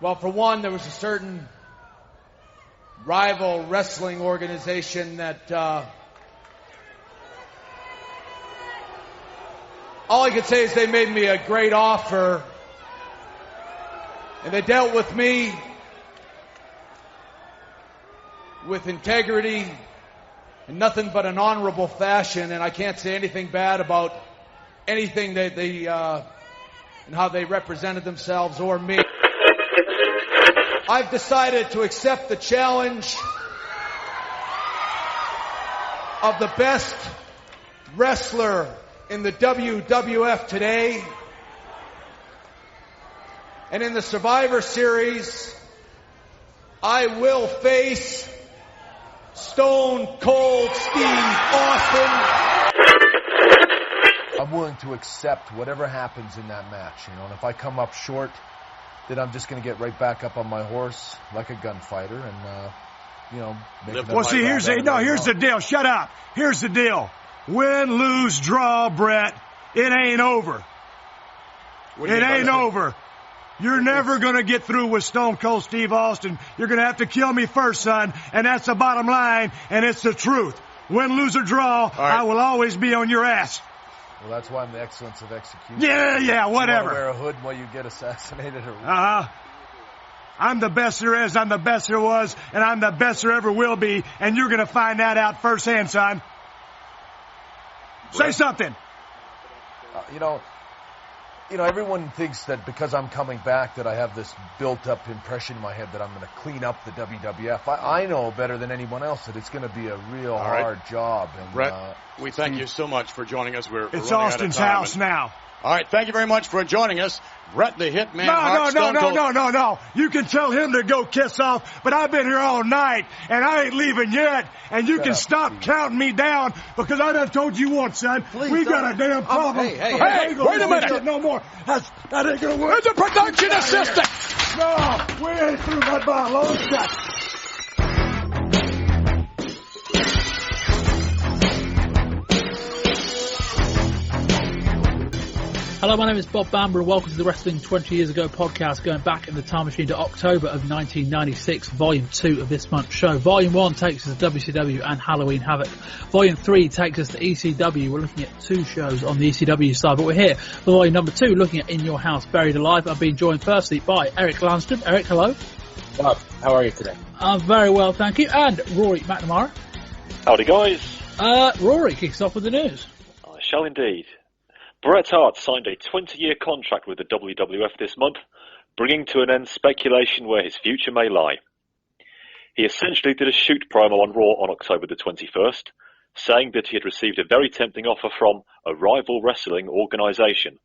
Well, for one, there was a certain rival wrestling organization that all I could say is they made me a great offer, and they dealt with me with integrity and nothing but an honorable fashion, and I can't say anything bad about anything that they and how they represented themselves or me. I've decided to accept the challenge of the best wrestler in the WWF today. And in the Survivor Series, I will face Stone Cold Steve Austin. I'm willing to accept whatever happens in that match, and if I come up short, then I'm just going to get right back up on my horse like a gunfighter and, Well, see, here's the deal. Shut up. Here's the deal. Win, lose, draw, Bret. It ain't over. It ain't over. You're never going to get through with Stone Cold Steve Austin. You're going to have to kill me first, son, and that's the bottom line, and it's the truth. Win, lose, or draw, right. I will always be on your ass. Well, that's why I'm the excellence of execution. Yeah, whatever. You wear a hood while you get assassinated. I'm the best there is, I'm the best there was, and I'm the best there ever will be, and you're going to find that out firsthand, son. Say something. Everyone thinks that because I'm coming back that I have this built-up impression in my head that I'm going to clean up the WWF. I know better than anyone else that it's going to be a real hard job. And, Brett, we thank you so much for joining us. It's Austin's house now. All right, thank you very much for joining us. Bret the Hitman Hart. No. You can tell him to go kiss off, but I've been here all night, and I ain't leaving yet, and you can stop counting me down, because I done told you once, son. We got a damn problem. Hey, wait a minute. No more. That ain't gonna work. There's a production assistant. No, we ain't through that by a long shot. Hello, my name is Bob Bamber and welcome to the Wrestling 20 Years Ago podcast, going back in the time machine to October of 1996, Volume 2 of this month's show. Volume 1 takes us to WCW and Halloween Havoc. Volume 3 takes us to ECW. We're looking at 2 shows on the ECW side, but we're here for Volume number 2, looking at In Your House, Buried Alive. I'm being joined firstly by Erick Landstrom. Erick, hello. Bob, how are you today? I'm very well, thank you. And Rory McNamara. Howdy, guys. Rory kicks off with the news. I shall indeed. Bret Hart signed a 20-year contract with the WWF this month, bringing to an end speculation where his future may lie. He essentially did a shoot promo on Raw on October the 21st, saying that he had received a very tempting offer from a rival wrestling organisation.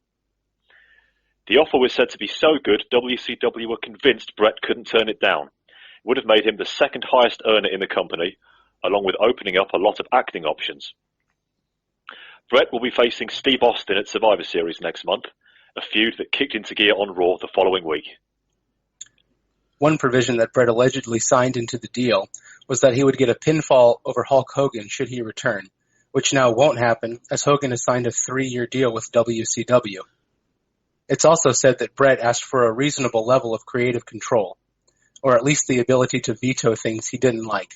The offer was said to be so good, WCW were convinced Bret couldn't turn it down. It would have made him the second highest earner in the company, along with opening up a lot of acting options. Bret will be facing Steve Austin at Survivor Series next month, a feud that kicked into gear on Raw the following week. One provision that Bret allegedly signed into the deal was that he would get a pinfall over Hulk Hogan should he return, which now won't happen as Hogan has signed a 3-year deal with WCW. It's also said that Bret asked for a reasonable level of creative control, or at least the ability to veto things he didn't like.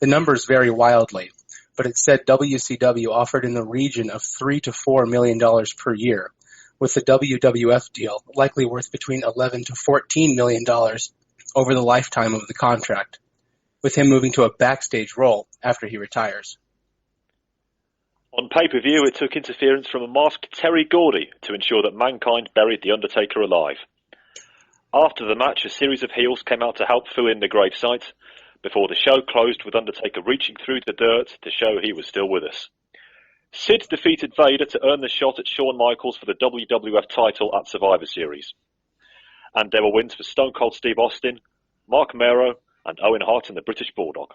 The numbers vary wildly, but it said WCW offered in the region of $3 to $4 million per year, with the WWF deal likely worth between $11 to $14 million over the lifetime of the contract, with him moving to a backstage role after he retires. On pay-per-view, it took interference from a masked Terry Gordy to ensure that Mankind buried The Undertaker alive. After the match, a series of heels came out to help fill in the gravesite, before the show closed with Undertaker reaching through the dirt to show he was still with us. Sid defeated Vader to earn the shot at Shawn Michaels for the WWF title at Survivor Series. And there were wins for Stone Cold Steve Austin, Mark Merrow, and Owen Heart in the British Bulldog.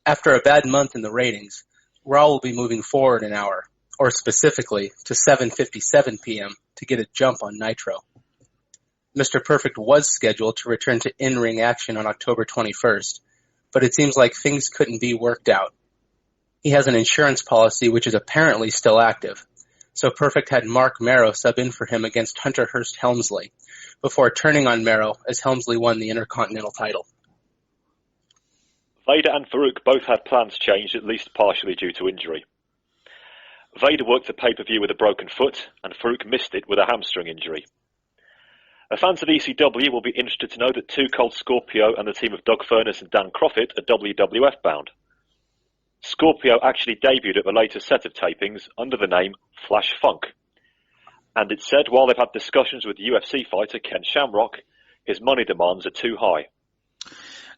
After a bad month in the ratings, Raw will be moving forward an hour, or specifically to 7:57 p.m. to get a jump on Nitro. Mr. Perfect was scheduled to return to in-ring action on October 21st, but it seems like things couldn't be worked out. He has an insurance policy which is apparently still active, so Perfect had Mark Merrow sub in for him against Hunter Hurst Helmsley, before turning on Merrow as Helmsley won the Intercontinental title. Vader and Farouk both had plans changed, at least partially due to injury. Vader worked the pay-per-view with a broken foot, and Farouk missed it with a hamstring injury. Fans of ECW will be interested to know that Too Cold Scorpio and the team of Doug Furness and Dan Crockett are WWF bound. Scorpio actually debuted at the latest set of tapings under the name Flash Funk. And it's said while they've had discussions with UFC fighter Ken Shamrock, his money demands are too high.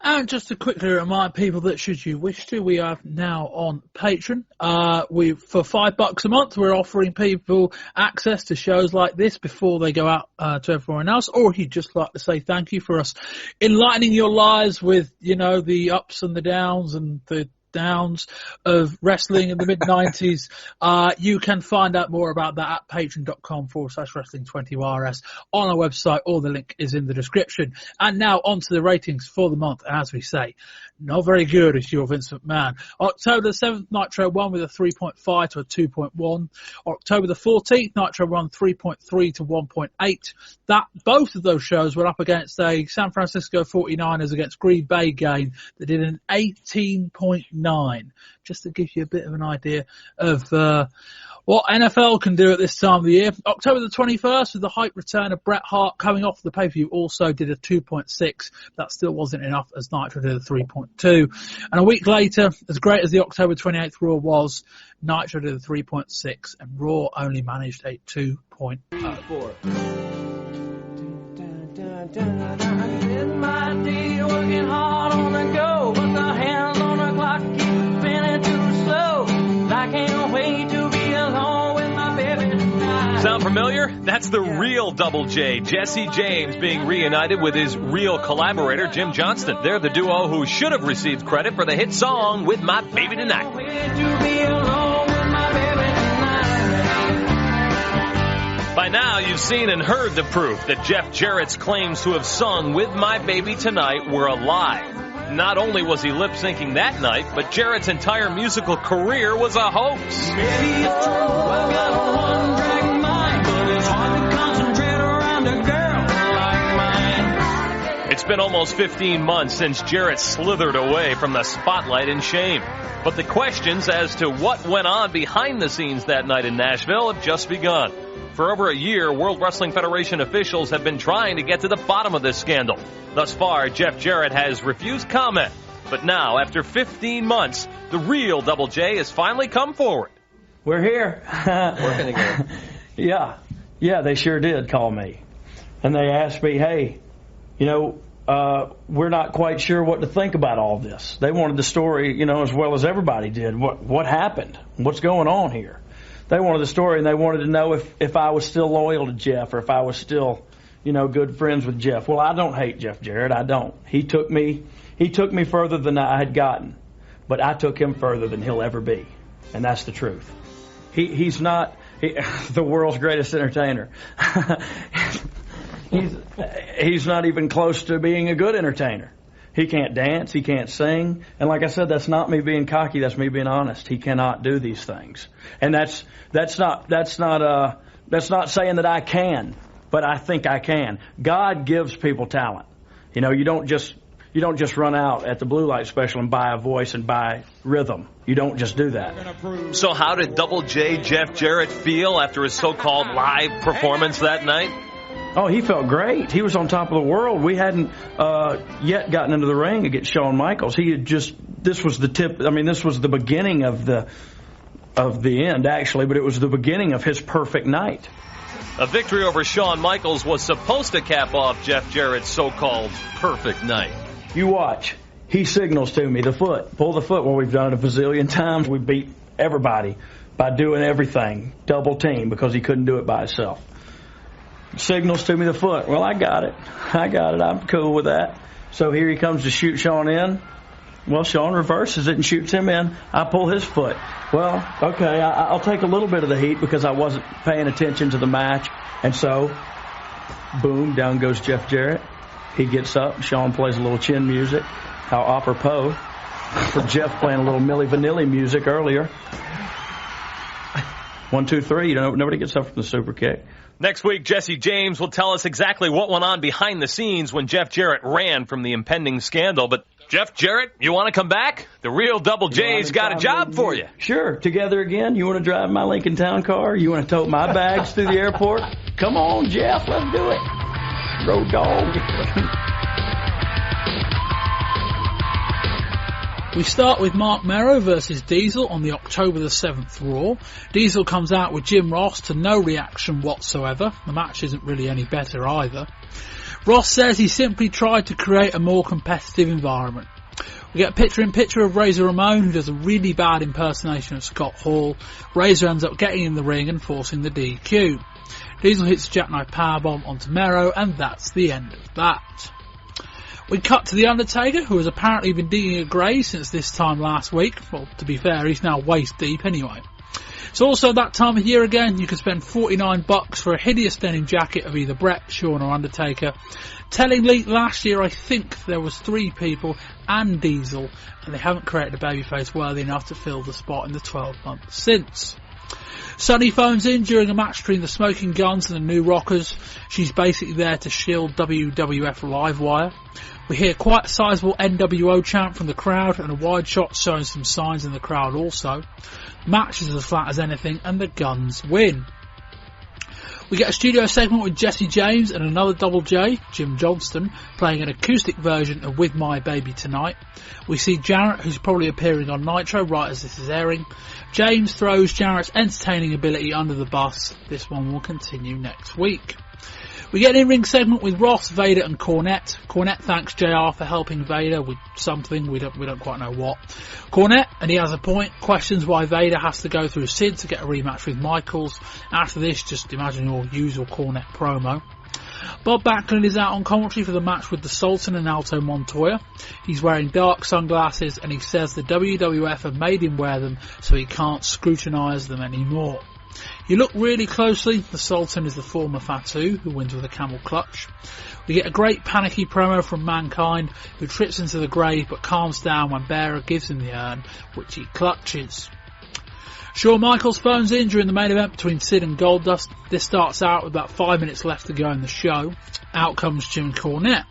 And just to quickly remind people that should you wish to, we are now on Patreon. For $5 a month, we're offering people access to shows like this before they go out to everyone else. Or if you'd just like to say thank you for us enlightening your lives with, the ups and the downs and the downs of wrestling in the mid-90s. You can find out more about that at patreon.com/wrestling20rs on our website, or the link is in the description. And now on to the ratings for the month. As we say, not very good if you're Vince McMahon. October the 7th, Nitro won with a 3.5 to a 2.1. October the 14th, Nitro won 3.3 to 1.8. Both of those shows were up against a San Francisco 49ers against Green Bay game that did an 18.9, just to give you a bit of an idea of what NFL can do at this time of the year. October the 21st, with the hype return of Bret Hart coming off the pay-per-view, also did a 2.6. That still wasn't enough, as Nitro did a 3.2. And a week later, as great as the October 28th Raw was, Nitro did a 3.6, and Raw only managed a 2.4. Working hard on the go, but the hands on the clock keep spinning too slow. I can't wait to be alone with my baby tonight. Sound familiar? That's the real Double J, Jesse James, being reunited with his real collaborator, Jim Johnston. They're the duo who should have received credit for the hit song With My Baby Tonight. By now, you've seen and heard the proof that Jeff Jarrett's claims to have sung With My Baby Tonight were a lie. Not only was he lip-syncing that night, but Jarrett's entire musical career was a hoax. Maybe it's true, I've got a one-track mind, but it's hard to concentrate around a girl like mine. It's been almost 15 months since Jarrett slithered away from the spotlight in shame. But the questions as to what went on behind the scenes that night in Nashville have just begun. For over a year, World Wrestling Federation officials have been trying to get to the bottom of this scandal. Thus far, Jeff Jarrett has refused comment. But now, after 15 months, the real Double J has finally come forward. We're here. Working again. Yeah, they sure did call me. And they asked me, hey, we're not quite sure what to think about all this. They wanted the story, as well as everybody did. What happened? What's going on here? They wanted the story, and they wanted to know if I was still loyal to Jeff, or if I was still, good friends with Jeff. Well, I don't hate Jeff Jarrett. I don't. He took me further than I had gotten, but I took him further than he'll ever be, and that's the truth. He's not the world's greatest entertainer. He's not even close to being a good entertainer. He can't dance. He can't sing. And like I said, that's not me being cocky. That's me being honest. He cannot do these things. And that's not saying that I can, but I think I can. God gives people talent. You don't just run out at the Blue Light Special and buy a voice and buy rhythm. You don't just do that. So how did Double J Jeff Jarrett feel after his so-called live performance that night? Oh, he felt great. He was on top of the world. We hadn't yet gotten into the ring against Shawn Michaels. This was the tip. This was the beginning of the end, actually, but it was the beginning of his perfect night. A victory over Shawn Michaels was supposed to cap off Jeff Jarrett's so-called perfect night. You watch. He signals to me, the foot. Pull the foot. Well, we've done it a bazillion times. We beat everybody by doing everything, double team, because he couldn't do it by himself. Signals to me the foot. Well, I got it. I'm cool with that. So here he comes to shoot Shawn in. Well, Shawn reverses it and shoots him in. I pull his foot. Well, okay, I'll take a little bit of the heat because I wasn't paying attention to the match. And so, boom, down goes Jeff Jarrett. He gets up. Shawn plays a little chin music. How apropos for Jeff playing a little Milli Vanilli music earlier. 1, 2, 3. Nobody gets up from the super kick. Next week, Jesse James will tell us exactly what went on behind the scenes when Jeff Jarrett ran from the impending scandal. But Jeff Jarrett, you want to come back? The real Double J's got a job for you. Sure. Together again. You want to drive my Lincoln Town car? You want to tote my bags through the airport? Come on, Jeff. Let's do it. Road dog. We start with Mark Merrow versus Diesel on the October the 7th Raw. Diesel comes out with Jim Ross to no reaction whatsoever. The match isn't really any better either. Ross says he simply tried to create a more competitive environment. We get a picture-in-picture of Razor Ramon, who does a really bad impersonation of Scott Hall. Razor ends up getting in the ring and forcing the DQ. Diesel hits a jackknife powerbomb onto Merrow, and that's the end of that. We cut to The Undertaker, who has apparently been digging a grave since this time last week. Well, to be fair, he's now waist deep anyway. It's also that time of year again. You can spend $49 for a hideous denim jacket of either Bret, Shawn or Undertaker. Tellingly, last year I think there was 3 people and Diesel, and they haven't created a babyface worthy enough to fill the spot in the 12 months since. Sunny phones in during a match between the Smoking Guns and the New Rockers. She's basically there to shield WWF Livewire. We hear quite a sizable NWO chant from the crowd and a wide shot showing some signs in the crowd also. The match is as flat as anything and the Guns win. We get a studio segment with Jesse James and another Double J, Jim Johnston, playing an acoustic version of With My Baby Tonight. We see Jarrett, who's probably appearing on Nitro right as this is airing. James throws Jarrett's entertaining ability under the bus. This one will continue next week. We get an in-ring segment with Ross, Vader and Cornette. Cornette thanks JR for helping Vader with something, we don't quite know what. Cornette, and he has a point, questions why Vader has to go through Sid to get a rematch with Michaels. After this, just imagine your usual Cornette promo. Bob Backlund is out on commentary for the match with the Sultan and Alto Montoya. He's wearing dark sunglasses and he says the WWF have made him wear them so he can't scrutinise them anymore. You look really closely, the Sultan is the former Fatu, who wins with a camel clutch. We get a great panicky promo from Mankind, who trips into the grave but calms down when Bearer gives him the urn, which he clutches. Shawn Michaels phones in during the main event between Sid and Goldust. This starts out with about 5 minutes left to go in the show. Out comes Jim Cornette.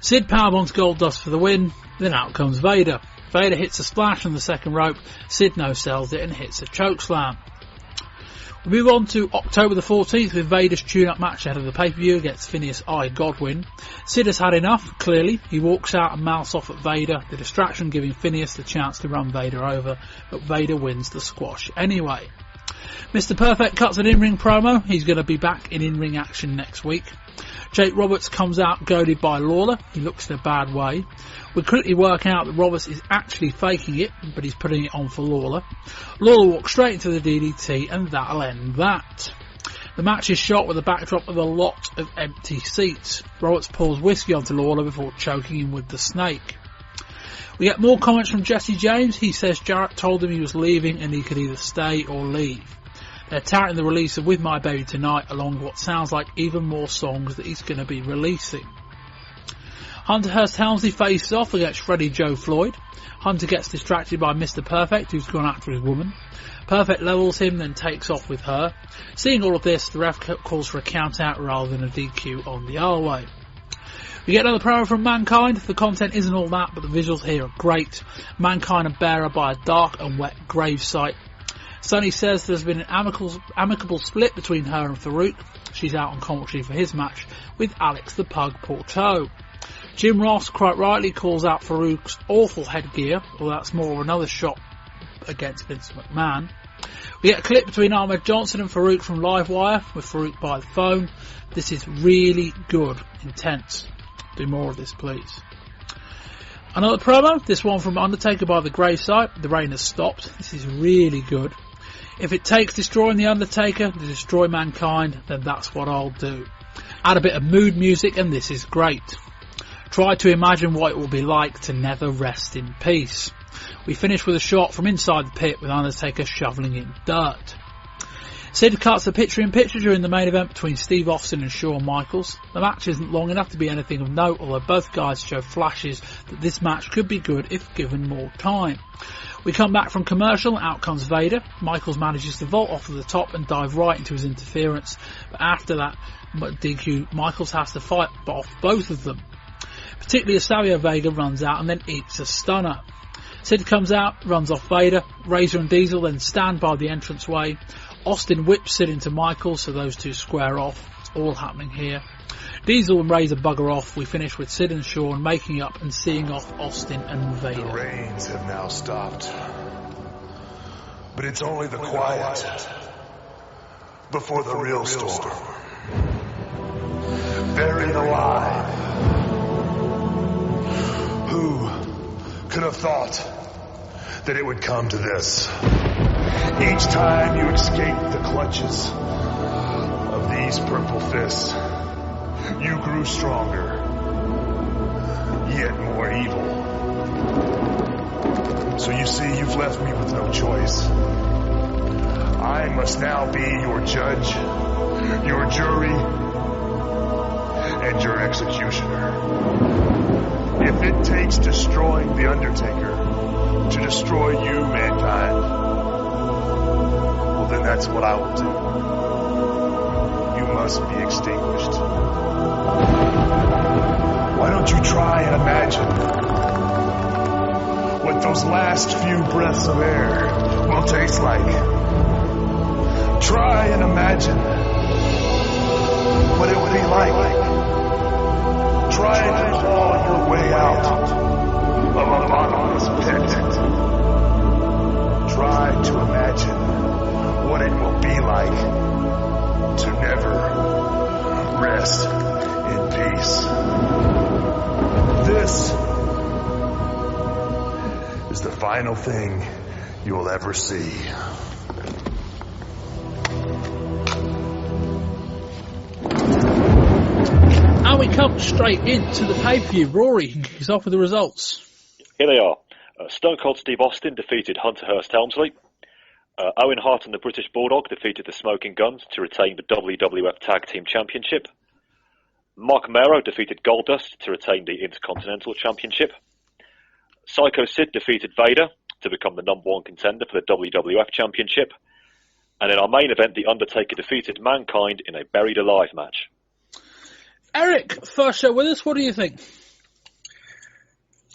Sid powerbombs Goldust for the win, then out comes Vader. Vader hits a splash on the second rope, Sid no-sells it and hits a chokeslam. We move on to October the 14th with Vader's tune-up match ahead of the pay-per-view against Phineas I. Godwin. Sid has had enough, clearly. He walks out and mouths off at Vader, the distraction giving Phineas the chance to run Vader over, but Vader wins the squash anyway. Mr. Perfect cuts an in-ring promo. He's going to be back in in-ring action next week. Jake Roberts comes out goaded by Lawler. He looks in a bad way. We quickly work out that Roberts is actually faking it, but he's putting it on for Lawler. Lawler walks straight into the DDT, and that'll end that. The match is shot with a backdrop of a lot of empty seats. Roberts pours whiskey onto Lawler before choking him with the snake. We get more comments from Jesse James. He says Jarrett told him he was leaving and he could either stay or leave. They're touting the release of With My Baby Tonight along with what sounds like even more songs that he's going to be releasing. Hunter Hurst Helmsley faces off against Freddie Joe Floyd. Hunter gets distracted by Mr. Perfect, who's gone after his woman. Perfect levels him, then takes off with her. Seeing all of this, the ref calls for a count out rather than a DQ on the R-Way. We get another promo from Mankind. The content isn't all that, but the visuals here are great. Mankind and Bearer by a dark and wet gravesite. Sonny says there's been an amicable split between her and Farouk. She's out on commentary for his match with Alex the Pug Porto. Jim Ross quite rightly calls out Farouk's awful headgear, although that's more of another shot against Vince McMahon. We get a clip between Ahmed Johnson and Farouk from Livewire, with Farouk by the phone. This is really good, intense. Do more of this, please. Another promo, this one from Undertaker by the gravesite. The rain has stopped. This is really good. If it takes destroying the Undertaker to destroy Mankind, then that's what I'll do. Add a bit of mood music and this is great. Try to imagine what it will be like to never rest in peace. We finish with a shot from inside the pit with Undertaker shoveling in dirt. Sid cuts a picture-in-picture during the main event between Steve Austin and Shawn Michaels. The match isn't long enough to be anything of note, although both guys show flashes that this match could be good if given more time. We come back from commercial, out comes Vader. Michaels manages to vault off of the top and dive right into his interference, but after that DQ, Michaels has to fight off both of them. Particularly as Savio Vega runs out and then eats a stunner. Sid comes out, runs off Vader. Razor and Diesel then stand by the entranceway. Austin whips Sid into Michaels, so those two square off. It's all happening here. Diesel and Razor bugger off. We finish with Sid and Shawn making up and seeing off Austin and Vader. The rains have now stopped. But it's only the quiet before the real storm. Buried alive. Who could have thought that it would come to this? Each time you escape the clutches of these purple fists, you grew stronger, yet more evil. So you see, you've left me with no choice. I must now be your judge, your jury, and your executioner. If it takes destroying the Undertaker to destroy you, mankind, well then that's what I will do. You must be extinguished. Why don't you try and imagine what those last few breaths of air will taste like? Try and imagine what it would be like. Try to claw your way out of a bottomless pit. Try to imagine what it will be like to never rest in peace. This is the final thing you'll ever see. And we come straight into the pay-per-view. Rory can kick us off with the results. Here they are. Stone Cold Steve Austin defeated Hunter Hurst Helmsley. Owen Heart and the British Bulldog defeated the Smoking Guns to retain the WWF Tag Team Championship. Merrow defeated Goldust to retain the Intercontinental Championship. Psycho Sid defeated Vader to become the #1 contender for the WWF Championship. And in our main event, The Undertaker defeated Mankind in a Buried Alive match. Eric, first show with us, what do you think?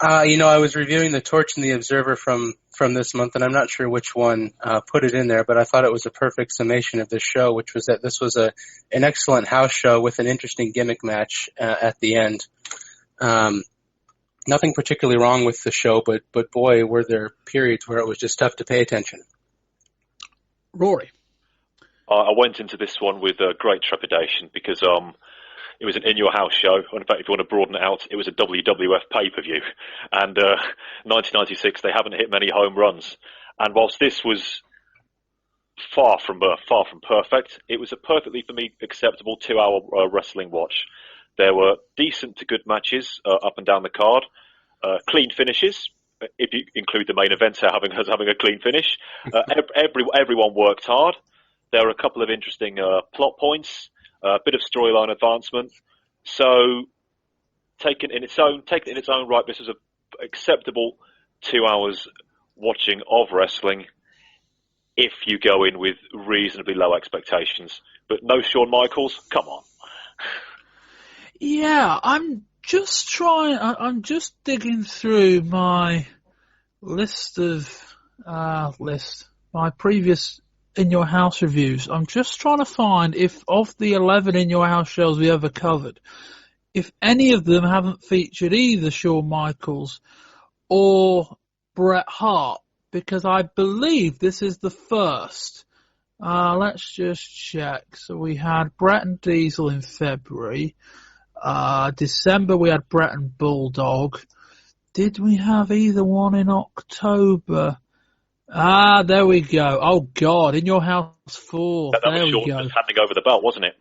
I was reviewing the Torch and the Observer from this month, and I'm not sure which one put it in there, but I thought it was a perfect summation of this show, which was that this was an excellent house show with an interesting gimmick match at the end. Nothing particularly wrong with the show, but boy, were there periods where it was just tough to pay attention. Rory? I went into this one with great trepidation because it was an in-your-house show. In fact, if you want to broaden it out, it was a WWF pay-per-view. And 1996, they haven't hit many home runs. And whilst this was far from perfect, it was a perfectly, for me, acceptable 2-hour wrestling watch. There were decent to good matches up and down the card, clean finishes, if you include the main event having a clean finish. Everyone worked hard. There were a couple of interesting plot points. A bit of storyline advancement. So, taken in its own right, this was an acceptable 2 hours watching of wrestling if you go in with reasonably low expectations. But no Shawn Michaels, come on. Yeah, I'm just digging through my my previous In Your House reviews. I'm just trying to find if of the 11 In Your House shows we ever covered, if any of them haven't featured either Shawn Michaels or Bret Hart, because I believe this is the first. Let's just check. So we had Bret and Diesel in February. December we had Bret and Bulldog. Did we have either one in October? There we go. Oh, God. In Your House 4. That was Shawn just handing over the belt, wasn't it?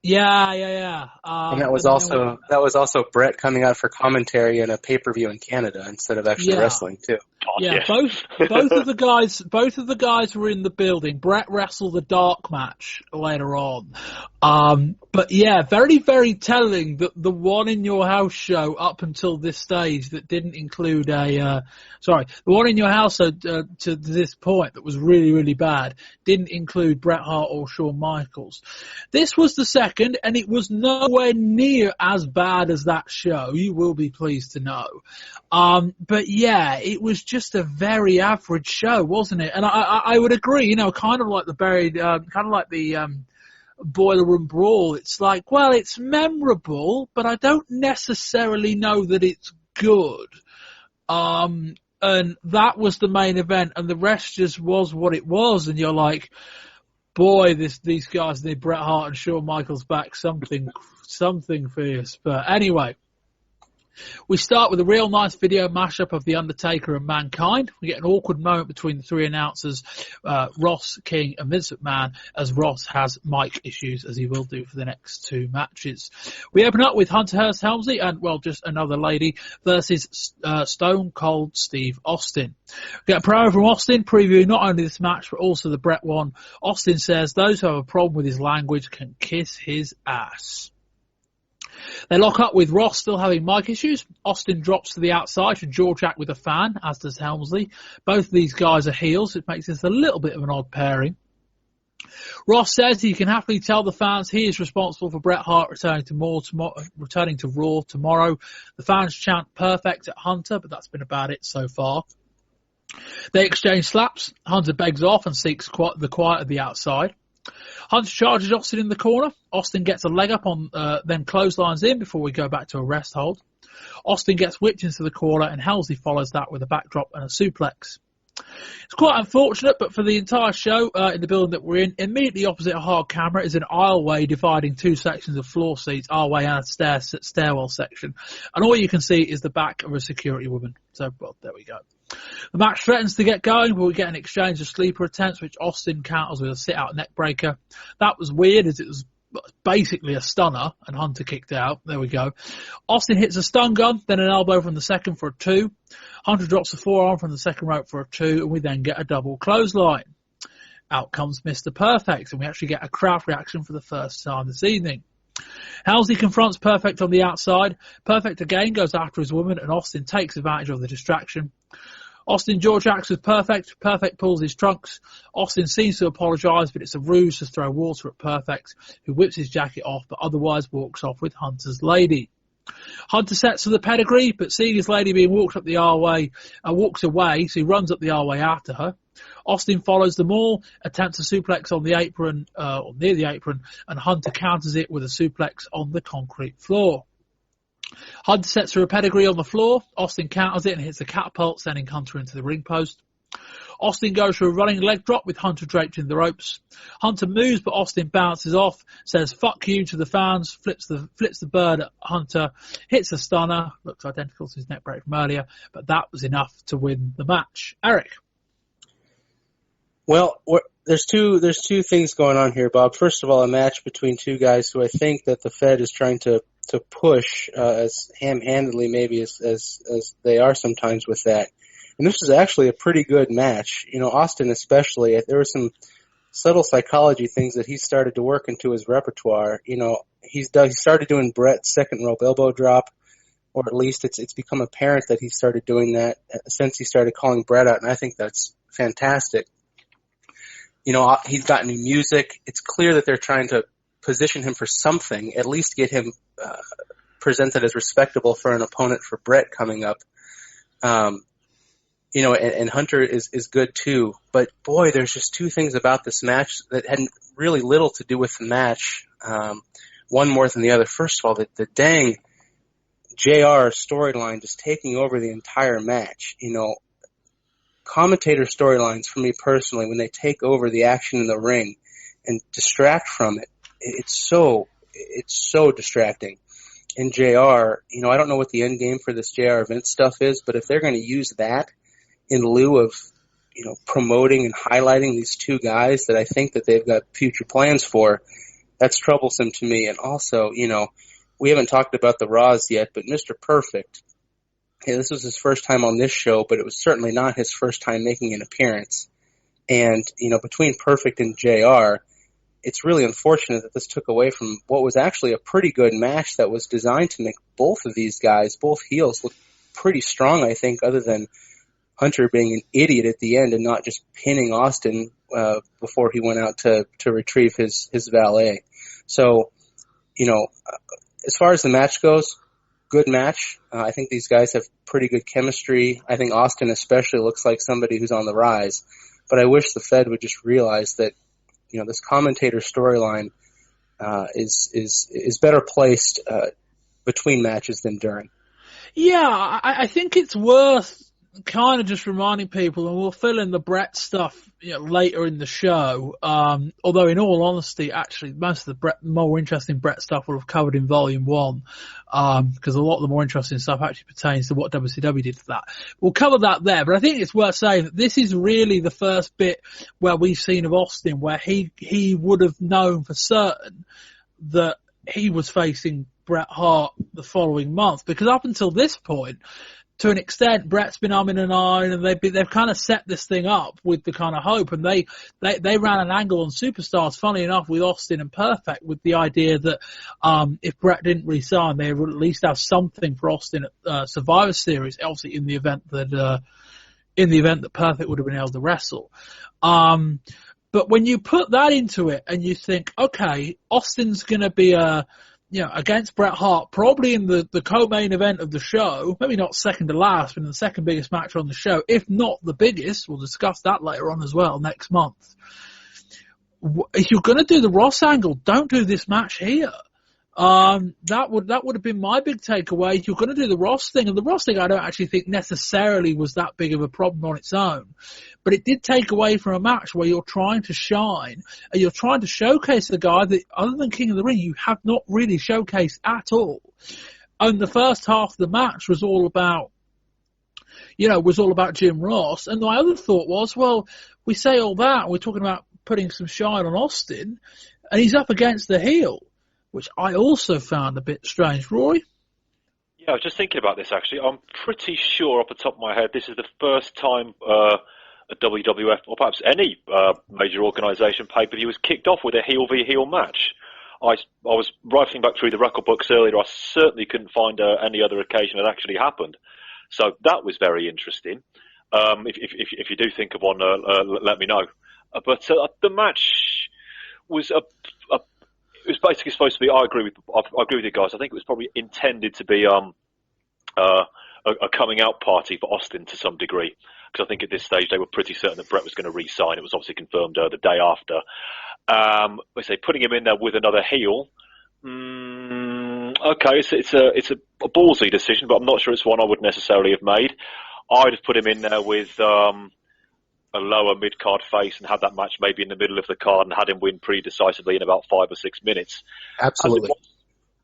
Yeah. And that was also Bret coming out for commentary in a pay-per-view in Canada instead of actually wrestling too. Yeah, both of the guys were in the building. Bret wrestled the dark match later on. But yeah, very, very telling that the one in your house show up until this stage that didn't include the one in your house to this point that was really, really bad didn't include Bret Hart or Shawn Michaels. This was the second, and it was nowhere near as bad as that show. You will be pleased to know. But yeah, it was just a very average show, wasn't it? And I would agree, kind of like the Boiler Room Brawl. It's like, well, it's memorable, but I don't necessarily know that it's good. And that was the main event, and the rest just was what it was. And you're like, boy, these guys need Bret Hart and Shawn Michaels back, something fierce. But anyway. We start with a real nice video mashup of The Undertaker and Mankind. We get an awkward moment between the three announcers, Ross, King, and Vince McMahon, as Ross has mic issues, as he will do for the next two matches. We open up with Hunter Hurst Helmsley and, well, just another lady versus Stone Cold Steve Austin. We get a promo from Austin previewing not only this match, but also the Bret one. Austin says those who have a problem with his language can kiss his ass. They lock up with Ross still having mic issues. Austin drops to the outside to jaw jack with a fan, as does Helmsley. Both of these guys are heels. It makes this a little bit of an odd pairing. Ross says he can happily tell the fans he is responsible for Bret Hart returning to Raw tomorrow. The fans chant perfect at Hunter, but that's been about it so far. They exchange slaps. Hunter begs off and seeks the quiet at the outside. Hunter charges Austin in the corner. Austin gets a leg up on, then clotheslines in before we go back to a rest hold. Austin gets whipped into the corner, and Helmsley follows that with a backdrop and a suplex. It's quite unfortunate, but for the entire show, in the building that we're in, immediately opposite a hard camera is an aisleway dividing two sections of floor seats, aisleway and a stairwell section. And all you can see is the back of a security woman. So, well, there we go. The match threatens to get going, but we get an exchange of sleeper attempts, which Austin counters with a sit-out neck breaker. That was weird, as it was basically a stunner, and Hunter kicked out. There we go. Austin hits a stun gun, then an elbow from the second for a 2. Hunter drops a forearm from the second rope for a 2, and we then get a double clothesline. Out comes Mr. Perfect, and we actually get a crowd reaction for the first time this evening. Helmsley confronts Perfect on the outside. Perfect again goes after his woman, and Austin takes advantage of the distraction. Austin jaw-jacks with Perfect. Perfect pulls his trunks. Austin seems to apologise, but it's a ruse to throw water at Perfect, who whips his jacket off, but otherwise walks off with Hunter's lady. Hunter sets for the pedigree, but seeing his lady being walked up the aisleway, walks away, so he runs up the aisleway after her. Austin follows them all, attempts a suplex on the apron, or near the apron, and Hunter counters it with a suplex on the concrete floor. Hunter sets for a pedigree on the floor. Austin counters it and hits a catapult, sending Hunter into the ring post. Austin goes for a running leg drop with Hunter draped in the ropes. Hunter moves, but Austin bounces off, says fuck you to the fans, flips the bird at Hunter, hits a stunner, looks identical to his neck break from earlier, but that was enough to win the match. Eric? Well, there's two things going on here, Bob. First of all, a match between two guys who I think that the Fed is trying to push as ham-handedly maybe as they are sometimes with that. And this is actually a pretty good match. Austin especially, there were some subtle psychology things that he started to work into his repertoire. He started doing Bret's second rope elbow drop, or at least it's become apparent that he started doing that since he started calling Bret out, and I think that's fantastic. He's got new music. It's clear that they're trying to position him for something, at least get him presented as respectable for an opponent for Bret coming up. And Hunter is good too. But boy, there's just two things about this match that had really little to do with the match. One more than the other. First of all, the dang JR storyline just taking over the entire match. Commentator storylines for me personally, when they take over the action in the ring and distract from it, it's so distracting. And JR, I don't know what the end game for this JR Vince stuff is, but if they're going to use that in lieu of, promoting and highlighting these two guys that I think that they've got future plans for, That's troublesome to me. And also, we haven't talked about the Raws yet, but Mr. Perfect, this was his first time on this show, but it was certainly not his first time making an appearance. And, between Perfect and JR, it's really unfortunate that this took away from what was actually a pretty good match that was designed to make both of these guys, both heels, look pretty strong, I think, other than Hunter being an idiot at the end and not just pinning Austin before he went out to retrieve his valet. So, as far as the match goes, good match. I think these guys have pretty good chemistry. I think Austin especially looks like somebody who's on the rise. But I wish the Fed would just realize that, this commentator storyline is better placed between matches than during. Yeah, I think it's worth kind of just reminding people, and we'll fill in the Bret stuff later in the show. Although, in all honesty, actually, most of the more interesting Bret stuff will have covered in Volume 1, because a lot of the more interesting stuff actually pertains to what WCW did for that. We'll cover that there, but I think it's worth saying that this is really the first bit where we've seen of Austin where he would have known for certain that he was facing Bret Hart the following month, because up until this point, to an extent, Bret's been umming and ahhing, and they've kind of set this thing up with the kind of hope, and they ran an angle on Superstars, funny enough, with Austin and Perfect, with the idea that if Bret didn't resign, they would at least have something for Austin at Survivor Series, obviously in the event that Perfect would have been able to wrestle. But when you put that into it and you think, okay, Austin's going to be against Bret Hart, probably in the co-main event of the show, maybe not second to last, but in the second biggest match on the show, if not the biggest. We'll discuss that later on as well next month. If you're going to do the Ross angle, don't do this match here. That would have been my big takeaway. You're going to do the Ross thing, and the Ross thing I don't actually think necessarily was that big of a problem on its own, but it did take away from a match where you're trying to shine and you're trying to showcase the guy that, other than King of the Ring, you have not really showcased at all. And the first half of the match was all about Jim Ross. And my other thought was, well, we say all that, we're talking about putting some shine on Austin, and he's up against the heel, which I also found a bit strange. Rory? Yeah, I was just thinking about this, actually. I'm pretty sure, off the top of my head, this is the first time a WWF, or perhaps any major organisation pay-per-view was kicked off with a heel v heel match. I was rifling back through the record books earlier. I certainly couldn't find any other occasion it actually happened. So that was very interesting. If you do think of one, let me know. But the match was it was basically supposed to be. I agree with you guys. I think it was probably intended to be a coming out party for Austin to some degree, because I think at this stage they were pretty certain that Bret was going to re-sign. It was obviously confirmed the day after. They say putting him in there with another heel. Okay, it's a ballsy decision, but I'm not sure it's one I would necessarily have made. I'd have put him in there with a lower mid-card face and had that match maybe in the middle of the card and had him win pretty decisively in about 5 or 6 minutes. Absolutely.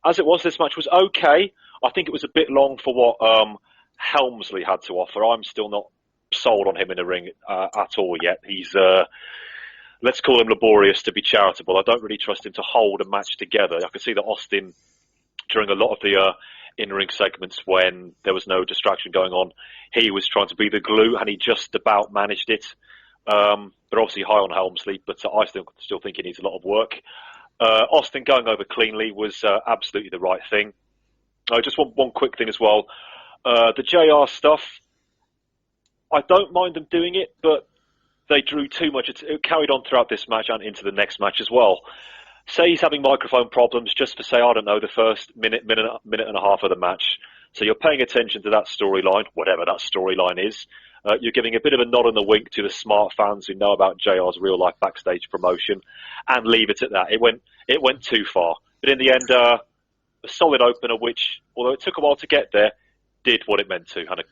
As it was, this match was okay. I think it was a bit long for what Helmsley had to offer. I'm still not sold on him in the ring at all yet. He's, let's call him laborious to be charitable. I don't really trust him to hold a match together. I could see that Austin, during a lot of the in-ring segments when there was no distraction going on, he was trying to be the glue, and he just about managed it. But obviously high on Helmsley, but I still think he needs a lot of work. Austin going over cleanly was absolutely the right thing. Just one quick thing as well. The JR stuff, I don't mind them doing it, but they drew too much. It carried on throughout this match and into the next match as well. Say he's having microphone problems just for, say, I don't know, the first minute and a half of the match. So you're paying attention to that storyline, whatever that storyline is. You're giving a bit of a nod and a wink to the smart fans who know about JR's real-life backstage promotion, and leave it at that. It went too far. But in the end, a solid opener, which, although it took a while to get there, did what it meant to, and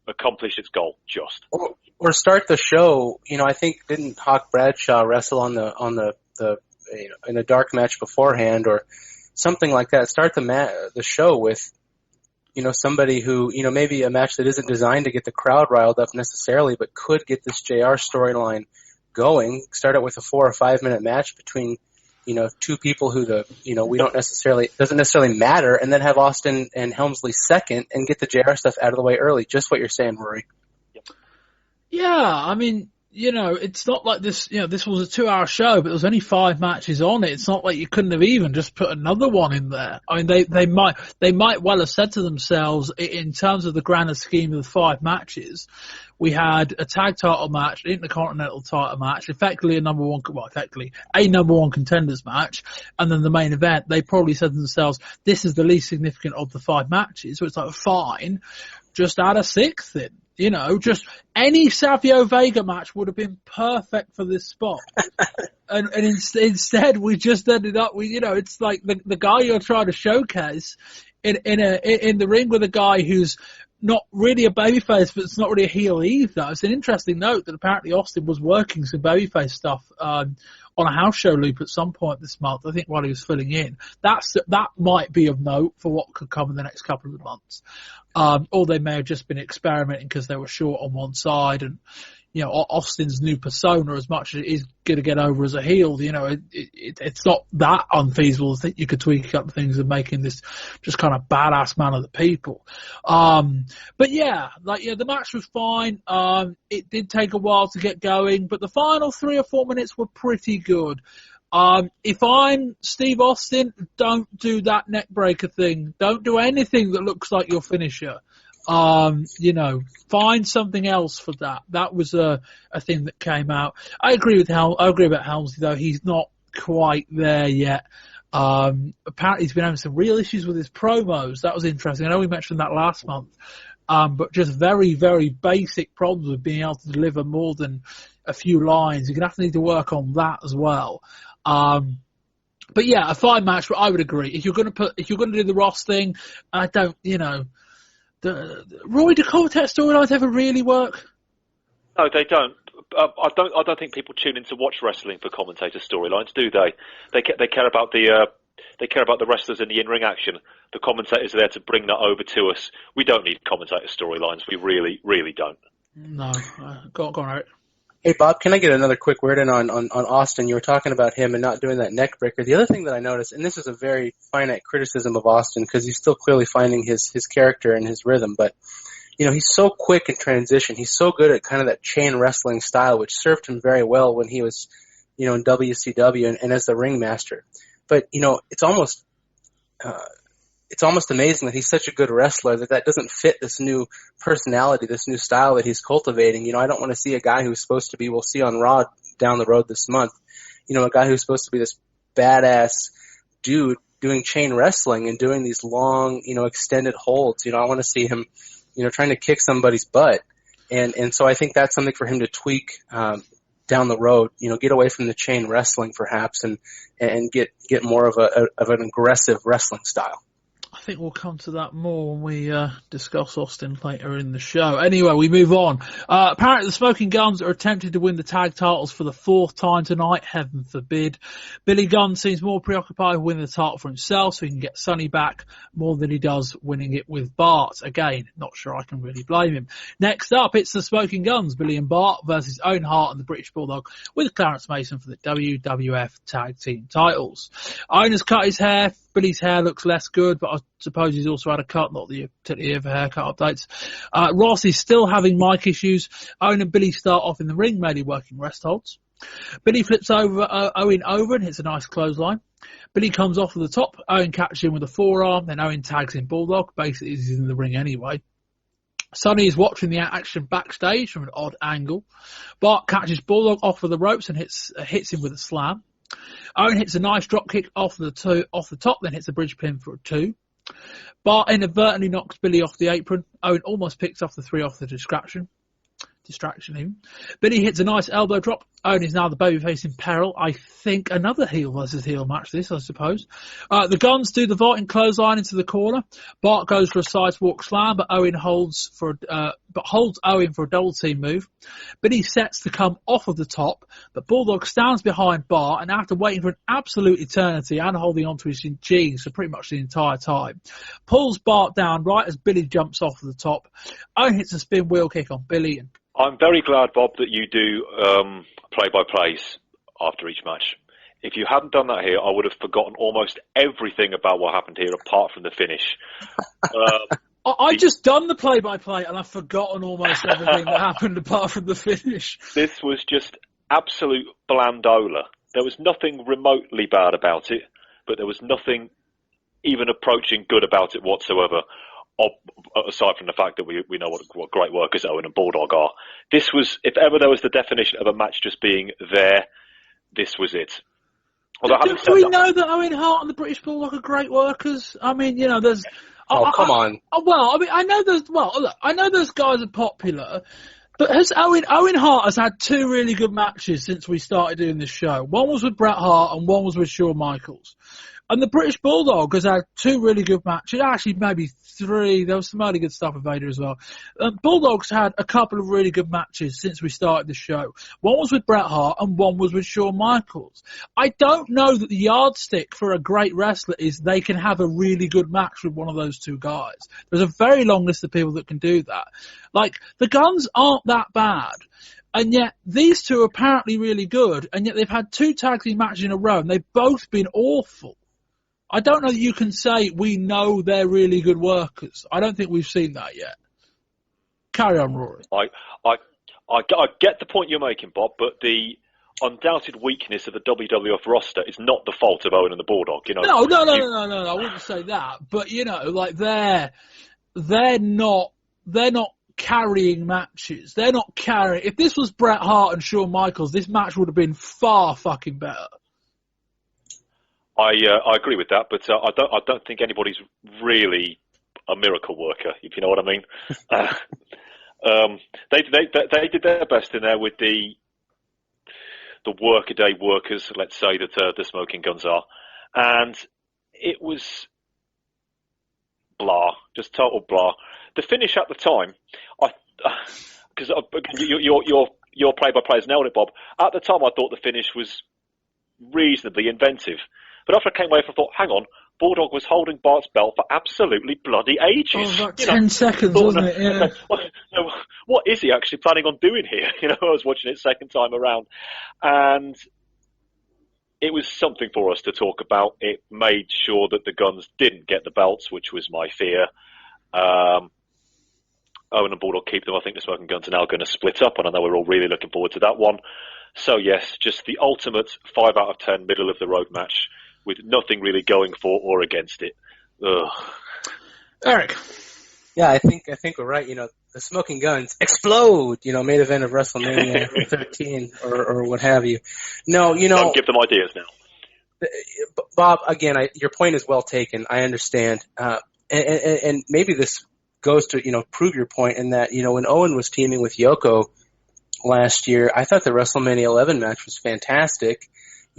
accomplished its goal just. Or start the show. I think didn't Hawk Bradshaw wrestle on the in a dark match beforehand or something like that? Start the show with somebody who maybe a match that isn't designed to get the crowd riled up necessarily, but could get this JR storyline going. Start it with a 4 or 5 minute match between two people who we don't necessarily, doesn't necessarily matter, and then have Austin and Helmsley second and get the JR stuff out of the way early. Just what you're saying, Rory. Yeah, I mean, it's not like this, this was a 2-hour show, but there was only 5 matches on it. It's not like you couldn't have even just put another one in there. I mean, they might well have said to themselves, in terms of the grander scheme of the 5 matches, we had a tag title match, an intercontinental title match, effectively a number one contenders match, and then the main event. They probably said to themselves, this is the least significant of the 5 matches, so it's like, fine, just add a 6th in. Just any Savio Vega match would have been perfect for this spot. and instead we just ended up with, it's like the guy you're trying to showcase in the ring with a guy who's not really a babyface, but it's not really a heel either. It's an interesting note that apparently Austin was working some babyface stuff, on a house show loop at some point this month, I think while he was filling in. That might be of note for what could come in the next couple of months. Or they may have just been experimenting because they were short on one side, and Austin's new persona, as much as it is going to get over as a heel, it's not that unfeasible to think you could tweak up things and make him this just kind of badass man of the people. But the match was fine. It did take a while to get going, but the final 3 or 4 minutes were pretty good. If I'm Steve Austin, don't do that neck breaker thing. Don't do anything that looks like your finisher. Find something else for that. That was a thing that came out. I agree about Helmsley though. He's not quite there yet. Apparently he's been having some real issues with his promos. That was interesting. I know we mentioned that last month. But just very, very basic problems with being able to deliver more than a few lines. You're going to have to need to work on that as well. But yeah, a fine match, but I would agree. If you're going to do the Ross thing, I don't, Rory, do commentator storylines ever really work? No, they don't. I don't think people tune in to watch wrestling for commentator storylines, do they? They care about the wrestlers in the in-ring action. The commentators are there to bring that over to us. We don't need commentator storylines. We really, really don't. No. Go on, Eric. Hey, Bob, can I get another quick word in on Austin? You were talking about him and not doing that neck breaker. The other thing that I noticed, and this is a very finite criticism of Austin because he's still clearly finding his character and his rhythm, but he's so quick in transition. He's so good at kind of that chain wrestling style, which served him very well when he was, in WCW and as the ringmaster. But, it's almost amazing that he's such a good wrestler that doesn't fit this new personality, this new style that he's cultivating. I don't want to see a guy who's supposed to be, we'll see on Raw down the road this month, a guy who's supposed to be this badass dude doing chain wrestling and doing these long, extended holds. I want to see him, trying to kick somebody's butt. And so I think that's something for him to tweak, down the road, get away from the chain wrestling perhaps and get more of an aggressive wrestling style. I think we'll come to that more when we discuss Austin later in the show. Anyway, we move on. Apparently the Smoking Guns are attempting to win the tag titles for the 4th time tonight. Heaven forbid. Billy Gunn seems more preoccupied with winning the title for himself so he can get Sonny back more than he does winning it with Bart. Again, not sure I can really blame him. Next up, it's the Smoking Guns, Billy and Bart versus Owen Heart and the British Bulldog with Clarence Mason for the WWF tag team titles. Owen has cut his hair. Billy's hair looks less good, but I suppose he's also had a cut, not that you typically hear for haircut updates. Ross is still having mic issues. Owen and Billy start off in the ring, mainly working rest holds. Billy flips Owen over and hits a nice clothesline. Billy comes off of the top. Owen catches him with a forearm. Then Owen tags in Bulldog. Basically, he's in the ring anyway. Sonny is watching the action backstage from an odd angle. Bart catches Bulldog off of the ropes and hits him with a slam. Owen hits a nice drop kick off the top, then hits a bridge pin for a 2. Bart inadvertently knocks Billy off the apron. Owen almost picks off the 3 off the distraction even. Billy hits a nice elbow drop. Owen is now the babyface in peril. I think another heel versus heel match this, I suppose. The Guns do the vaulting clothesline into the corner. Bart goes for a sidewalk slam, but holds Owen for a double team move. Billy sets to come off of the top, but Bulldog stands behind Bart, and after waiting for an absolute eternity and holding onto his jeans for pretty much the entire time, pulls Bart down right as Billy jumps off of the top. Owen hits a spin wheel kick on Billy. I'm very glad, Bob, that you do play-by-plays after each match. if you hadn't done that here, I would have forgotten almost everything about what happened here apart from the finish. I just done the play-by-play and I've forgotten almost everything that happened apart from the finish. This was just absolute blandola. There was nothing remotely bad about it, but there was nothing even approaching good about it whatsoever, aside from the fact that we know what great workers Owen and Bulldog are. This was, if ever there was the definition of a match just being there, this was it. Do we know that Owen Heart and the British Bulldog are great workers? I mean, there's... come on. I know those guys are popular, but Owen Hart has had two really good matches since we started doing this show. One was with Bret Hart and one was with Shawn Michaels. And the British Bulldog has had two really good matches, actually maybe three. There was some really good stuff with Vader as well. Bulldog's had a couple of really good matches since we started the show. One was with Bret Hart and one was with Shawn Michaels. I don't know that the yardstick for a great wrestler is they can have a really good match with one of those two guys. There's a very long list of people that can do that. Like, the Guns aren't that bad. And yet, these two are apparently really good, and yet they've had two tag team matches in a row, and they've both been awful. I don't know that you can say we know they're really good workers. I don't think we've seen that yet. Carry on, Rory. I get the point you're making, Bob, but the undoubted weakness of the WWF roster is not the fault of Owen and the Bulldog. No, I wouldn't say that. But they're not carrying matches. They're not carrying. If this was Bret Hart and Shawn Michaels, this match would have been far fucking better. I agree with that, but I don't think anybody's really a miracle worker, if you know what I mean. They did their best in there with the workaday workers, let's say, that the Smoking Guns are, and it was blah, just total blah. The finish at the time, because your play-by-play has nailed it, Bob. At the time, I thought the finish was reasonably inventive. But after I came away, I thought, hang on, Bulldog was holding Bart's belt for absolutely bloody ages. About 10 seconds, wasn't it? Yeah. What is he actually planning on doing here? I was watching it second time around. And it was something for us to talk about. It made sure that the Guns didn't get the belts, which was my fear. Owen and Bulldog keep them. I think the Smoking Guns are now going to split up, and I know we're all really looking forward to that one. So, yes, just the ultimate 5 out of 10 middle of the road match, with nothing really going for or against it. Ugh. Eric. Yeah, I think we're right. The Smoking Guns explode. Main event of WrestleMania 13 or what have you. No, Don't give them ideas now. Bob, again, your point is well taken. I understand, and maybe this goes to prove your point in that when Owen was teaming with Yoko last year, I thought the WrestleMania 11 match was fantastic.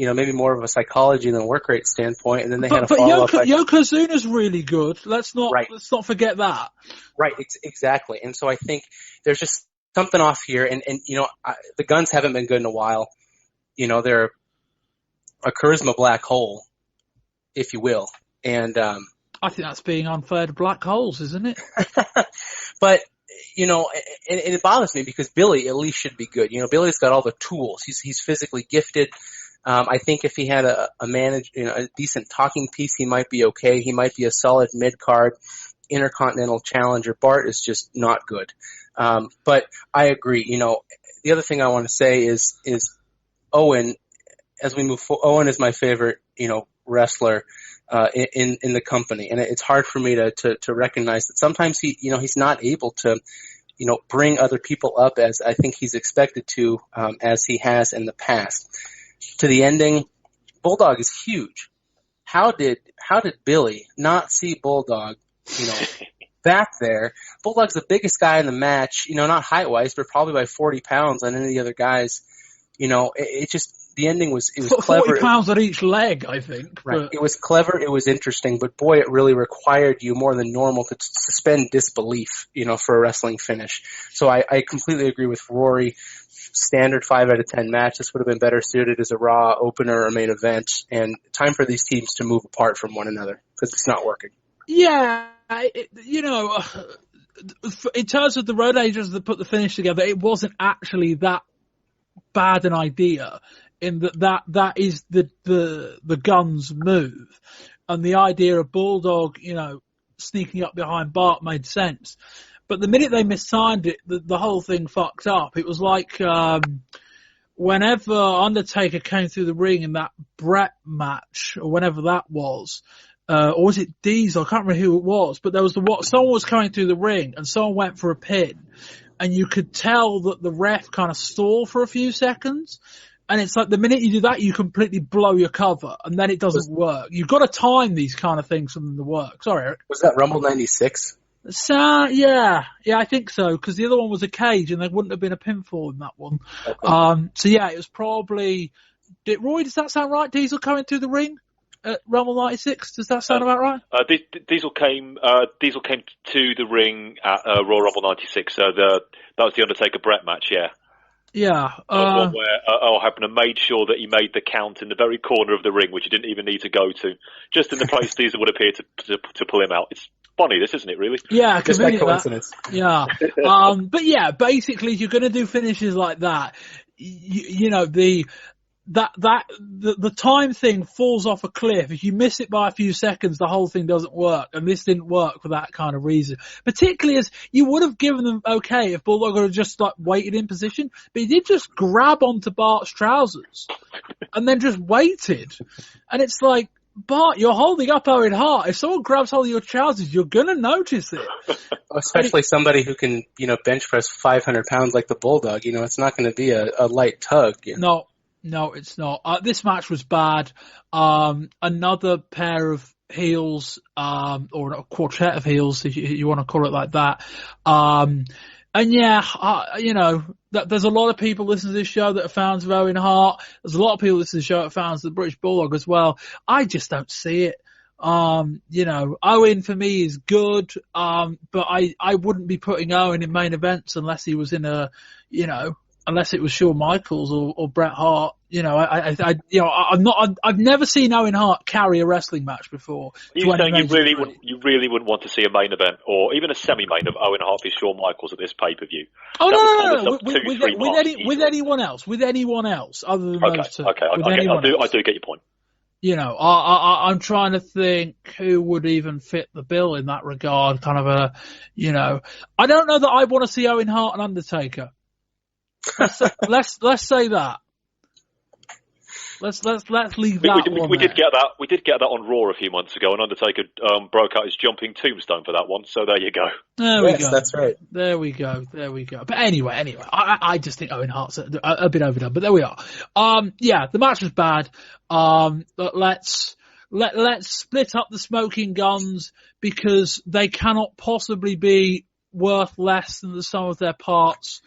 Maybe more of a psychology than work rate standpoint, and then they had a follow-up. But Yokozuna's really good. Let's not forget that. Right, exactly. And so I think there's just something off here, and the Guns haven't been good in a while. They're a charisma black hole, if you will, and I think that's being unfair to black holes, isn't it? But and it bothers me because Billy at least should be good. Billy's got all the tools. He's physically gifted. I think if he had a decent talking piece, he might be okay. He might be a solid mid-card intercontinental challenger. Bart is just not good. But I agree. The other thing I want to say is Owen, as we move forward, Owen is my favorite, wrestler, in the company. And it's hard for me to recognize that sometimes he's not able to, bring other people up as I think he's expected to, as he has in the past. To the ending, Bulldog is huge. How did Billy not see Bulldog, back there? Bulldog's the biggest guy in the match, not height-wise, but probably by 40 pounds on any of the other guys. It just, the ending was clever. 40 pounds on each leg, I think. Right. But it was clever. It was interesting, but boy, it really required you more than normal to suspend disbelief, for a wrestling finish. So I completely agree with Rory. Standard 5 out of 10 match. This would have been better suited as a Raw opener or main event, and time for these teams to move apart from one another because it's not working. Yeah, in terms of the Road Agents that put the finish together, it wasn't actually that bad an idea. in that is the Guns move, and the idea of Bulldog, sneaking up behind Bart made sense. But the minute they missigned it, the whole thing fucked up. It was like whenever Undertaker came through the ring in that Bret match, or whenever that was, or was it Diesel? I can't remember who it was, but there was someone was coming through the ring and someone went for a pin, and you could tell that the ref kind of stalled for a few seconds. And it's like the minute you do that, you completely blow your cover, and then it doesn't work. You've got to time these kind of things for them to work. Sorry, Eric. Was that Rumble 96? Yeah, I think so, because the other one was a cage, and there wouldn't have been a pinfall in that one. Okay. So yeah, it was probably... Rory, does that sound right? Diesel coming through the ring at Rumble 96? Does that sound about right? Diesel came to the ring at Royal Rumble 96. That was the Undertaker Bret match, yeah. Yeah. One where Owen Heart made sure that he made the count in the very corner of the ring, which he didn't even need to go to, just in the place Diesel would appear to pull him out. It's funny, this, isn't it, really? Yeah, just by coincidence. Yeah. But yeah, basically, if you're going to do finishes like that, the time thing falls off a cliff. If you miss it by a few seconds, the whole thing doesn't work. And this didn't work for that kind of reason. Particularly as you would have given them okay if Bulldog had just waited in position. But he did just grab onto Bart's trousers and then just waited. And it's like, Bart, you're holding up Owen Heart. If someone grabs hold of your trousers, you're going to notice it. Especially somebody who can, bench press 500 pounds like the Bulldog. It's not going to be a light tug. No, it's not. This match was bad. Another pair of heels, or a quartet of heels, if you want to call it like that. And yeah, there's a lot of people listening to this show that are fans of Owen Hart. There's a lot of people listening to the show that are fans of the British Bulldog as well. I just don't see it. Owen for me is good, but I wouldn't be putting Owen in main events unless he was in unless it was Shawn Michaels or Bret Hart. I've never seen Owen Hart carry a wrestling match before. You're saying you really wouldn't want to see a main event or even a semi-main of Owen Hart v Shawn Michaels at this pay-per-view? Oh, no. With anyone else other than those two. Okay, I do get your point. I'm trying to think who would even fit the bill in that regard. Kind of I don't know that I want to see Owen Hart and Undertaker. Let's say that. Let's leave that. We did get that. We did get that on Raw a few months ago, and Undertaker broke out his jumping tombstone for that one. So there you go. There we go. That's right. There we go. But anyway, I just think Owen Hart's a bit overdone. But there we are. The match was bad. Let's split up the smoking guns because they cannot possibly be worth less than the sum of their parts.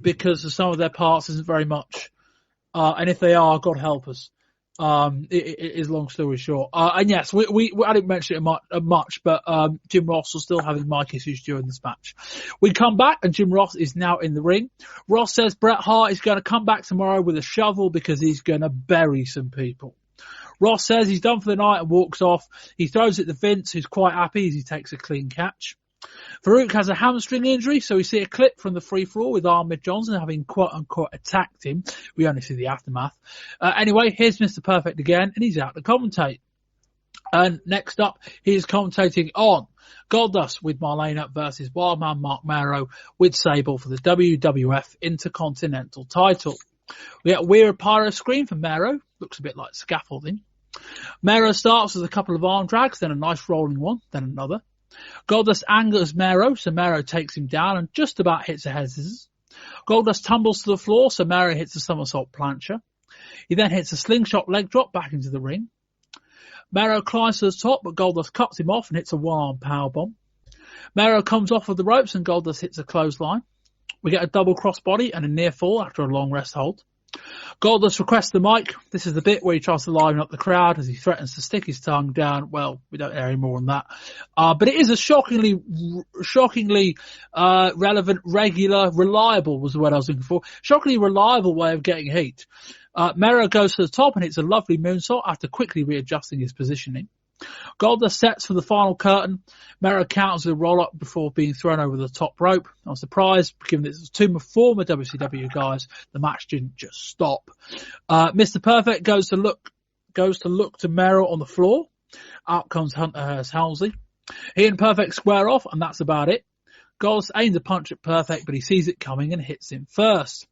Because the sum of their parts isn't very much. And if they are, God help us. It is long story short. And yes, we I didn't mention it much, but Jim Ross was still having mic issues during this match. We come back and Jim Ross is now in the ring. Ross says Bret Hart is going to come back tomorrow with a shovel because he's going to bury some people. Ross says he's done for the night and walks off. He throws it to Vince, who's quite happy as he takes a clean catch. Farouk has a hamstring injury, so we see a clip from the free-for-all with Ahmed Johnson having quote-unquote attacked him. We only see the aftermath. Anyway, here's Mr. Perfect again, and he's out to commentate. And next up, he is commentating on Goldust with Marlena versus Wildman Mark Merrow with Sable for the WWF Intercontinental title. We get a weird pyro screen from Merrow. Looks a bit like scaffolding. Merrow starts with a couple of arm drags, then a nice rolling one, then another. Goldust angers Merrow, so Merrow takes him down and just about hits a head scissors. Goldust tumbles to the floor, so Merrow hits a somersault plancher. He then hits a slingshot leg drop back into the ring. Merrow climbs to the top, but Goldust cuts him off and hits a one-arm powerbomb. Merrow comes off of the ropes and Goldust hits a clothesline. We get a double crossbody and a near fall after a long rest hold. Goldust requests the mic. This is the bit where he tries to liven up the crowd as he threatens to stick his tongue down. Well, we don't hear any more on that. But it is a shockingly relevant, regular, reliable was the word I was looking for. Shockingly reliable way of getting heat. Merrow goes to the top and hits a lovely moonsault after quickly readjusting his positioning. Goldust sets for the final curtain. Merrow counters with a roll-up before being thrown over the top rope. I was surprised, given that it was two former WCW guys, the match didn't just stop. Mr. Perfect goes to look to Merrow on the floor. Out comes Helmsley. He and Perfect square off, and that's about it. Goldust aims a punch at Perfect, but he sees it coming and hits him first.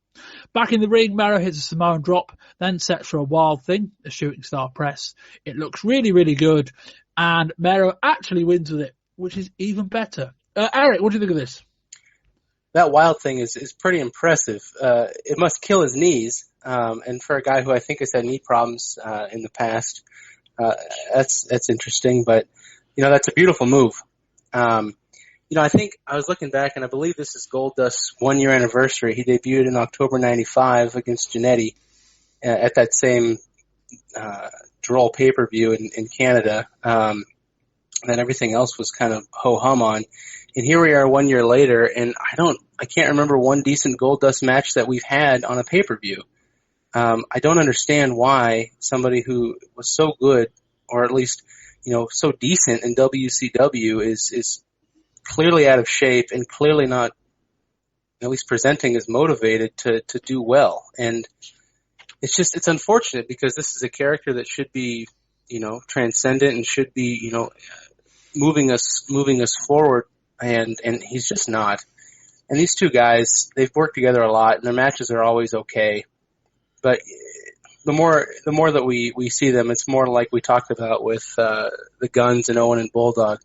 Back in the ring, Merrow hits a Samoan drop, then sets for a wild thing, a shooting star press. It looks really, really good, and Merrow actually wins with it, which is even better. Eric, what do you think of this? That wild thing is pretty impressive. It must kill his knees, and for a guy who I think has had knee problems in the past, that's interesting, but, that's a beautiful move. I think I was looking back, and I believe this is Goldust's 1-year anniversary. He debuted in October 95 against Jannetty at that same Droll pay-per-view in Canada. And then everything else was kind of ho-hum on. And here we are 1 year later, and I can't remember one decent Goldust match that we've had on a pay-per-view. I don't understand why somebody who was so good, or at least, so decent in WCW is clearly out of shape and clearly not, at least presenting as motivated to do well. And it's unfortunate because this is a character that should be, transcendent and should be, moving us forward, and he's just not. And these two guys, they've worked together a lot, and their matches are always okay. But the more that we see them, it's more like we talked about with the Guns and Owen and Bulldog.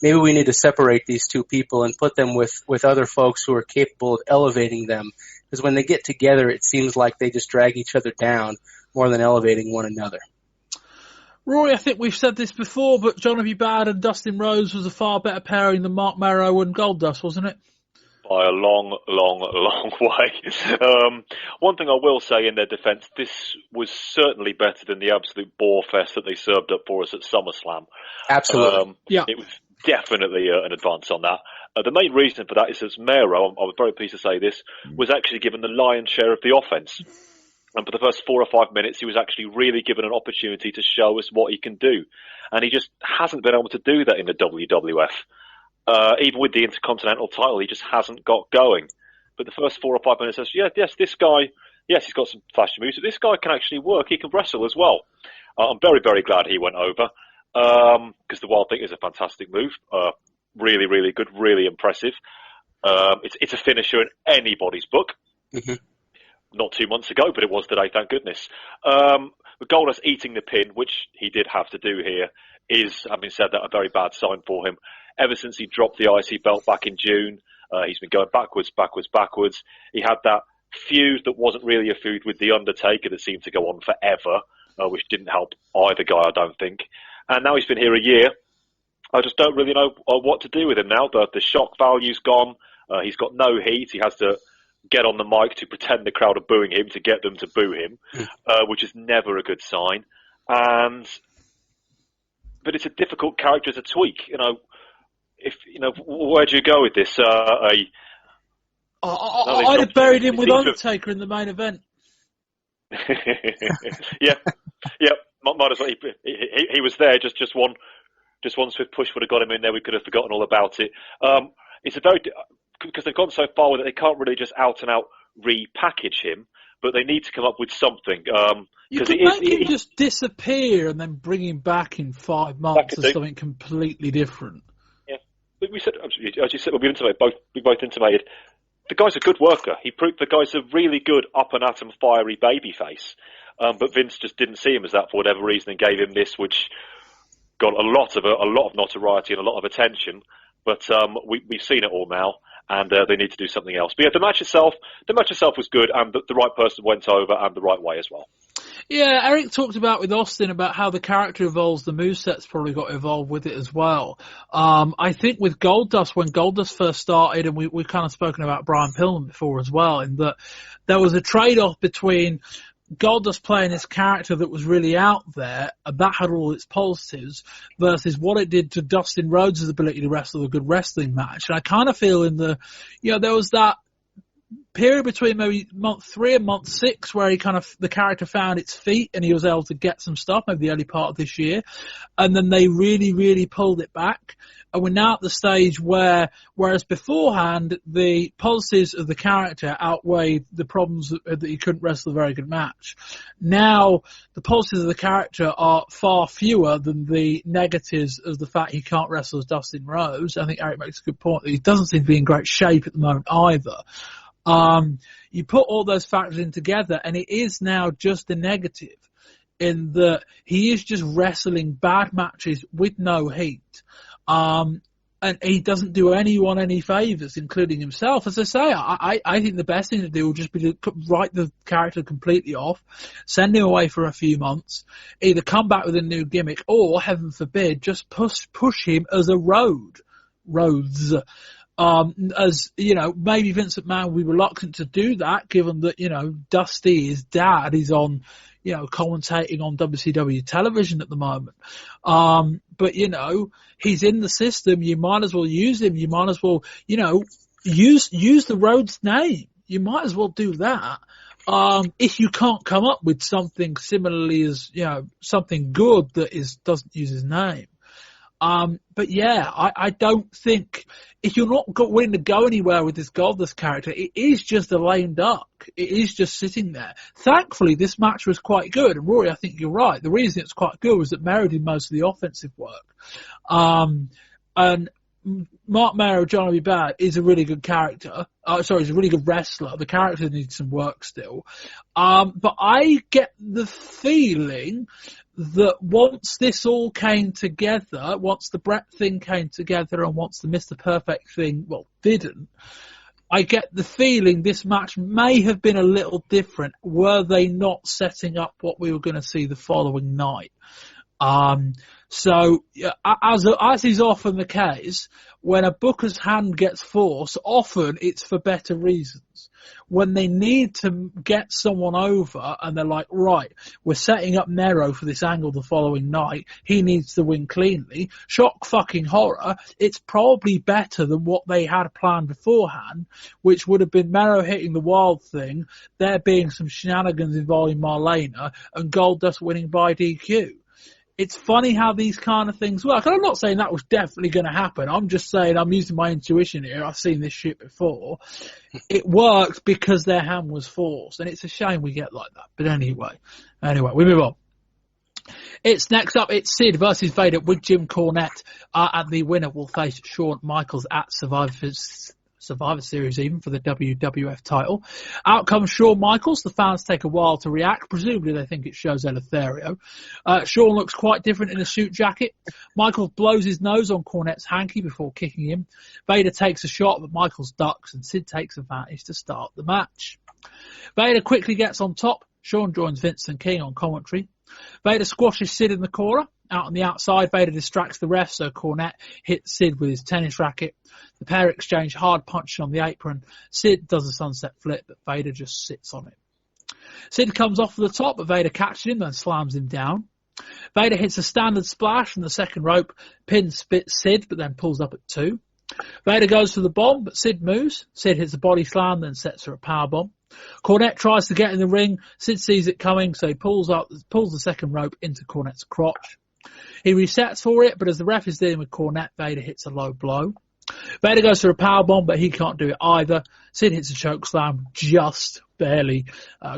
Maybe we need to separate these two people and put them with other folks who are capable of elevating them. Because when they get together, it seems like they just drag each other down more than elevating one another. Rory, I think we've said this before, but Johnny B. Bad and Dustin Rhodes was a far better pairing than Mark Merrow and Goldust, wasn't it? By a long, long, long way. One thing I will say in their defence, this was certainly better than the absolute bore fest that they served up for us at SummerSlam. Absolutely. It was definitely an advance on that. The main reason for that is that Merrow, I was very pleased to say this, was actually given the lion's share of the offence. And for the first 4 or 5 minutes, he was actually really given an opportunity to show us what he can do. And he just hasn't been able to do that in the WWF. Even with the Intercontinental title, he just hasn't got going. But the first 4 or 5 minutes, this guy, he's got some flashy moves, but this guy can actually work. He can wrestle as well. I'm very, very glad he went over. Because the Wild Thing is a fantastic move. Really, really good, really impressive. It's a finisher in anybody's book. Mm-hmm. Not 2 months ago, but it was today, thank goodness. But Goldust eating the pin, which he did have to do here, is, having said that, a very bad sign for him. Ever since he dropped the IC belt back in June, he's been going backwards. He had that feud that wasn't really a feud with The Undertaker that seemed to go on forever, which didn't help either guy, I don't think. And now he's been here a year. I just don't really know what to do with him now. The shock value's gone. He's got no heat. He has to get on the mic to pretend the crowd are booing him to get them to boo him, which is never a good sign. But it's a difficult character to tweak. Where do you go with this? I'd have buried him with Undertaker in the main event. Yeah. Might as well. He was there. Just one swift push would have got him in there. We could have forgotten all about it. It's because they've gone so far with it, they can't really just out and out repackage him, but they need to come up with something. You could make him just disappear and then bring him back in 5 months as something completely different. Yeah, but we said, as you said, we both intimated. The guy's a good worker. He proved the guy's a really good up and at him fiery babyface. But Vince just didn't see him as that for whatever reason and gave him this, which got a lot of notoriety and a lot of attention. But we've seen it all now, and they need to do something else. But yeah, the match itself was good, and the right person went over, and the right way as well. Yeah, Eric talked about with Austin about how the character evolves, the moveset's probably got evolved with it as well. I think with Goldust, when Goldust first started, and we've kind of spoken about Brian Pillman before as well, in that there was a trade-off between Goldust playing this character that was really out there, and that had all its positives, versus what it did to Dustin Rhodes' ability to wrestle a good wrestling match. And I kind of feel there was that period between maybe month 3 and month 6 where the character found its feet and he was able to get some stuff, maybe the early part of this year, and then they really, really pulled it back. And we're now at the stage whereas beforehand, the positives of the character outweighed the problems that he couldn't wrestle a very good match. Now, the positives of the character are far fewer than the negatives of the fact he can't wrestle as Dustin Rhodes. I think Eric makes a good point that he doesn't seem to be in great shape at the moment either. You put all those factors in together, and it is now just a negative in that he is just wrestling bad matches with no heat. And he doesn't do anyone any favours, including himself. As I say, I think the best thing to do would just be to write the character completely off, send him away for a few months, either come back with a new gimmick, or, heaven forbid, just push him as a Rhodes. As, maybe Vince McMahon would be reluctant to do that, given that, Dusty, his dad, is on, commentating on WCW television at the moment. But, he's in the system. You might as well use him. You might as well, use the Rhodes name. You might as well do that. If you can't come up with something similarly as, something good that doesn't use his name. But yeah, I don't think, if you're not willing to go anywhere with this Goldust character, it is just a lame duck. It is just sitting there. Thankfully, this match was quite good. And Rory, I think you're right. The reason it's quite good was that Merrow did most of the offensive work. And Mark Merrow, Johnny B. Bad, is a really good character. He's a really good wrestler. The character needs some work still. But I get the feeling that once this all came together, once the Bret thing came together and once the Mr. Perfect thing, didn't, I get the feeling this match may have been a little different were they not setting up what we were going to see the following night. So, as is often the case, when a booker's hand gets forced, often it's for better reasons. When they need to get someone over and they're like, right, we're setting up Merrow for this angle the following night, he needs to win cleanly, shock fucking horror, it's probably better than what they had planned beforehand, which would have been Merrow hitting the Wild Thing, there being some shenanigans involving Marlena, and Goldust winning by DQ. It's funny how these kind of things work. And I'm not saying that was definitely going to happen. I'm just saying I'm using my intuition here. I've seen this shit before. It worked because their hand was forced. And it's a shame we get like that. But anyway, we move on. It's next up, it's Sid versus Vader with Jim Cornette. And the winner will face Shawn Michaels at Survivor Series even for the WWF title. Out comes Shawn Michaels. The fans take a while to react. Presumably they think it shows Eleutherio. Shawn looks quite different in a suit jacket. Michaels blows his nose on Cornette's hanky before kicking him. Vader takes a shot, but Michaels ducks and Sid takes advantage to start the match. Vader quickly gets on top. Shawn joins Vince and King on commentary. Vader squashes Sid in the corner. Out on the outside, Vader distracts the ref, so Cornette hits Sid with his tennis racket. The pair exchange hard punches on the apron. Sid does a sunset flip, but Vader just sits on it. Sid comes off the top, but Vader catches him and slams him down. Vader hits a standard splash from the second rope, pins Sid, but then pulls up at 2. Vader goes for the bomb, but Sid moves. Sid hits a body slam, then sets her a powerbomb. Cornette tries to get in the ring. Sid sees it coming, so he pulls the second rope into Cornette's crotch. He resets for it, but as the ref is dealing with Cornette, Vader hits a low blow. Vader goes for a powerbomb, but he can't do it either. Sid hits a choke slam, just barely.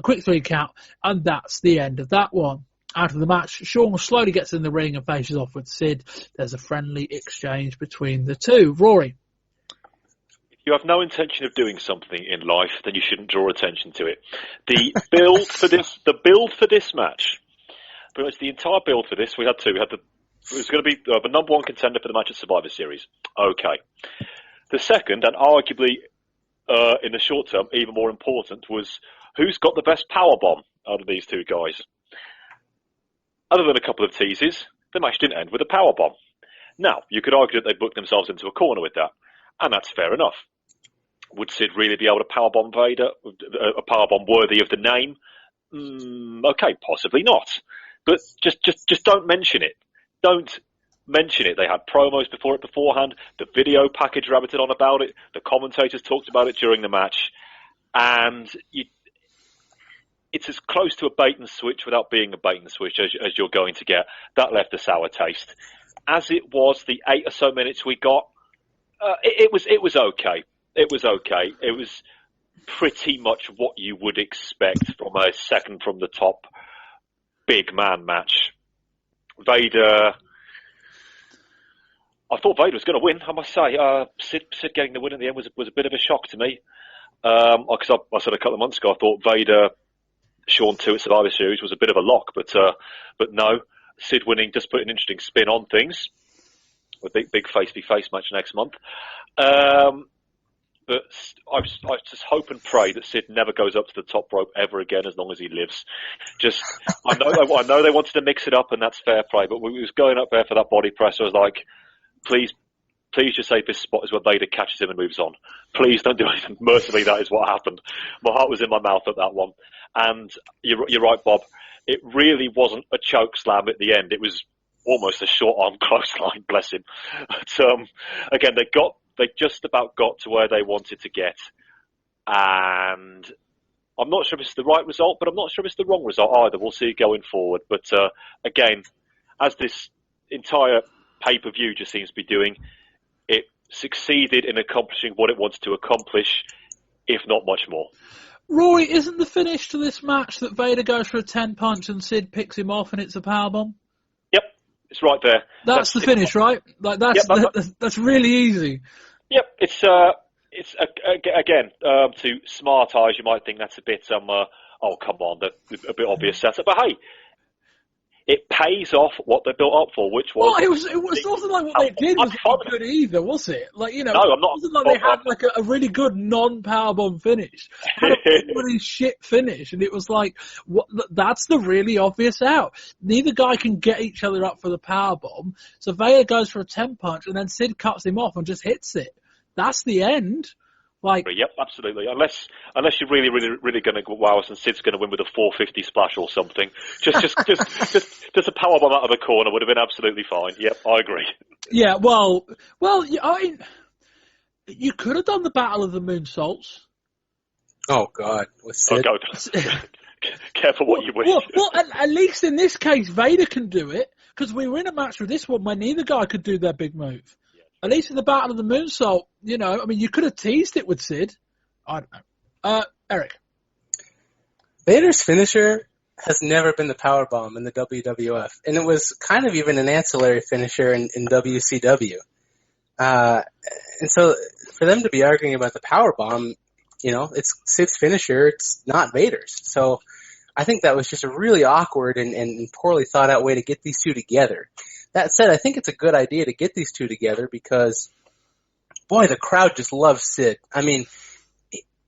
Quick 3 count, and that's the end of that one. Out of the match, Shawn slowly gets in the ring and faces off with Sid. There's a friendly exchange between the two. Rory. If you have no intention of doing something in life, then you shouldn't draw attention to it. The build for this match, pretty much the entire build for this, it was going to be the number one contender for the match at Survivor Series. Okay. The second, and arguably in the short term, even more important, was who's got the best powerbomb out of these two guys. Other than a couple of teases, the match didn't end with a powerbomb. Now, you could argue that they booked themselves into a corner with that, and that's fair enough. Would Sid really be able to powerbomb Vader? A powerbomb worthy of the name? Okay, possibly not. But just don't mention it. Don't mention it. They had promos beforehand. The video package rabbited on about it. The commentators talked about it during the match. and it's as close to a bait and switch without being a bait and switch as you're going to get. That left a sour taste. As it was, the 8 or so minutes we got, it was okay. It was okay. It was pretty much what you would expect from a second from the top big man match. Vader, I thought Vader was going to win, I must say. Sid getting the win in the end was a bit of a shock to me. Because I said a couple of months ago, I thought Vader, Shawn 2 at Survivor Series was a bit of a lock, but no. Sid winning just put an interesting spin on things. A big face-to-face match next month. But I just hope and pray that Sid never goes up to the top rope ever again as long as he lives. I know they wanted to mix it up, and that's fair play, but when he was going up there for that body press, I was like, please just say this spot is where Vader catches him and moves on. Please don't do anything. Mercifully, that is what happened. My heart was in my mouth at that one. And you're right, Bob. It really wasn't a choke slam at the end. It was almost a short arm clothesline, bless him. But again, they just about got to where they wanted to get. And I'm not sure if it's the right result, but I'm not sure if it's the wrong result either. We'll see going forward. But again, as this entire pay-per-view just seems to be doing, it succeeded in accomplishing what it wanted to accomplish, if not much more. Rory, isn't the finish to this match that Vader goes for a 10 punch and Sid picks him off and it's a powerbomb? Yep, it's right there. That's the finish, right? Like that's really easy. Yep, it's again to smart eyes you might think that's a bit oh come on, a bit obvious setup, but hey. It pays off what they built up for, which was... Well, it was nothing like what they did was good either, was it? Like, you know, no, I'm not, it wasn't like they had like a really good non-powerbomb finish. They had a really shit finish, and it was like, that's the really obvious out. Neither guy can get each other up for the powerbomb, so Vader goes for a 10 punch, and then Sid cuts him off and just hits it. That's the end. Like, yep, absolutely. Unless you're really going to go wow us and Sid's going to win with a 450 splash or something. Just a powerbomb out of the corner would have been absolutely fine. Yep, I agree. Yeah, well, I mean, you could have done the Battle of the Moonsaults. Oh God, with Sid. Oh, careful what you wish. Well, at least in this case, Vader can do it because we were in a match with this one where neither guy could do their big move. At least in the Battle of the Moonsault, you know, I mean, you could have teased it with Sid. I don't know. Eric. Vader's finisher has never been the powerbomb in the WWF, and it was kind of even an ancillary finisher in WCW. And so for them to be arguing about the powerbomb, you know, it's Sid's finisher, it's not Vader's. So I think that was just a really awkward and poorly thought out way to get these two together. That said, I think it's a good idea to get these two together because, boy, the crowd just loves Sid. I mean,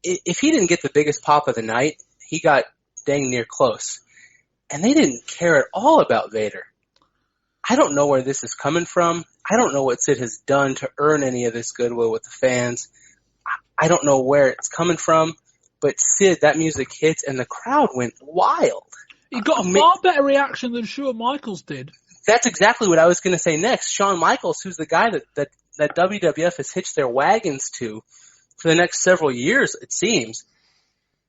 if he didn't get the biggest pop of the night, he got dang near close. And they didn't care at all about Vader. I don't know where this is coming from. I don't know what Sid has done to earn any of this goodwill with the fans. I don't know where it's coming from. But Sid, that music hits, and the crowd went wild. He got a far better reaction than Shawn Michaels did. That's exactly what I was going to say next. Shawn Michaels, who's the guy that WWF has hitched their wagons to for the next several years, it seems.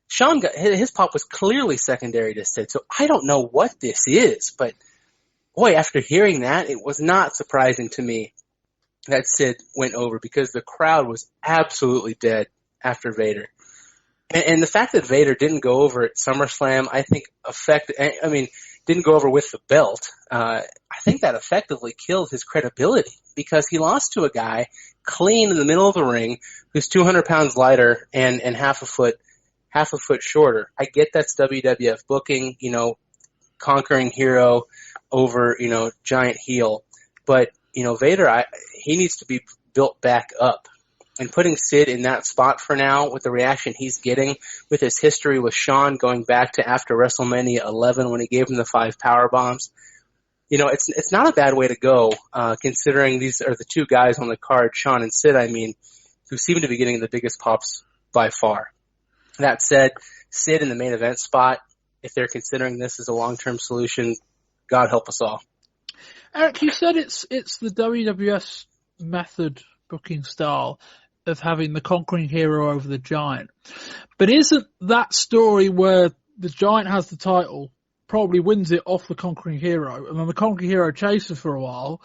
Shawn his pop was clearly secondary to Sid, so I don't know what this is, but boy, after hearing that, it was not surprising to me that Sid went over because the crowd was absolutely dead after Vader. And the fact that Vader didn't go over at SummerSlam, I think didn't go over with the belt, I think that effectively killed his credibility because he lost to a guy clean in the middle of the ring who's 200 pounds lighter and half a foot shorter. I get that's WWF booking, you know, conquering hero over, you know, giant heel. But, you know, Vader, he needs to be built back up. And putting Sid in that spot for now with the reaction he's getting with his history with Shawn going back to after WrestleMania 11 when he gave him the 5 power bombs, you know, it's not a bad way to go, considering these are the two guys on the card, Shawn and Sid, I mean, who seem to be getting the biggest pops by far. That said, Sid in the main event spot, if they're considering this as a long-term solution, God help us all. Eric, you said it's the WWF's method booking style of having the conquering hero over the giant. But isn't that story where the Giant has the title, probably wins it off the Conquering Hero, and then the Conquering Hero chases for a while,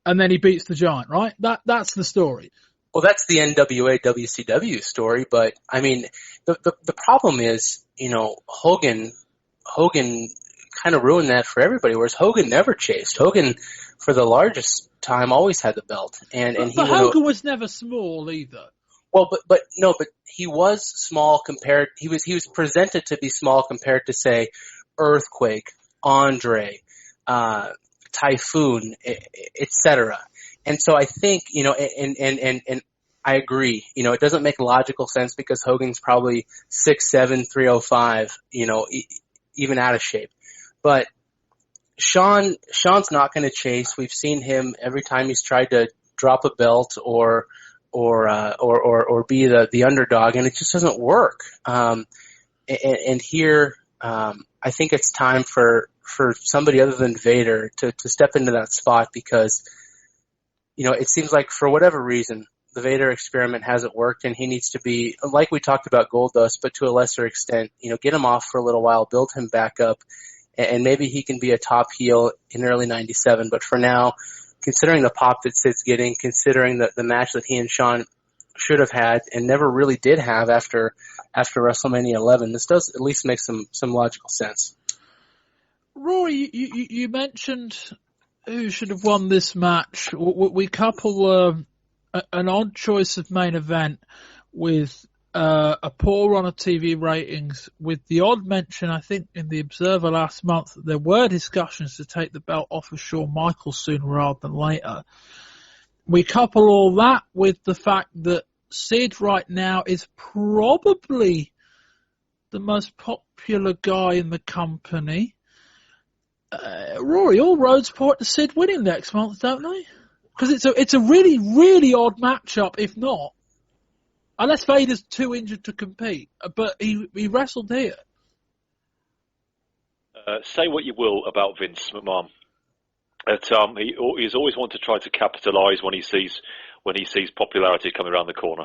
and then he beats the Giant, right? That's the story. Well, that's the NWA WCW story, but I mean, the problem is, Hogan kind of ruined that for everybody, whereas Hogan never chased. Hogan, for the largest time, always had the belt, but Hogan was never small either. Well, but he was small compared. He was presented to be small compared to, say, Earthquake, Andre, Typhoon, etc. And so I think, and I agree, it doesn't make logical sense because Hogan's probably 6'7", 305, even out of shape. But Shawn's not going to chase. We've seen him every time he's tried to drop a belt or be the underdog, and it just doesn't work. And here, I think it's time for somebody other than Vader to step into that spot because, it seems like for whatever reason, the Vader experiment hasn't worked, and he needs to be, like we talked about Goldust, but to a lesser extent, get him off for a little while, build him back up, and maybe he can be a top heel in early 97. But for now, considering the pop that Sid's getting, considering the match that he and Shawn should have had and never really did have after WrestleMania 11, this does at least make some logical sense. Rory, you mentioned who should have won this match. We couple an odd choice of main event with a poor run of TV ratings, with the odd mention, I think, in the Observer last month that there were discussions to take the belt off of Shawn Michaels sooner rather than later. We couple all that with the fact that Sid right now is probably the most popular guy in the company. Rory, all roads point to Sid winning next month, don't they? Because it's a really, really odd matchup, if not. Unless Vader's too injured to compete. But he wrestled here. Say what you will about Vince McMahon. He's always wanted to try to capitalise when he sees popularity coming around the corner.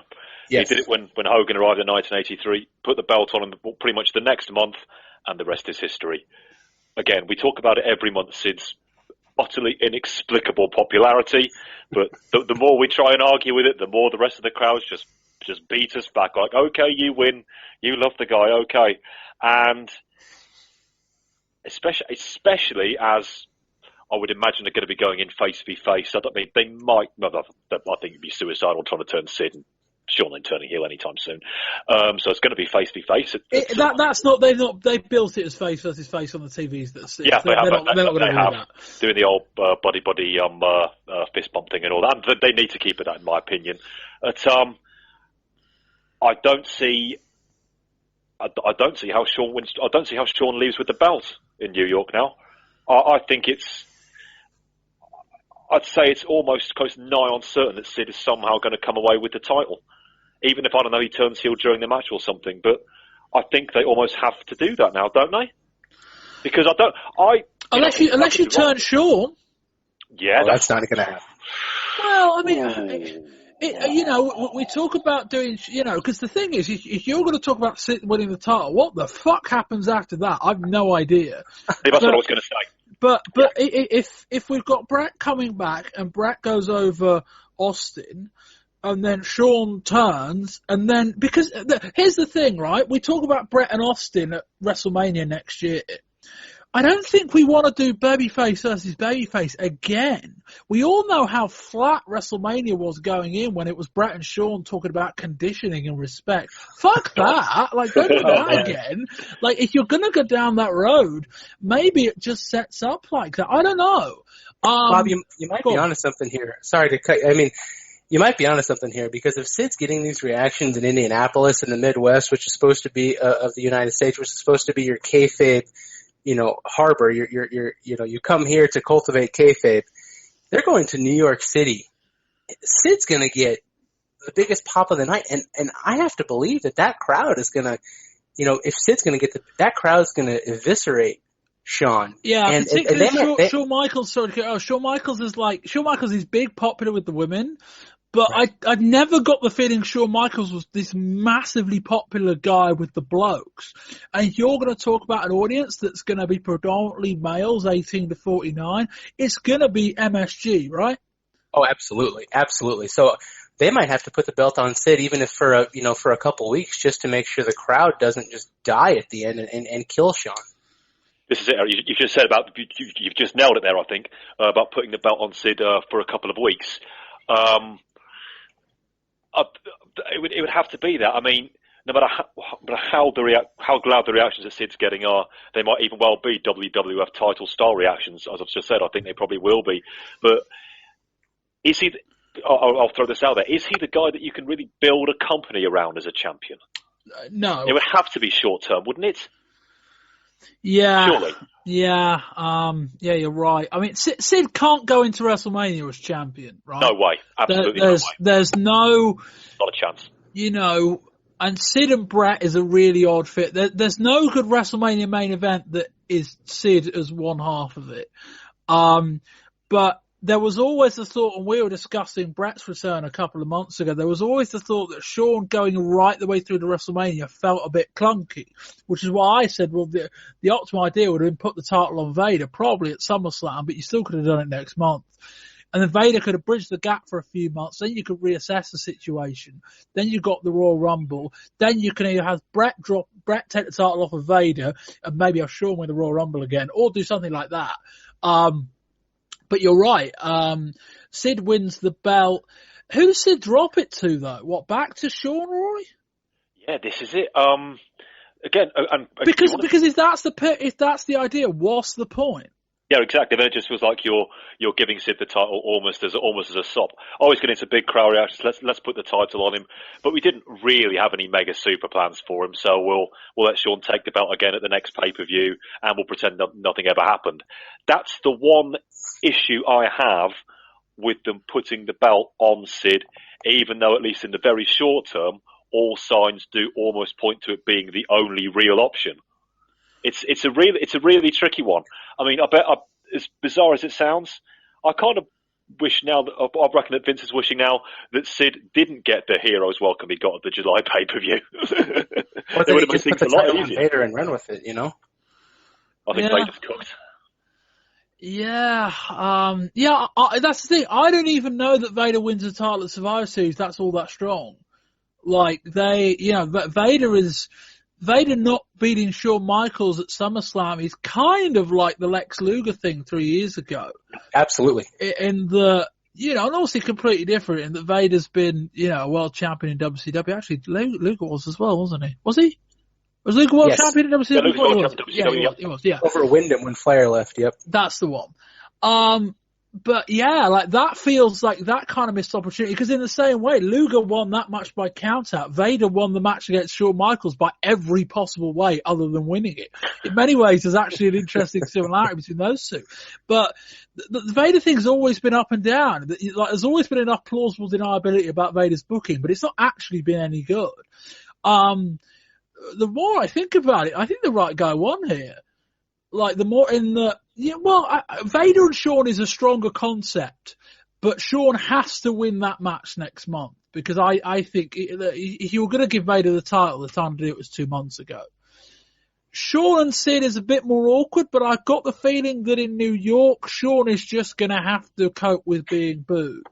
Yes. He did it when Hogan arrived in 1983, put the belt on him pretty much the next month, and the rest is history. Again, we talk about it every month, Sid's utterly inexplicable popularity, but the more we try and argue with it, the more the rest of the crowds just beat us back. Like, okay, you win, you love the guy, okay. And especially as I would imagine they're going to be going in face v face. I mean, they might. I think it'd be suicidal trying to turn Sid and Shawn ain't turning heel anytime soon. So it's going to be face v face. That's not. They built it as face versus face on the TVs. Yeah, they're not going to do that. Doing the old buddy fist bump thing and all that. They need to keep it that, in my opinion. I don't see how Shawn wins. I don't see how Shawn leaves with the belt in New York now. I think I'd say it's almost close nigh on certain that Sid is somehow going to come away with the title, even if, I don't know, he turns heel during the match or something. But I think they almost have to do that now, don't they? Because unless you turn Shawn. Yeah, that's not going to happen. Well, I mean. We talk about doing, because the thing is, if you're going to talk about Sid winning the title, what the fuck happens after that? I've no idea. That's what I was going to say. But if we've got Bret coming back and Bret goes over Austin, and then Shawn turns, and then, because here's the thing, right? We talk about Bret and Austin at WrestleMania next year. I don't think we want to do babyface versus babyface again. We all know how flat WrestleMania was going in when it was Bret and Shawn talking about conditioning and respect. Fuck that. Like, don't do that again. Like, if you're going to go down that road, maybe it just sets up like that. I don't know. Bob, you might be onto something here. Sorry to cut. I mean, you might be onto something here, because if Sid's getting these reactions in Indianapolis in the Midwest, which is supposed to be of the United States, which is supposed to be your kayfabe, harbor, you come here to cultivate kayfabe. They're going to New York City. Sid's going to get the biggest pop of the night, and I have to believe that crowd is going to, if Sid's going to get that crowd's going to eviscerate Shawn. Yeah, and particularly Shawn Michaels. Shawn Michaels is big, popular with the women, But I never got the feeling Shawn Michaels was this massively popular guy with the blokes. And you're going to talk about an audience that's going to be predominantly males, 18 to 49. It's going to be MSG, right? Oh, absolutely. Absolutely. So they might have to put the belt on Sid even if for a couple weeks just to make sure the crowd doesn't just die at the end and kill Shawn. This is it. You just said you've just nailed it there, I think, about putting the belt on Sid for a couple of weeks. It would have to be that. I mean, no matter how glad the reactions that Sid's getting are, they might even well be WWF title style reactions. As I've just said, I think they probably will be. But is he? I'll throw this out there. Is he the guy that you can really build a company around as a champion? No. It would have to be short term, wouldn't it? Yeah. Surely. Yeah. Yeah, you're right. I mean, Sid can't go into WrestleMania as champion, right? No way. Absolutely no way. There's not a chance. And Sid and Bret is a really odd fit. There's no good WrestleMania main event that is Sid as one half of it. But there was always the thought, and we were discussing Bret's return a couple of months ago, there was always the thought that Shawn going right the way through to WrestleMania felt a bit clunky, which is why I said, well, the optimal idea would have been put the title on Vader, probably at SummerSlam, but you still could have done it next month. And then Vader could have bridged the gap for a few months. Then you could reassess the situation. Then you got the Royal Rumble. Then you can either have Bret take the title off of Vader and maybe have Shawn win the Royal Rumble again, or do something like that. But you're right. Sid wins the belt. Who does Sid drop it to, though? What, back to Shawn, Rory? Yeah, this is it. Again, because if that's the idea, what's the point? Yeah, exactly. Then it just feels like you're giving Sid the title almost as a sop. Always getting into big crowd reactions. Let's put the title on him. But we didn't really have any mega super plans for him, so we'll let Shawn take the belt again at the next pay-per-view, and we'll pretend nothing ever happened. That's the one issue I have with them putting the belt on Sid, even though at least in the very short term, all signs do almost point to it being the only real option. It's a really tricky one. I mean, I bet, as bizarre as it sounds, I kind of wish now that I reckon that Vince is wishing now that Sid didn't get the Heroes Welcome he got at the July pay-per-view. Or they would have made things a lot easier. Vader and run with it, you know. I think Vader's cooked. Yeah, that's the thing. I don't even know that Vader wins the title at Survivor Series. That's all that strong. Like Vader not beating Shawn Michaels at SummerSlam is kind of like the Lex Luger thing 3 years ago. Absolutely. And obviously completely different in that Vader's been, a world champion in WCW. Actually, Luger was as well, wasn't he? Was he? Was Luger world champion in WCW? He was, yeah. Over Wyndham when Flair left, yep. That's the one. But yeah, like that feels like that kind of missed opportunity because in the same way, Luger won that match by countout. Vader won the match against Shawn Michaels by every possible way other than winning it. In many ways, there's actually an interesting similarity between those two. But the Vader thing's always been up and down. Like, there's always been enough plausible deniability about Vader's booking, but it's not actually been any good. The more I think about it, I think the right guy won here. Like the more Vader and Shawn is a stronger concept, but Shawn has to win that match next month because I think if you were going to give Vader the title, the time to do it was 2 months ago. Shawn and Sid is a bit more awkward, but I've got the feeling that in New York, Shawn is just going to have to cope with being booed,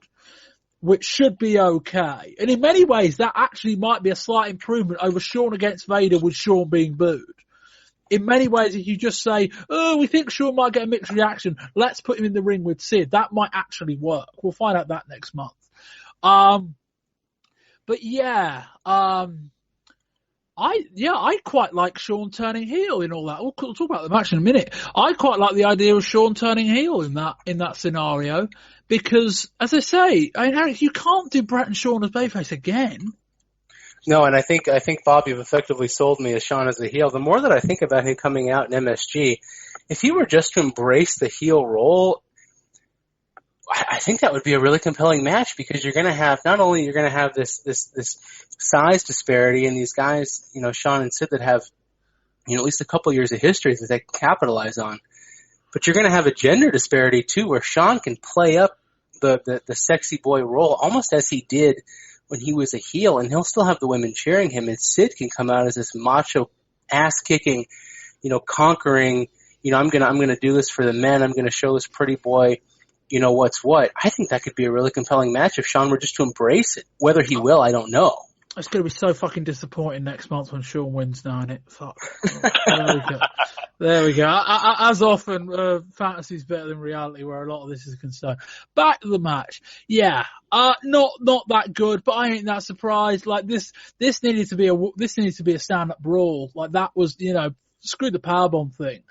which should be okay. And in many ways, that actually might be a slight improvement over Shawn against Vader with Shawn being booed. In many ways, if you just say, we think Shawn might get a mixed reaction, let's put him in the ring with Sid, that might actually work. We'll find out that next month. But yeah, I quite like Shawn turning heel in all that. We'll talk about the match in a minute. I quite like the idea of Shawn turning heel in that scenario because, as I say, Eric, you can't do Bret and Shawn as babyface again. No, and I think Bob, you've effectively sold me as Shawn as a heel. The more that I think about him coming out in MSG, if he were just to embrace the heel role, I think that would be a really compelling match because you're going to have not only you're going to have this size disparity and these guys, Shawn and Sid that have at least a couple years of history that they can capitalize on, but you're going to have a gender disparity too, where Shawn can play up the sexy boy role, almost as he did when he was a heel, and he'll still have the women cheering him, and Sid can come out as this macho, ass-kicking, conquering, I'm gonna do this for the men, I'm gonna show this pretty boy, what's what. I think that could be a really compelling match if Shawn were just to embrace it. Whether he will, I don't know. It's going to be so fucking disappointing next month when Shawn wins now, innit? Fuck. There we go. As often, fantasy's better than reality where a lot of this is concerned. Back to the match. Yeah. Not that good, but I ain't that surprised. Like this needed to be a stand-up brawl. Like that was, screw the powerbomb thing.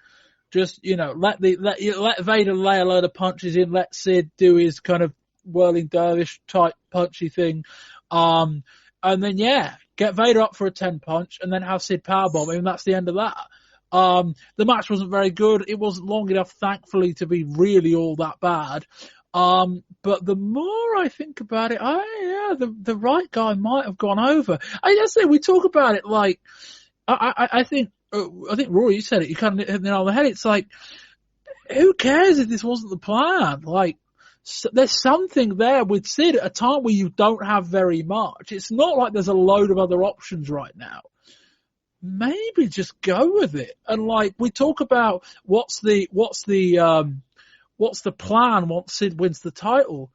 Just, let Vader lay a load of punches in, let Sid do his kind of whirling dervish type punchy thing. And then, get Vader up for a 10 punch and then have Sid powerbomb him, and that's the end of that. The match wasn't very good. It wasn't long enough, thankfully, to be really all that bad. But the more I think about it, the right guy might have gone over. I just say we talk about it like, I think Rory, you said it, you kind of hit the nail on the head. It's like, who cares if this wasn't the plan? Like, there's something there with Sid at a time where you don't have very much. It's not like there's a load of other options right now. Maybe just go with it. And like we talk about what's the plan once Sid wins the title.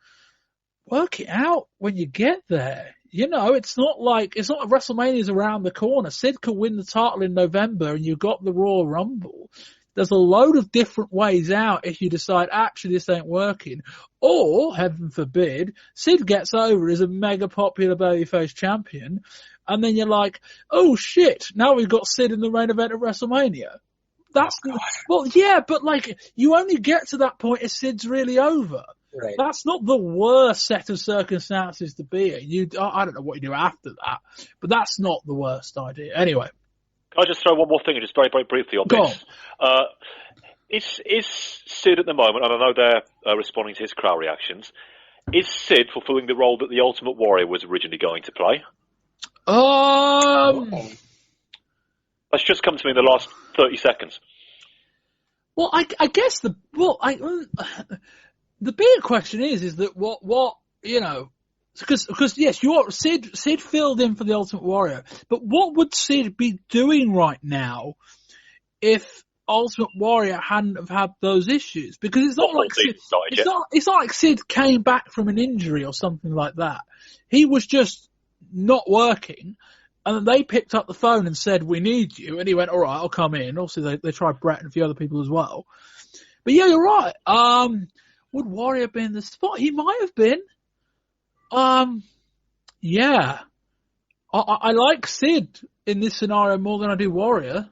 Work it out when you get there. It's not like WrestleMania's around the corner. Sid could win the title in November and you've got the Royal Rumble. There's a load of different ways out if you decide, actually, this ain't working. Or, heaven forbid, Sid gets over as a mega popular babyface champion, and then you're like, oh shit, now we've got Sid in the main event of WrestleMania. But like, you only get to that point if Sid's really over. Right. That's not the worst set of circumstances to be in. I don't know what you do after that, but that's not the worst idea. Anyway. Can I just throw one more thing, just very, very briefly on this? Is Sid at the moment, and I know they're responding to his crowd reactions, is Sid fulfilling the role that the Ultimate Warrior was originally going to play? That's just come to me in the last 30 seconds. Well, I guess the bigger question is that what because yes, Sid filled in for the Ultimate Warrior, but what would Sid be doing right now if Ultimate Warrior hadn't have had those issues? Because it's not like it's not like Sid came back from an injury or something like that. He was just not working, and they picked up the phone and said, "We need you," and he went, "All right, I'll come in." Also, they tried Bret and a few other people as well. But yeah, you're right. Would Warrior be in the spot? He might have been. Yeah. I like Sid in this scenario more than I do Warrior.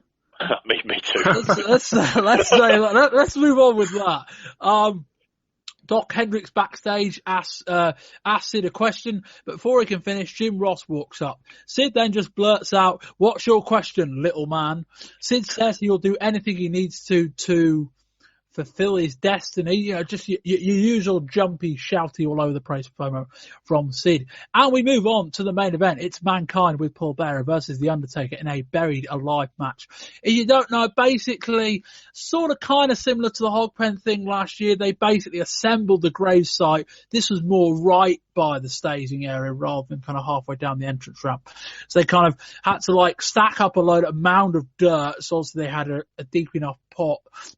Me too. Let's move on with that. Doc Hendricks backstage asks Sid a question, but before he can finish, Jim Ross walks up. Sid then just blurts out, "What's your question, little man?" Sid says he'll do anything he needs to fulfill his destiny, just your usual jumpy, shouty, all over the place promo from Sid. And we move on to the main event. It's Mankind with Paul Bearer versus The Undertaker in a Buried Alive match. If you don't know, basically, sort of kind of similar to the Hogpen thing last year, they basically assembled the gravesite. This was more right by the staging area rather than kind of halfway down the entrance ramp. So they kind of had to stack up a mound of dirt, so also they had a deep enough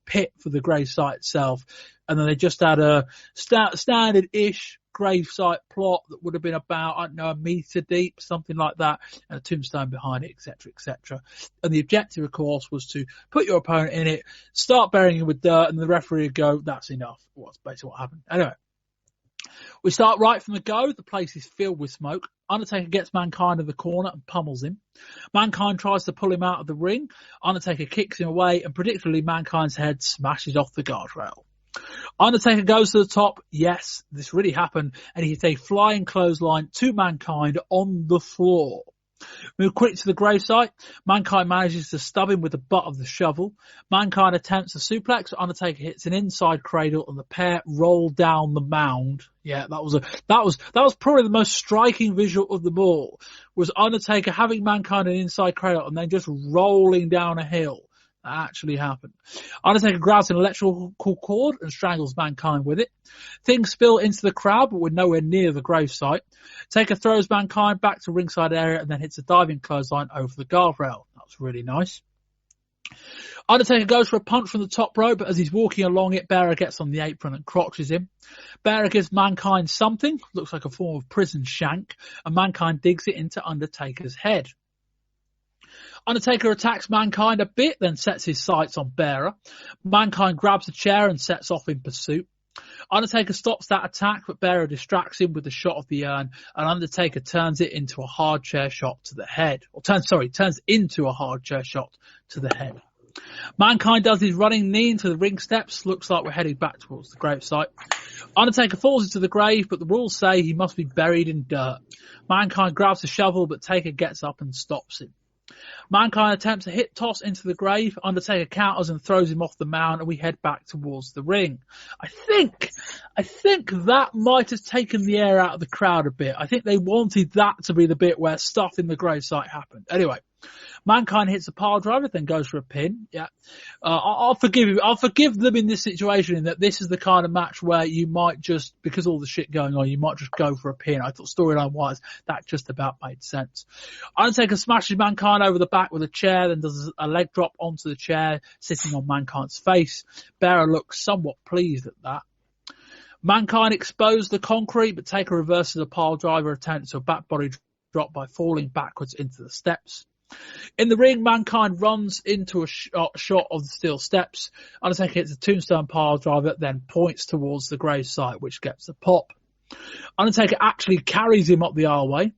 pit for the gravesite itself, and then they just had a standard-ish gravesite plot that would have been about, I don't know, a metre deep, something like that, and a tombstone behind it, etc., etc. And the objective, of course, was to put your opponent in it, start burying him with dirt, and the referee would go, "That's enough." Well, that's basically what happened. Anyway, we start right from the go. The place is filled with smoke. Undertaker gets Mankind in the corner and pummels him. Mankind tries to pull him out of the ring. Undertaker kicks him away, and predictably, Mankind's head smashes off the guardrail. Undertaker goes to the top. Yes, this really happened, and he hits a flying clothesline to Mankind on the floor. Move quick to the gravesite. Mankind manages to stub him with the butt of the shovel. Mankind attempts a suplex. Undertaker hits an inside cradle, and the pair roll down the mound. Yeah, that was probably the most striking visual of them all. Was Undertaker having Mankind an inside cradle and then just rolling down a hill. That actually happened. Undertaker grabs an electrical cord and strangles Mankind with it. Things spill into the crowd, but we're nowhere near the gravesite. Taker throws Mankind back to ringside area and then hits a diving clothesline over the guardrail. That was really nice. Undertaker goes for a punch from the top rope, but as he's walking along it, Bearer gets on the apron and crotches him. Bearer gives Mankind something, looks like a form of prison shank, and Mankind digs it into Undertaker's head. Undertaker attacks Mankind a bit, then sets his sights on Bearer. Mankind grabs a chair and sets off in pursuit. Undertaker stops that attack, but Bearer distracts him with a shot of the urn, and Undertaker turns it into a hard chair shot to the head. Turns into a hard chair shot to the head. Mankind does his running knee into the ring steps. Looks like we're heading back towards the gravesite. Undertaker falls into the grave, but the rules say he must be buried in dirt. Mankind grabs a shovel, but Taker gets up and stops him. Mankind attempts a hip toss into the grave. Undertaker counters and throws him off the mound, and we head back towards the ring. I think that might have taken the air out of the crowd a bit. I think they wanted that to be the bit where stuff in the gravesite happened. Anyway, Mankind hits a pile driver, then goes for a pin. Yeah, I'll forgive him. I'll forgive them in this situation, in that this is the kind of match where you might just, because all the shit going on, you might just go for a pin. I thought storyline wise that just about made sense. Undertaker smashes Mankind over the back with a chair, then does a leg drop onto the chair, sitting on Mankind's face. Bearer looks somewhat pleased at that. Mankind exposed the concrete, but Taker reverses a pile driver attempt to a back body drop by falling backwards into the steps. In the ring, Mankind runs into a shot of the steel steps. Undertaker hits a tombstone pile driver, then points towards the gravesite, which gets a pop. Undertaker actually carries him up the aisleway.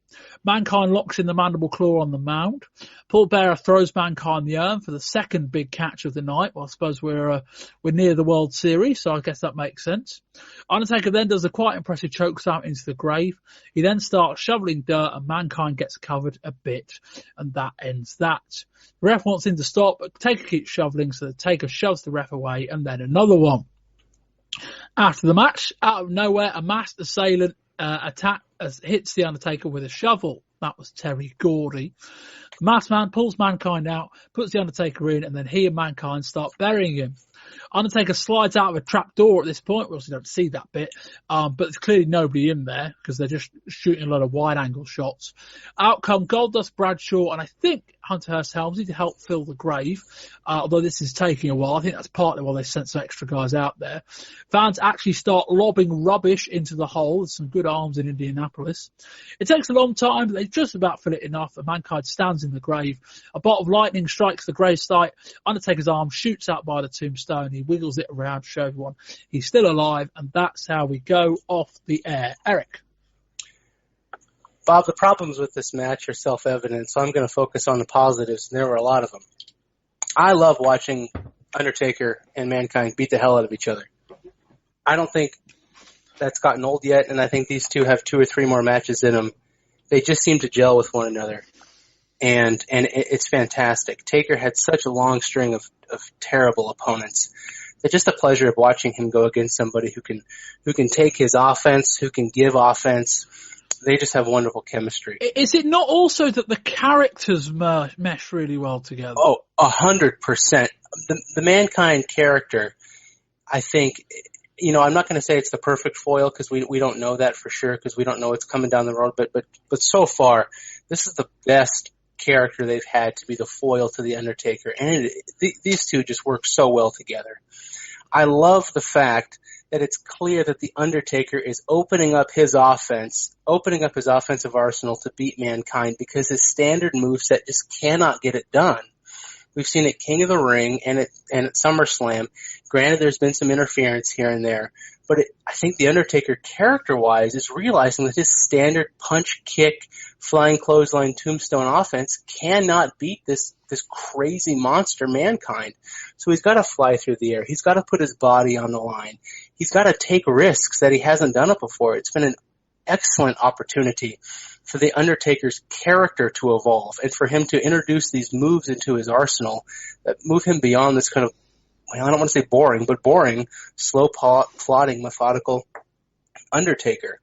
Mankind locks in the mandible claw on the mound. Paul Bearer throws Mankind the urn for the second big catch of the night. Well, I suppose we're near the World Series, so I guess that makes sense. Undertaker then does a quite impressive chokeslam into the grave. He then starts shoveling dirt, and Mankind gets covered a bit, and that ends that. The ref wants him to stop, but Taker keeps shoveling, so the Taker shoves the ref away, and then another one. After the match, out of nowhere, a masked assailant hits the Undertaker with a shovel. That was Terry Gordy. The masked man pulls Mankind out, puts the Undertaker in, and then he and Mankind start burying him. Undertaker slides out of a trap door at this point. We obviously don't see that bit, but there's clearly nobody in there because they're just shooting a lot of wide-angle shots. Out come Goldust, Bradshaw, and I think Hunter Hurst Helmsley to help fill the grave, although this is taking a while. I think that's partly why they sent some extra guys out there. Fans actually start lobbing rubbish into the hole. There's some good arms in Indianapolis. It takes a long time, but they just about fill it enough, and Mankind stands in the grave. A bolt of lightning strikes the gravesite. Undertaker's arm shoots out by the tombstone. He wiggles it around to show everyone he's still alive, and that's how we go off the air. Eric. Bob, the problems with this match are self-evident, so I'm going to focus on the positives, and there were a lot of them. I love watching Undertaker and Mankind beat the hell out of each other. I don't think that's gotten old yet, and I think these two have 2 or 3 more matches in them. They just seem to gel with one another, and it's fantastic. Taker had such a long string of terrible opponents. It's just a pleasure of watching him go against somebody who can take his offense, who can give offense. They just have wonderful chemistry. Is it not also that the characters mesh really well together? Oh, 100%. The Mankind character, I think, I'm not going to say it's the perfect foil because we don't know that for sure because we don't know what's coming down the road. But so far, this is the best character they've had to be the foil to the Undertaker, and these two just work so well together. I love the fact that it's clear that the Undertaker is opening up his offensive arsenal to beat Mankind because his standard moveset just cannot get it done. We've seen it King of the Ring and at SummerSlam. Granted, there's been some interference here and there, but I think the Undertaker, character-wise, is realizing that his standard punch, kick, flying clothesline, tombstone offense cannot beat this crazy monster Mankind. So he's got to fly through the air. He's got to put his body on the line. He's got to take risks that he hasn't done it before. It's been an excellent opportunity for the Undertaker's character to evolve and for him to introduce these moves into his arsenal that move him beyond this kind of, I don't want to say boring, but boring, slow plodding, methodical Undertaker.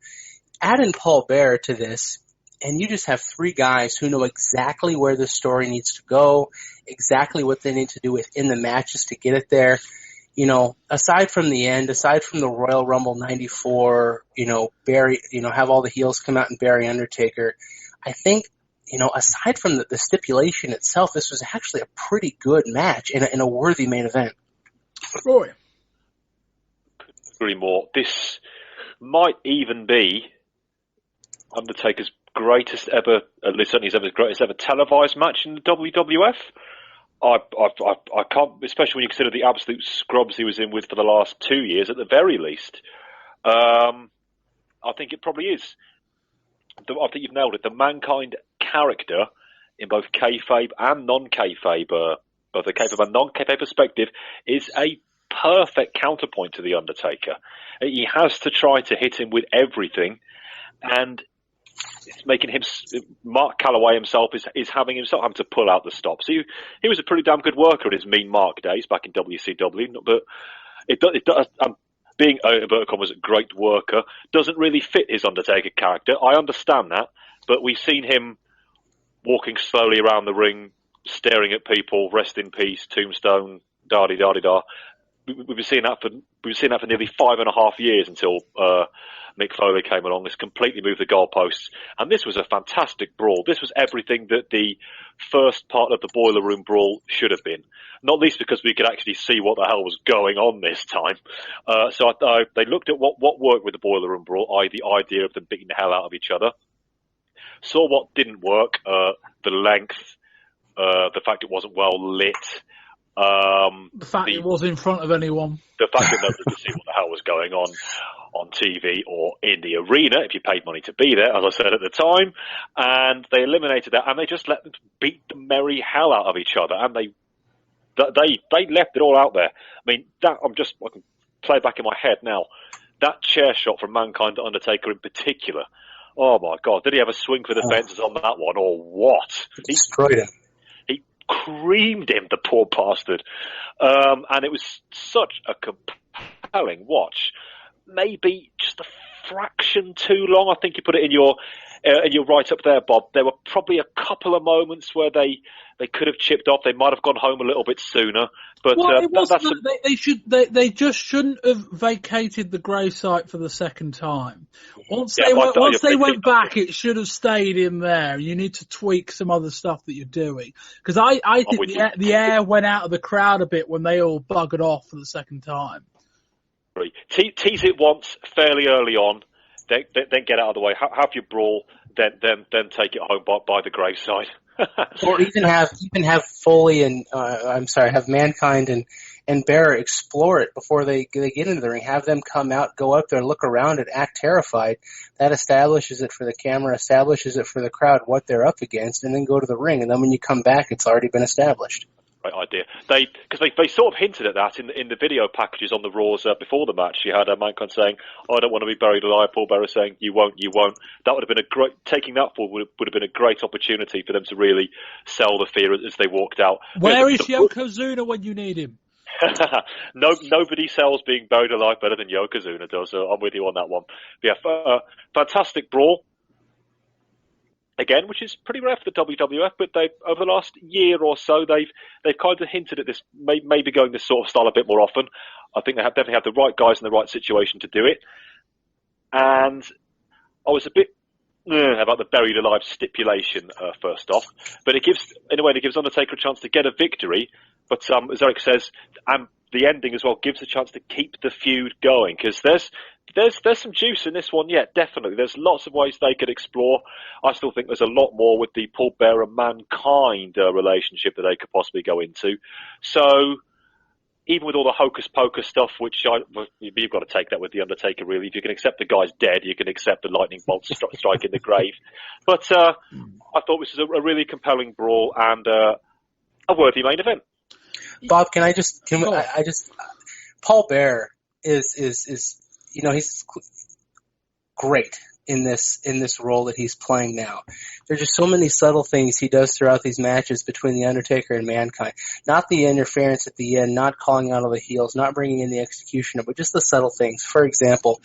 Add in Paul Bearer to this, and you just have three guys who know exactly where the story needs to go, exactly what they need to do within the matches to get it there. Aside from the end, aside from the Royal Rumble 94, bury, have all the heels come out and bury Undertaker, I think, aside from the stipulation itself, this was actually a pretty good match in a worthy main event. Rory. Couldn't agree more. This might even be Undertaker's greatest ever, at least certainly his greatest ever televised match in the WWF. I can't, especially when you consider the absolute scrubs he was in with for the last 2 years, at the very least. I think it probably is. I think you've nailed it. The Mankind character, in both kayfabe and non-kayfabe, both the kayfabe and non-kayfabe perspective, is a perfect counterpoint to the Undertaker. He has to try to hit him with everything, and it's making him. Mark Calloway himself is having to pull out the stops. He was a pretty damn good worker in his Mean Mark days back in WCW, but it does. Being Verticom was a great worker doesn't really fit his Undertaker character. I understand that, but we've seen him walking slowly around the ring, staring at people, rest in peace, tombstone, da-di-da-di-da. We've been seeing that for nearly 5.5 years until Mick Foley came along. It's completely moved the goalposts, and this was a fantastic brawl. This was everything that the first part of the Boiler Room brawl should have been. Not least because we could actually see what the hell was going on this time. So they looked at what worked with the Boiler Room brawl, i.e. the idea of them beating the hell out of each other. Saw what didn't work, the length, the fact it wasn't well lit. The fact it was in front of anyone. The fact that nobody could see what the hell was going on TV or in the arena if you paid money to be there, as I said at the time. And they eliminated that, and they just let them beat the merry hell out of each other. And they left it all out there. I mean, I can play back in my head now. That chair shot from Mankind to Undertaker in particular. Oh my God, did he have a swing for the fences on that one, or what? He destroyed him. He creamed him, the poor bastard. And it was such a compelling watch. Maybe just a fraction too long. I think you put it in your write-up there, Bob. There were probably a couple of moments where they could have chipped off. They might have gone home a little bit sooner. But they just shouldn't have vacated the gravesite for the second time. Once they went back, it should have stayed in there. You need to tweak some other stuff that you're doing, because I think the air went out of the crowd a bit when they all buggered off for the second time. Tease it once fairly early on, then get out of the way. Have your brawl, then take it home by the graveside. Or even have Foley and have Mankind and Bearer explore it before they get into the ring. Have them come out, go up there, and look around it, act terrified. That establishes it for the camera, establishes it for the crowd what they're up against, and then go to the ring. And then when you come back, it's already been established. Right idea. They sort of hinted at that in the video packages on the Raws before the match. You had Mankind saying, "I don't want to be buried alive." Paul Bearer saying, "You won't." That would have been taking that forward would have been a great opportunity for them to really sell the fear as they walked out. Where is Yokozuna when you need him? Nobody sells being buried alive better than Yokozuna does. So I'm with you on that one. But yeah, fantastic brawl. Again, which is pretty rare for the WWF, but over the last year or so, they've kind of hinted at this, maybe going this sort of style a bit more often. I think they have definitely had the right guys in the right situation to do it. And I was a bit about the buried alive stipulation first off, but it gives Undertaker a chance to get a victory. But as Erick says, and the ending as well gives a chance to keep the feud going, because there's some juice in this one yet, definitely. There's lots of ways they could explore. I still think there's a lot more with the Paul Bearer Mankind relationship that they could possibly go into. So even with all the hocus pocus stuff, which you've got to take that with the Undertaker, really. If you can accept the guy's dead, you can accept the lightning bolt strike in the grave. But I thought this was a really compelling brawl and a worthy main event. Bob, Paul Bearer is he's great, in this role that he's playing now. There's just so many subtle things he does throughout these matches between The Undertaker and Mankind. Not the interference at the end, not calling out all the heels, not bringing in the executioner, but just the subtle things. For example,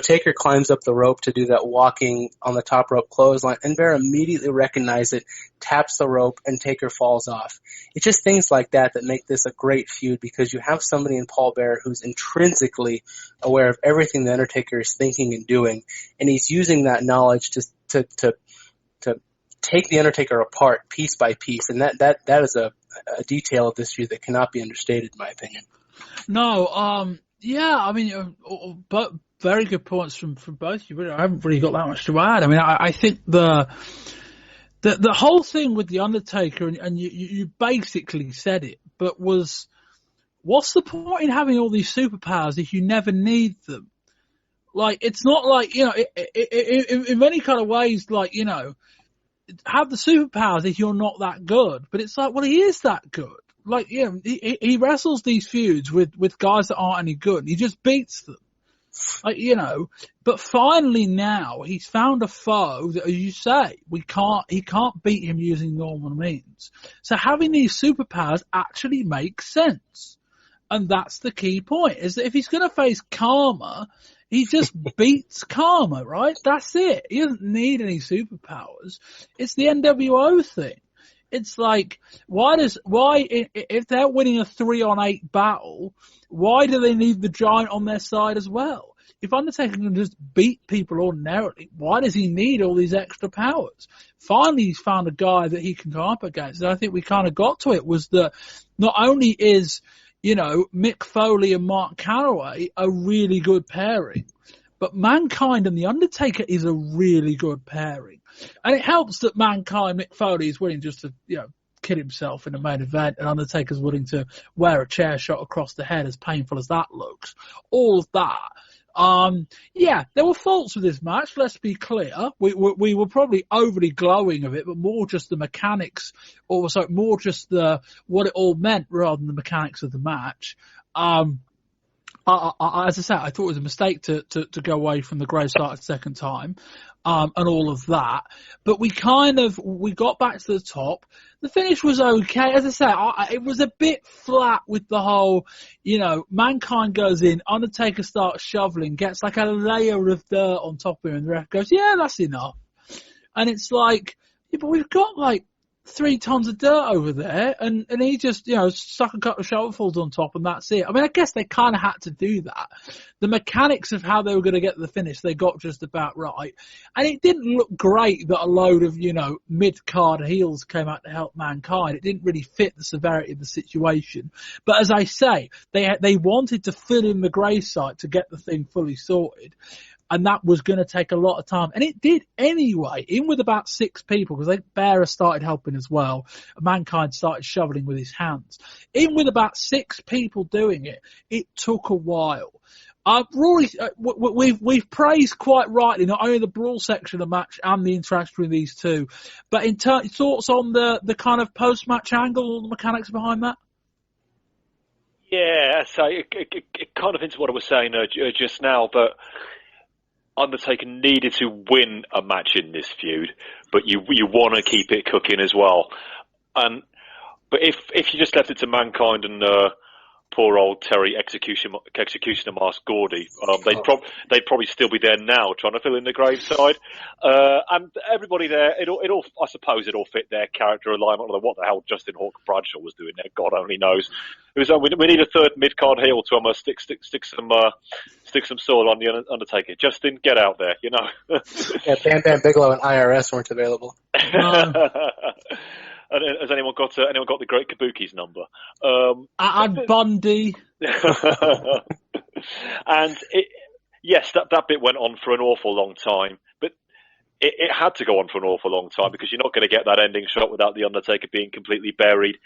Taker climbs up the rope to do that walking on the top rope clothesline, and Bear immediately recognizes it, taps the rope, and Taker falls off. It's just things like that make this a great feud, because you have somebody in Paul Bearer who's intrinsically aware of everything The Undertaker is thinking and doing, and he's using that knowledge to take The Undertaker apart piece by piece, and that is a detail of this feud that cannot be understated, in my opinion. No, yeah, I mean, but very good points from both of you. I haven't really got that much to add. I mean, I think the whole thing with The Undertaker, and you basically said it, but what's the point in having all these superpowers if you never need them? Like, it's not like, in many kind of ways, like, have the superpowers if you're not that good. But it's like, well, he is that good. Like, he wrestles these feuds with guys that aren't any good, and he just beats them. Like, but finally now he's found a foe that, as you say, he can't beat him using normal means. So having these superpowers actually makes sense. And that's the key point, is that if he's going to face Karma, he just beats Karma, right? That's it. He doesn't need any superpowers. It's the NWO thing. It's like, if they're winning a 3-on-8 battle, why do they need the Giant on their side as well? If Undertaker can just beat people ordinarily, why does he need all these extra powers? Finally, he's found a guy that he can go up against. And I think we kind of got to it, was that not only is, Mick Foley and Mark Calloway a really good pairing, but Mankind and The Undertaker is a really good pairing. And it helps that Mankind, Mick Foley, is willing just to, kill himself in the main event, and Undertaker's willing to wear a chair shot across the head, as painful as that looks. All of that. There were faults with this match, let's be clear. We were probably overly glowing of it, but more just the mechanics, or so more just what it all meant rather than the mechanics of the match. As I said, I thought it was a mistake to go away from the grey start a second time, and all of that. But we got back to the top. The finish was okay. As I said, it was a bit flat with the whole, Mankind goes in, Undertaker starts shoveling, gets like a layer of dirt on top of him, and the ref goes, yeah, that's enough. And it's like, yeah, but we've got like 3 tons of dirt over there, and he just, stuck a couple of shovelfuls on top, and that's it. I mean, I guess they kind of had to do that. The mechanics of how they were going to get to the finish, they got just about right. And it didn't look great that a load of, mid-card heels came out to help Mankind. It didn't really fit the severity of the situation. But as I say, they wanted to fill in the grey site to get the thing fully sorted. And that was going to take a lot of time. And it did anyway, in with about 6 people, because Bearer started helping as well. Mankind started shoveling with his hands. In with about 6 people doing it, it took a while. Rory, we've praised quite rightly not only the brawl section of the match and the interaction between these two, but thoughts on the kind of post-match angle, all the mechanics behind that? Yeah, so it kind of into what I was saying just now, but Undertaker needed to win a match in this feud, but you want to keep it cooking as well. But if you just left it to Mankind and poor old Terry Executioner Mask Gordy, they'd probably still be there now trying to fill in the graveside. And everybody there, I suppose it all fit their character alignment. I don't know what the hell Justin Hawk Bradshaw was doing there. God only knows. It was we need a third mid card heel to stick some soil on the Undertaker. Justin, get out there, Yeah, Bam Bam Bigelow and IRS weren't available. And has anyone got the Great Kabuki's number? And Bundy. And yes, that bit went on for an awful long time, but it had to go on for an awful long time, because you're not going to get that ending shot without the Undertaker being completely buried.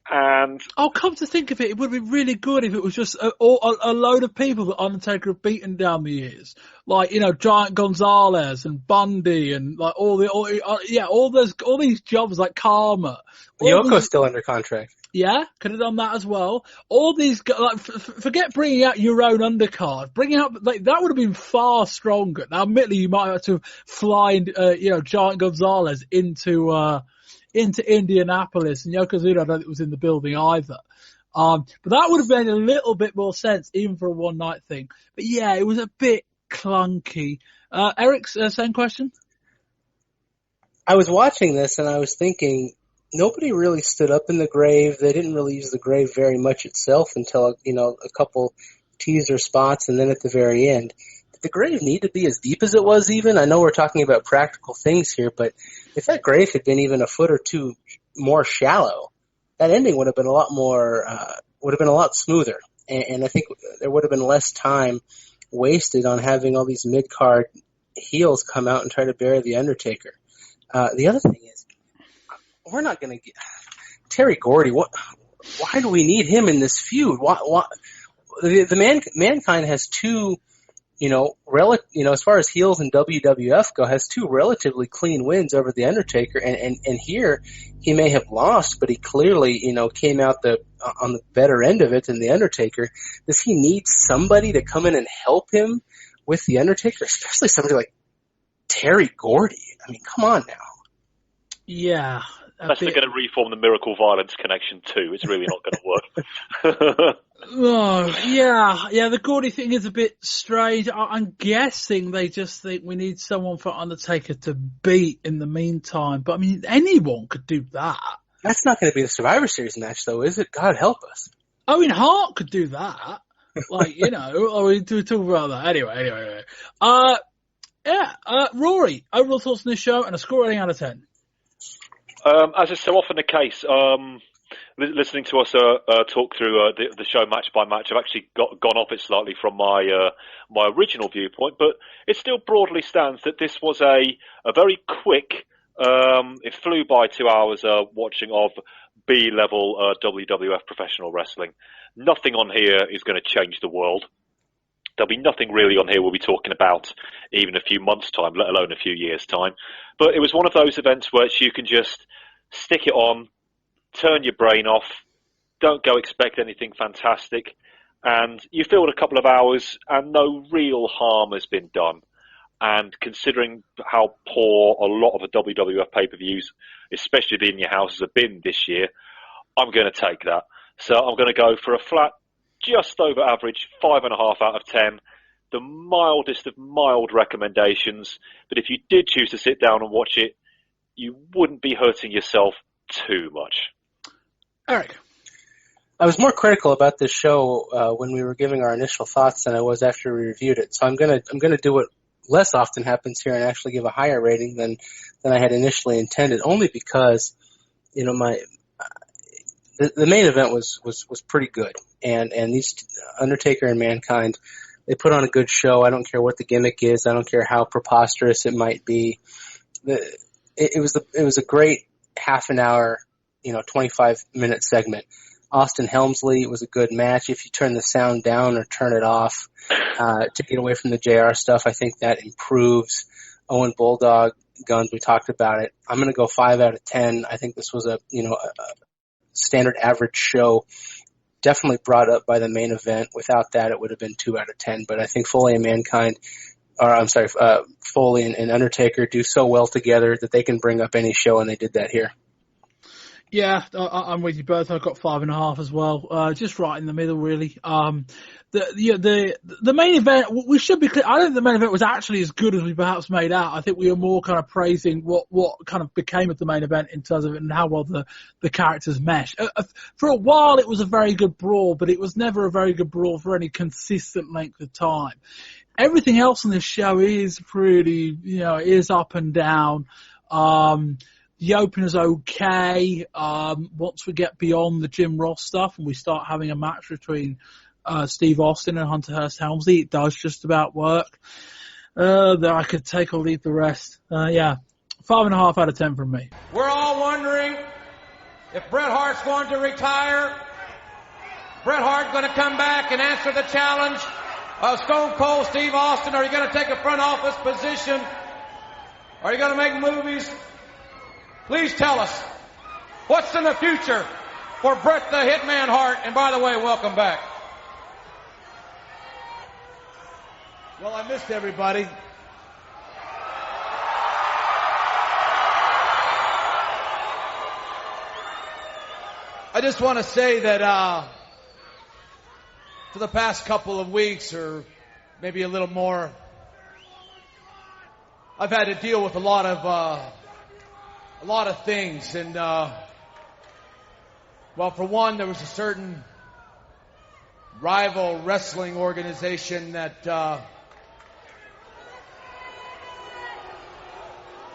And come to think of it, it would be really good if it was just a load of people that Undertaker have beaten down the years, like Giant Gonzalez and Bundy and like all these jobs like Karma. Yoko's still under contract. Yeah, could have done that as well. All these, like, forget bringing out your own undercard. Bringing out, like, that would have been far stronger. Now, admittedly, you might have to fly, Giant Gonzalez into Indianapolis, and Yokozuna, I don't think it was in the building either. But that would have made a little bit more sense, even for a one-night thing. But yeah, it was a bit clunky. Eric, same question? I was watching this and I was thinking, nobody really stood up in the grave. They didn't really use the grave very much itself until, a couple teaser spots and then at the very end. Did the grave need to be as deep as it was even? I know we're talking about practical things here, but if that grave had been even a foot or two more shallow, that ending would have been a lot more, would have been a lot smoother. And I think there would have been less time wasted on having all these mid-card heels come out and try to bury the Undertaker. The other thing is, we're not going to get Terry Gordy. Why do we need him in this feud? Why Mankind has two, as far as heels in WWF go, has two relatively clean wins over the Undertaker, and here he may have lost, but he clearly, came out on the better end of it than the Undertaker. Does he need somebody to come in and help him with the Undertaker, especially somebody like Terry Gordy? I mean, come on now. Yeah. Unless they're going to reform the Miracle Violence connection too, it's really not going to work. Yeah, the Gordy thing is a bit strange. I'm guessing they just think we need someone for Undertaker to beat in the meantime. But I mean, anyone could do that. That's not going to be the Survivor Series match, though, is it? God help us. Owen Heart could do that. We talk about that. Anyway. Rory, overall thoughts on this show and a score rating out of 10. As is so often the case, listening to us talk through the show match by match, I've actually gone off it slightly from my original viewpoint, but it still broadly stands that this was a very quick, it flew by 2 hours watching of B-level WWF professional wrestling. Nothing on here is going to change the world. There'll be nothing really on here we'll be talking about even a few months' time, let alone a few years' time. But it was one of those events where you can just stick it on, turn your brain off, don't go expect anything fantastic, and you filled a couple of hours and no real harm has been done. And considering how poor a lot of the WWF pay-per-views, especially the In Your Houses, have been this year, I'm going to take that. So I'm going to go for a flat, just over average, 5.5 out of 10. The mildest of mild recommendations. But if you did choose to sit down and watch it, you wouldn't be hurting yourself too much. Eric. I was more critical about this show when we were giving our initial thoughts than I was after we reviewed it. So I'm gonna do what less often happens here and actually give a higher rating than I had initially intended, only because the main event was pretty good, and these Undertaker and Mankind, they put on a good show. I don't care what the gimmick is. I don't care how preposterous it might be. It was a great half an hour, 25-minute segment. Austin Helmsley was a good match. If you turn the sound down or turn it off to get away from the JR stuff, I think that improves. Owen Bulldog Guns, we talked about it. I'm going to go 5 out of 10. I think this was a standard average show. Definitely brought up by the main event. Without that, it would have been 2 out of 10. But I think Foley and Foley and Undertaker do so well together that they can bring up any show, and they did that here. Yeah, I'm with you both. I've got 5.5 as well. Just right in the middle, really. The main event, we should be clear. I don't think the main event was actually as good as we perhaps made out. I think we were more kind of praising what kind of became of the main event in terms of it and how well the characters mesh. For a while, it was a very good brawl, but it was never a very good brawl for any consistent length of time. Everything else on this show is pretty, is up and down. The opener's okay. Once we get beyond the Jim Ross stuff and we start having a match between Steve Austin and Hunter Hurst Helmsley, it does just about work. That I could take or leave the rest. 5.5 out of 10 from me. We're all wondering if Bret Hart's going to retire. Bret Hart going to come back and answer the challenge of Stone Cold Steve Austin? Are you going to take a front office position? Are you going to make movies? Please tell us, what's in the future for Bret the Hitman Hart. And by the way, welcome back. Well, I missed everybody. I just want to say that for the past couple of weeks, or maybe a little more, I've had to deal with a lot of things, and well, for one, there was a certain rival wrestling organization that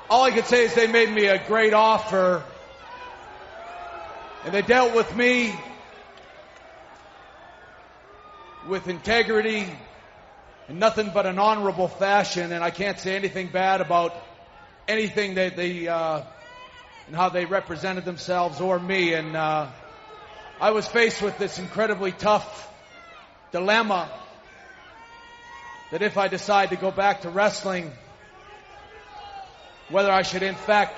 all I could say is they made me a great offer, and they dealt with me with integrity and nothing but an honorable fashion, and I can't say anything bad about anything that they and how they represented themselves or me. And I was faced with this incredibly tough dilemma that if I decide to go back to wrestling, whether I should in fact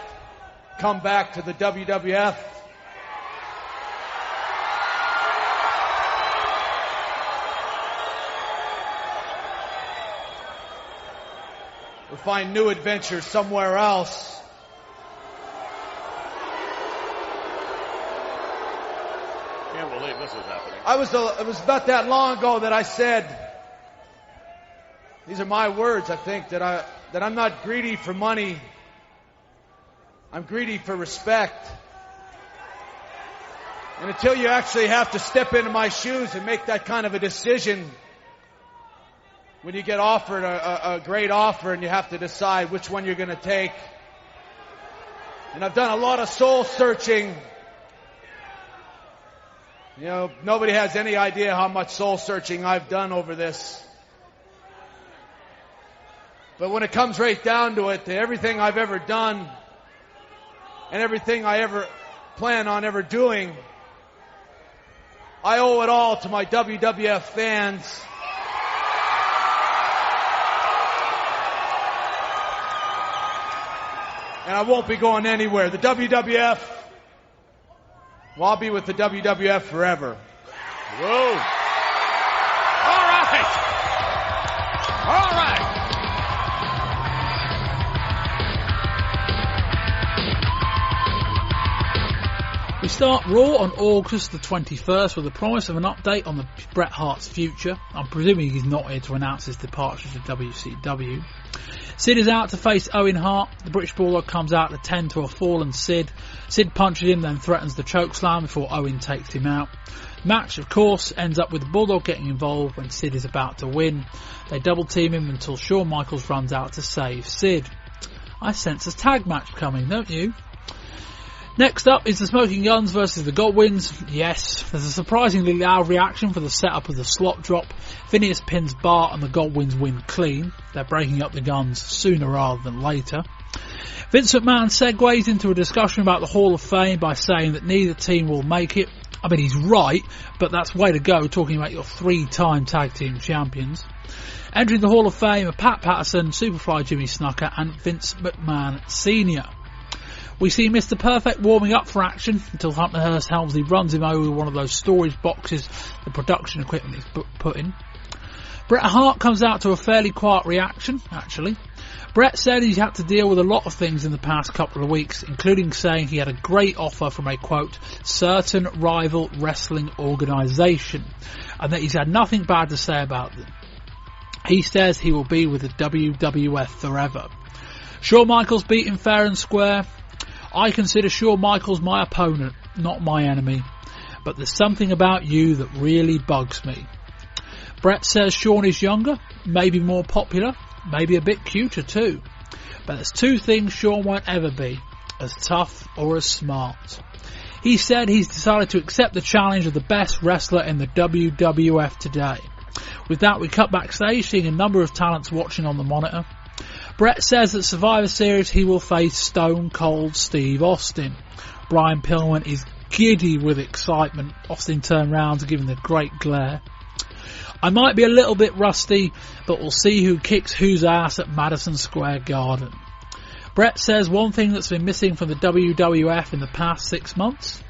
come back to the WWF or find new adventures somewhere else. Can't believe this is happening. It was about that long ago that I said, these are my words, I think, that I'm not greedy for money. I'm greedy for respect. And until you actually have to step into my shoes and make that kind of a decision, when you get offered a great offer and you have to decide which one you're going to take. And I've done a lot of soul searching. You know, nobody has any idea how much soul searching I've done over this. But when it comes right down to it, to everything I've ever done and everything I ever plan on ever doing, I owe it all to my WWF fans. And I won't be going anywhere. The WWF, well, I'll be with the WWF forever. Whoa. All right. All right. We start Raw on August the 21st with a promise of an update on the Bret Hart's future. I'm presuming he's not here to announce his departure to WCW. Sid is out to face Owen Heart. The British Brawler comes out to tend to a fallen Sid. Sid punches him, then threatens the chokeslam before Owen takes him out. Match, of course, ends up with the Bulldog getting involved when Sid is about to win. They double team him until Shawn Michaels runs out to save Sid. I sense a tag match coming, don't you? Next up is the Smoking Guns versus the Godwins. Yes, there's a surprisingly loud reaction for the setup of the slot drop. Phineas pins Bart and the Godwins win clean. They're breaking up the Guns sooner rather than later. Vince McMahon segues into a discussion about the Hall of Fame by saying that neither team will make it. I mean, he's right, but that's way to go talking about your 3-time tag team champions. Entering the Hall of Fame are Pat Patterson, Superfly Jimmy Snuka and Vince McMahon Sr. We see Mr. Perfect warming up for action until Hunter Hurst Helmsley runs him over with one of those storage boxes the production equipment is put in. Bret Hart comes out to a fairly quiet reaction, actually. Bret said he's had to deal with a lot of things in the past couple of weeks, including saying he had a great offer from a, quote, certain rival wrestling organisation, and that he's had nothing bad to say about them. He says he will be with the WWF forever. Shawn Michaels beat him fair and square. I consider Shawn Michaels my opponent, not my enemy. But there's something about you that really bugs me. Bret says Shawn is younger, maybe more popular, maybe a bit cuter too. But there's two things Shawn won't ever be, as tough or as smart. He said he's decided to accept the challenge of the best wrestler in the WWF today. With that, we cut backstage, seeing a number of talents watching on the monitor. Bret says at Survivor Series he will face Stone Cold Steve Austin. Brian Pillman is giddy with excitement. Austin turned round to give him the great glare. I might be a little bit rusty, but we'll see who kicks whose ass at Madison Square Garden. Bret says one thing that's been missing from the WWF in the past 6 months,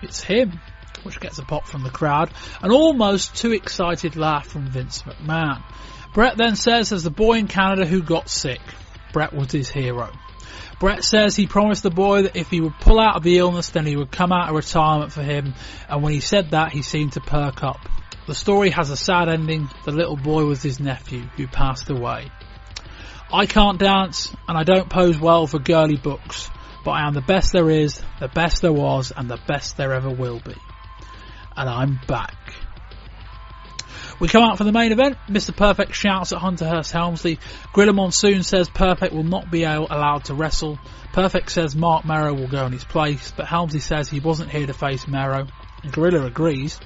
It's him, which gets a pop from the crowd, an almost too excited laugh from Vince McMahon. Bret then says there's the boy in Canada who got sick. Bret was his hero. Bret says he promised the boy that if he would pull out of the illness, then he would come out of retirement for him, and when he said that, he seemed to perk up. The story has a sad ending. The little boy was his nephew, who passed away. I can't dance, and I don't pose well for girly books, but I am the best there is, the best there was, and the best there ever will be. And I'm back. We come out for the main event. Mr. Perfect shouts at Hunter Hurst Helmsley. Gorilla Monsoon says Perfect will not be allowed to wrestle. Perfect says Mark Merrow will go in his place, but Helmsley says he wasn't here to face Merrow. And Gorilla agrees.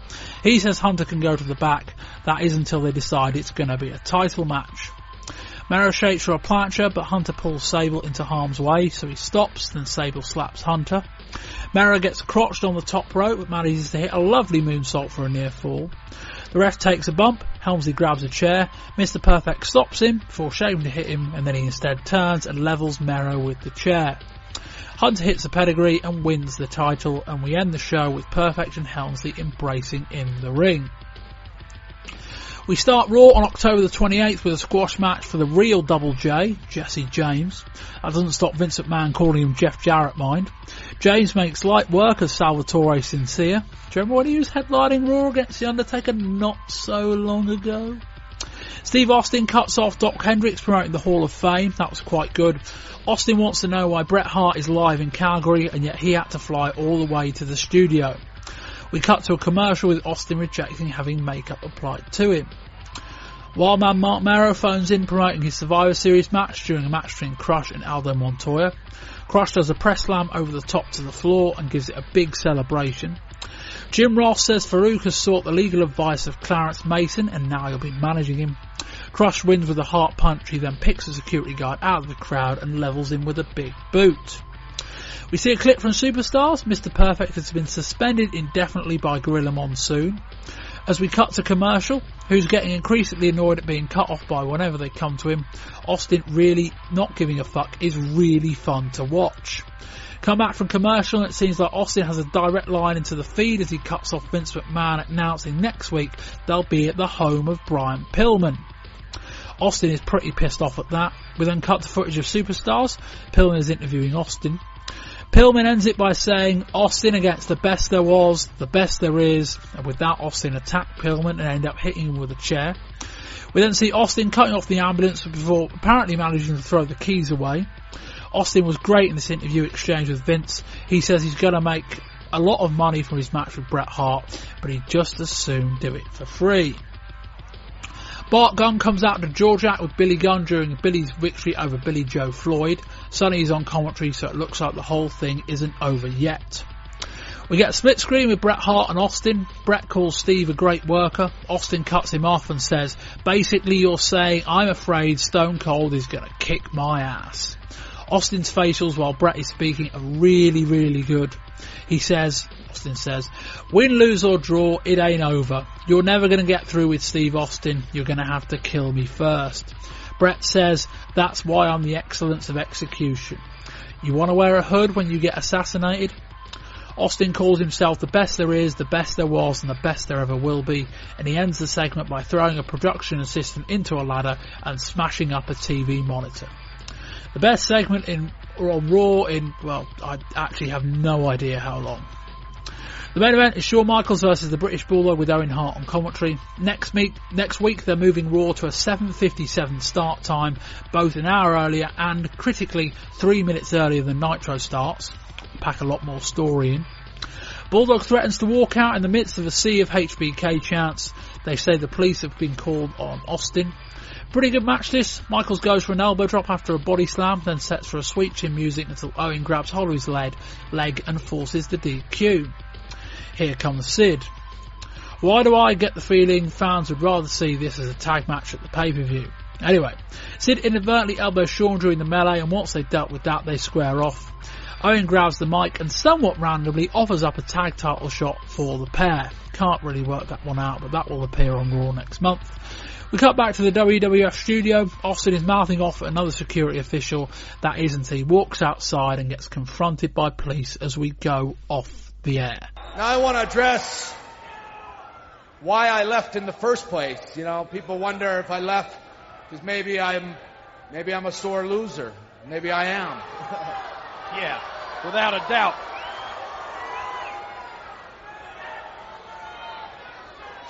He says Hunter can go to the back. That is until they decide it's going to be a title match. Merrow shakes for a plancher, but Hunter pulls Sable into harm's way, so he stops, then Sable slaps Hunter. Merrow gets crotched on the top rope, but manages to hit a lovely moonsault for a near fall. The ref takes a bump, Helmsley grabs a chair, Mr. Perfect stops him, before shaving to hit him, and then he instead turns and levels Merrow with the chair. Hunter hits a pedigree and wins the title, and we end the show with Perfect and Helmsley embracing in the ring. We start Raw on October the 28th with a squash match for the real Double J, Jesse James. That doesn't stop Vince McMahon calling him Jeff Jarrett, mind. James makes light work as Salvatore Sincere. Do you remember when he was headlining Raw against The Undertaker not so long ago? Steve Austin cuts off Doc Hendricks promoting the Hall of Fame. That was quite good. Austin wants to know why Bret Hart is live in Calgary and yet he had to fly all the way to the studio. We cut to a commercial with Austin rejecting having makeup applied to him. Wildman Mark Merrow phones in promoting his Survivor Series match during a match between Crush and Aldo Montoya. Crush does a press slam over the top to the floor and gives it a big celebration. Jim Ross says Farouk has sought the legal advice of Clarence Mason and now he'll be managing him. Crush wins with a heart punch. He then picks a security guard out of the crowd and levels him with a big boot. We see a clip from Superstars. Mr. Perfect has been suspended indefinitely by Gorilla Monsoon. As we cut to commercial, who's getting increasingly annoyed at being cut off by whenever they come to him. Austin really not giving a fuck is really fun to watch. Come back from commercial and it seems like Austin has a direct line into the feed as he cuts off Vince McMahon announcing next week they'll be at the home of Brian Pillman. Austin is pretty pissed off at that. We then cut to footage of Superstars. Pillman is interviewing Austin. Pillman ends it by saying Austin against the best there was, the best there is, and with that Austin attacked Pillman and ended up hitting him with a chair. We then see Austin cutting off the ambulance before apparently managing to throw the keys away. Austin was great in this interview exchange with Vince. He says he's going to make a lot of money from his match with Bret Hart, but he'd just as soon do it for free. Bart Gunn comes out to Georgiak with Billy Gunn during Billy's victory over Billy Joe Floyd. Sonny is on commentary, so it looks like the whole thing isn't over yet. We get a split screen with Bret Hart and Austin. Bret calls Steve a great worker. Austin cuts him off and says, basically you're saying I'm afraid Stone Cold is going to kick my ass. Austin's facials while Bret is speaking are really, really good. Austin says, win, lose or draw, it ain't over. You're never going to get through with Steve Austin. You're going to have to kill me first. Bret says, that's why I'm the excellence of execution. You want to wear a hood when you get assassinated? Austin calls himself the best there is, the best there was, and the best there ever will be, and he ends the segment by throwing a production assistant into a ladder and smashing up a TV monitor. The best segment on Raw I actually have no idea how long. The main event is Shawn Michaels versus the British Brawler with Owen Heart on commentary. Next week they're moving Raw to a 7:57 start time, both an hour earlier and, critically, 3 minutes earlier than Nitro starts. Pack a lot more story in. Bulldog threatens to walk out in the midst of a sea of HBK chants. They say the police have been called on Austin. Pretty good match this. Michaels goes for an elbow drop after a body slam, then sets for a sweet chin music until Owen grabs hold of his leg and forces the DQ. Here comes Sid. Why do I get the feeling fans would rather see this as a tag match at the pay-per-view? Anyway, Sid inadvertently elbows Shawn during the melee, and once they've dealt with that, they square off. Owen grabs the mic and somewhat randomly offers up a tag title shot for the pair. Can't really work that one out, but that will appear on Raw next month. We cut back to the WWF studio. Austin is mouthing off at another security official. That isn't he. Walks outside and gets confronted by police as we go off the air. Now I want to address why I left in the first place. You know, people wonder if I left because maybe I'm a sore loser. Maybe I am. Yeah, without a doubt.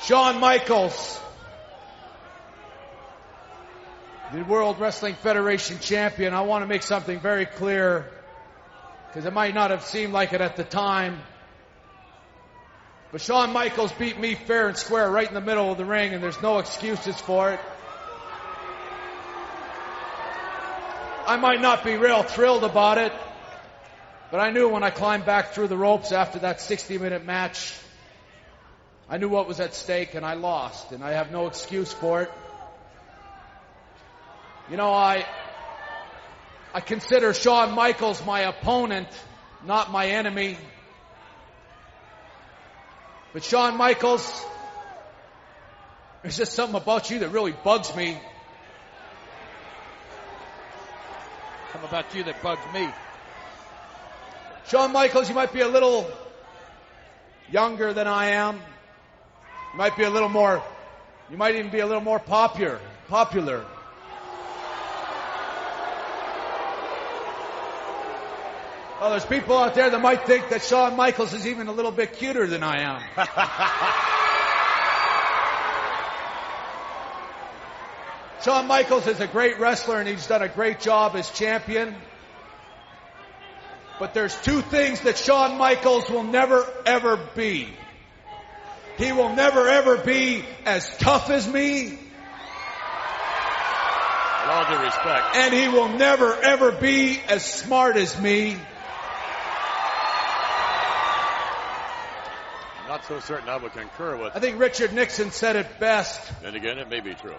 Shawn Michaels, the World Wrestling Federation champion. I want to make something very clear because it might not have seemed like it at the time. But Shawn Michaels beat me fair and square right in the middle of the ring, and there's no excuses for it. I might not be real thrilled about it, but I knew when I climbed back through the ropes after that 60-minute match, I knew what was at stake, and I lost, and I have no excuse for it. You know, I consider Shawn Michaels my opponent, not my enemy. But Shawn Michaels, there's just something about you that really bugs me. Something about you that bugs me. Shawn Michaels, you might be a little younger than I am. You might be a little more, you might even be a little more popular. Well, there's people out there that might think that Shawn Michaels is even a little bit cuter than I am. Shawn Michaels is a great wrestler and he's done a great job as champion. But there's two things that Shawn Michaels will never ever be. He will never ever be as tough as me. With all due respect. And he will never ever be as smart as me. Not so certain I would concur with. I think Richard Nixon said it best. And again, it may be true.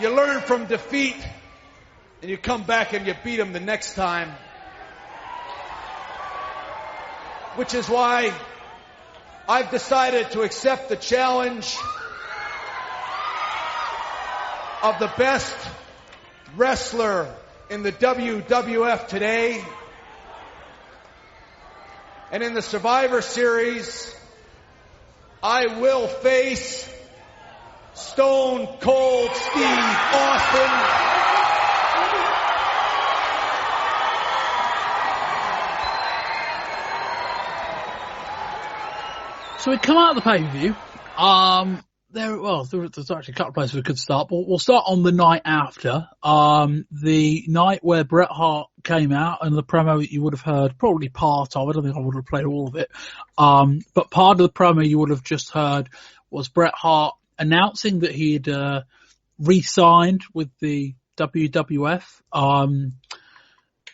You learn from defeat, and you come back and you beat him the next time. Which is why I've decided to accept the challenge of the best wrestler in the WWF today. And in the Survivor Series, I will face Stone Cold Steve Austin. So we come out of the pay-per-view. There's actually a couple of places we could start, but we'll start on the night after. The night where Bret Hart came out, and the promo you would have heard probably part of it. I don't think I would have played all of it. But part of the promo you would have just heard was Bret Hart announcing that he'd re-signed with the WWF.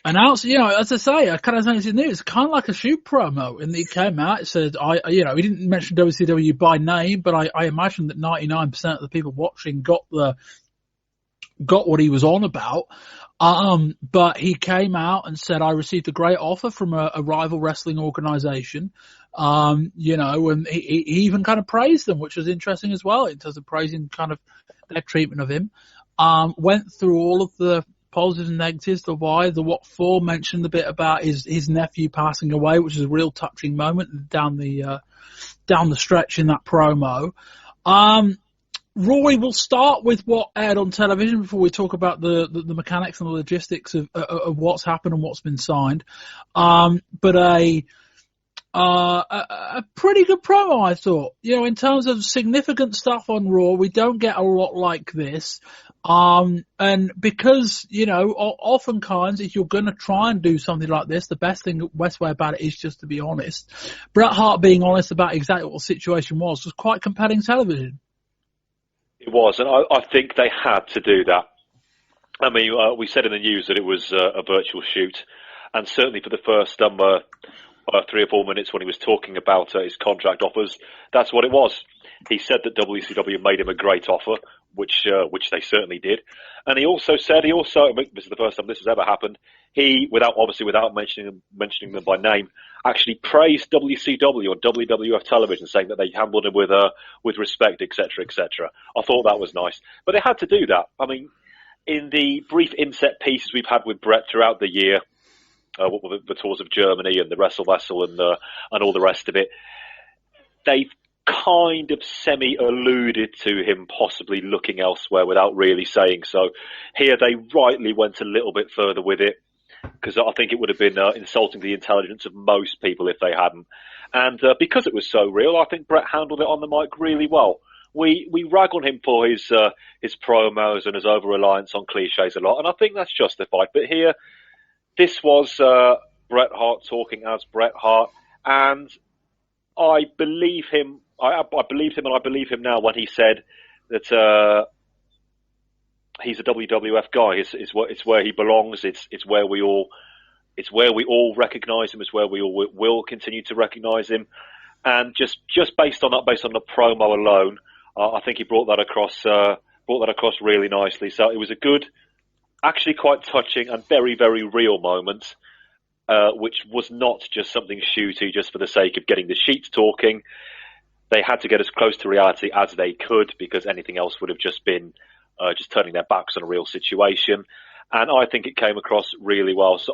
Announced, as I say, I kind of think it's kind of like a shoot promo. And he came out, it said, he didn't mention WCW by name, but I imagine that 99% of the people watching got what he was on about. But he came out and said, I received a great offer from a rival wrestling organization. And he even kind of praised them, which was interesting as well in terms of praising kind of their treatment of him. Went through all of the positives and negatives, the why, the what for, mentioned a bit about his nephew passing away, which is a real touching moment down the stretch in that promo. Rory, we'll start with what aired on television before we talk about the mechanics and the logistics of what's happened and what's been signed. But a pretty good promo, I thought. In terms of significant stuff on Raw, we don't get a lot like this. And because, oftentimes if you're going to try and do something like this, the best way about it is just to be honest. Bret Hart being honest about exactly what the situation was quite compelling television. It was, and I think they had to do that. I mean, we said in the news that it was a virtual shoot, and certainly for the first 3 or 4 minutes when he was talking about his contract offers, that's what it was. He said that WCW made him a great offer, which they certainly did. And he also said, this is the first time this has ever happened, he, without mentioning them by name, actually praised WCW or WWF television, saying that they handled him with respect, etc., etc. I thought that was nice. But they had to do that. I mean, in the brief inset pieces we've had with Bret throughout the year, the tours of Germany and the Wrestle and all the rest of it. They've kind of semi-alluded to him possibly looking elsewhere without really saying so. Here they rightly went a little bit further with it, because I think it would have been insulting the intelligence of most people if they hadn't. And because it was so real, I think Bret handled it on the mic really well. We rag on him for his promos and his over-reliance on cliches a lot, and I think that's justified. But here, this was Bret Hart talking as Bret Hart, and I believe him. I believed him, and I believe him now when he said that he's a WWF guy. It's where he belongs. It's where we all recognise him. It's where we all will continue to recognise him. And just based on the promo alone, I think he brought that across really nicely. So it was a good, actually quite touching and very, very real moment, which was not just something shooty just for the sake of getting the sheets talking. They had to get as close to reality as they could, because anything else would have just been just turning their backs on a real situation. And I think it came across really well. So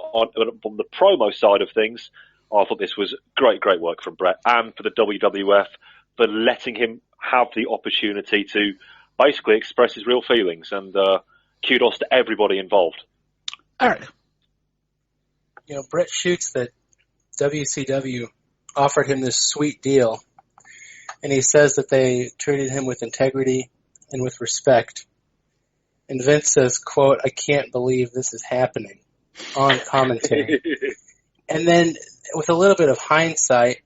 from the promo side of things, I thought this was great work from Bret, and for the WWF for letting him have the opportunity to basically express his real feelings. And kudos to everybody involved. Eric. Bret shoots that WCW offered him this sweet deal, and he says that they treated him with integrity and with respect. And Vince says, quote, "I can't believe this is happening," on commentary. And then with a little bit of hindsight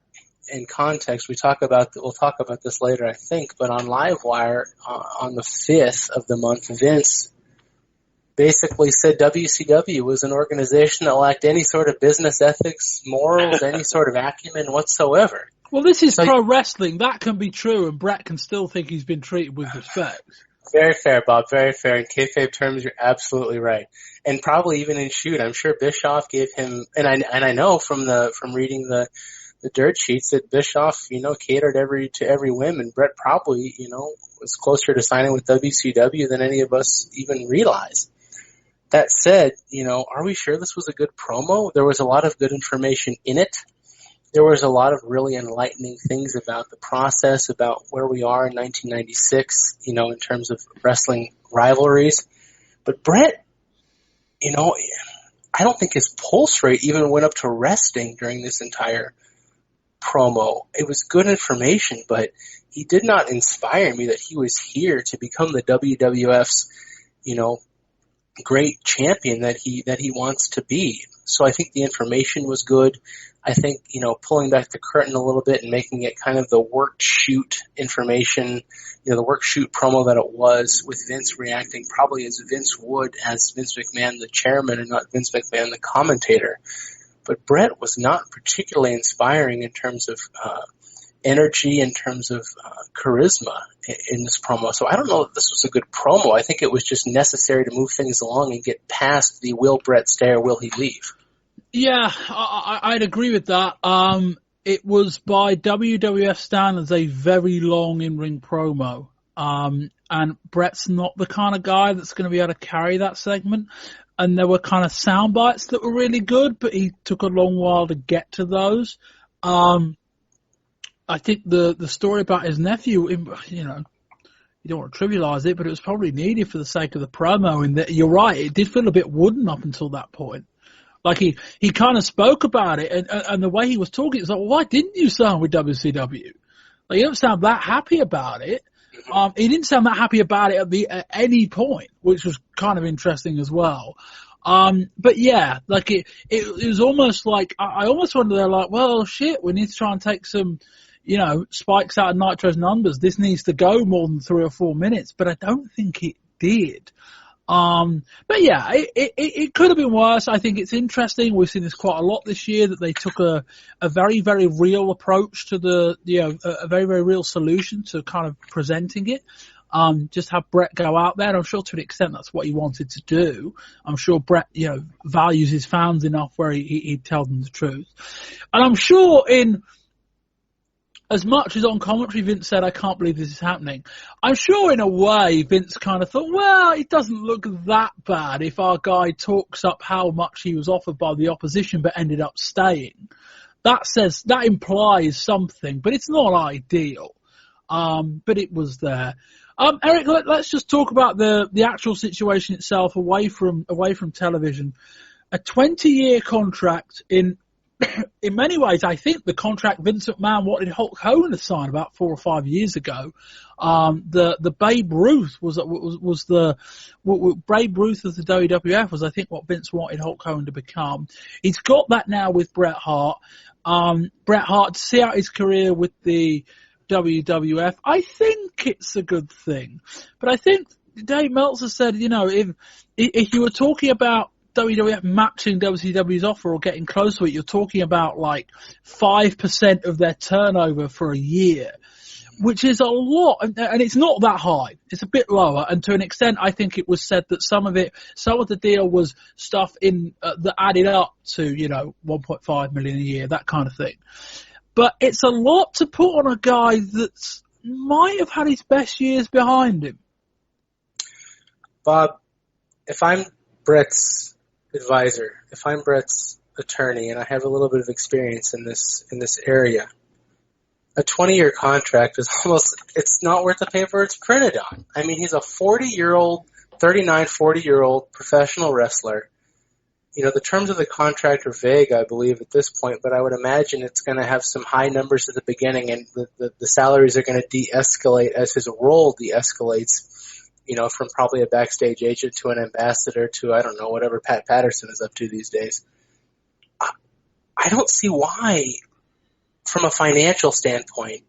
and context, we'll talk about this later, I think, but on Livewire on the 5th of the month, Vince basically said WCW was an organization that lacked any sort of business ethics, morals, any sort of acumen whatsoever. Well, this is pro wrestling. That can be true, and Bret can still think he's been treated with respect. Very fair, Bob. Very fair. In kayfabe terms, you're absolutely right. And probably even in shoot, I'm sure Bischoff gave him, and I know from reading the dirt sheets that Bischoff, catered to every whim, and Bret probably, was closer to signing with WCW than any of us even realize. That said, are we sure this was a good promo? There was a lot of good information in it. There was a lot of really enlightening things about the process, about where we are in 1996, in terms of wrestling rivalries. But Bret, I don't think his pulse rate even went up to resting during this entire promo. It was good information, but he did not inspire me that he was here to become the WWF's, great champion that he wants to be. So I think the information was good. I think, pulling back the curtain a little bit and making it kind of the work shoot information, the work shoot promo that it was, with Vince reacting probably as Vince would as Vince McMahon, the chairman, and not Vince McMahon, the commentator. But Bret was not particularly inspiring in terms of energy, in terms of charisma in this promo. So I don't know if this was a good promo. I think it was just necessary to move things along and get past the will Bret stay or will he leave? Yeah, I'd agree with that. It was by WWF standards a very long in-ring promo. And Bret's not the kind of guy that's going to be able to carry that segment. And there were kind of sound bites that were really good, but he took a long while to get to those. I think the story about his nephew, you don't want to trivialize it, but it was probably needed for the sake of the promo. And you're right, it did feel a bit wooden up until that point. Like he kind of spoke about it, and the way he was talking, it's like, well, why didn't you sign with WCW? Like, you don't sound that happy about it. He didn't sound that happy about it at any point, which was kind of interesting as well. But yeah, like it was almost like I almost wondered, they're like, well, shit, we need to try and take some, spikes out of Nitro's numbers. This needs to go more than 3 or 4 minutes, but I don't think it did. But yeah, it could have been worse. I think it's interesting. We've seen this quite a lot this year, that they took a very, very real approach to a very, very real solution to kind of presenting it. Just have Bret go out there. I'm sure to an extent that's what he wanted to do. I'm sure Bret, values his fans enough where he'd tell them the truth. And I'm sure as much as on commentary Vince said, I can't believe this is happening, I'm sure in a way Vince kind of thought, well, it doesn't look that bad if our guy talks up how much he was offered by the opposition but ended up staying. That implies something, but it's not ideal. But it was there. Eric, let's just talk about the actual situation itself away from television. A 20-year contract in many ways, I think the contract Vince McMahon wanted Hulk Hogan to sign about 4 or 5 years ago. The Babe Ruth was the Babe Ruth of the WWF was, I think, what Vince wanted Hulk Hogan to become. He's got that now with Bret Hart. Bret Hart to see out his career with the WWF. I think it's a good thing, but I think Dave Meltzer said, if you were talking about WWF matching WCW's offer or getting close to it, you're talking about like 5% of their turnover for a year, which is a lot, and it's not that high. It's a bit lower, and to an extent, I think it was said that some of the deal was stuff in that added up to 1.5 million a year, that kind of thing. But it's a lot to put on a guy that might have had his best years behind him. Bob, if I'm Bret's advisor, if I'm Bret's attorney, and I have a little bit of experience in this area, a 20-year contract is it's not worth the paper it's printed on. I mean, he's a 40-year-old professional wrestler. The terms of the contract are vague, I believe, at this point, but I would imagine it's going to have some high numbers at the beginning, and the salaries are going to de-escalate as his role de-escalates, from probably a backstage agent to an ambassador to, I don't know, whatever Pat Patterson is up to these days. I don't see why, from a financial standpoint,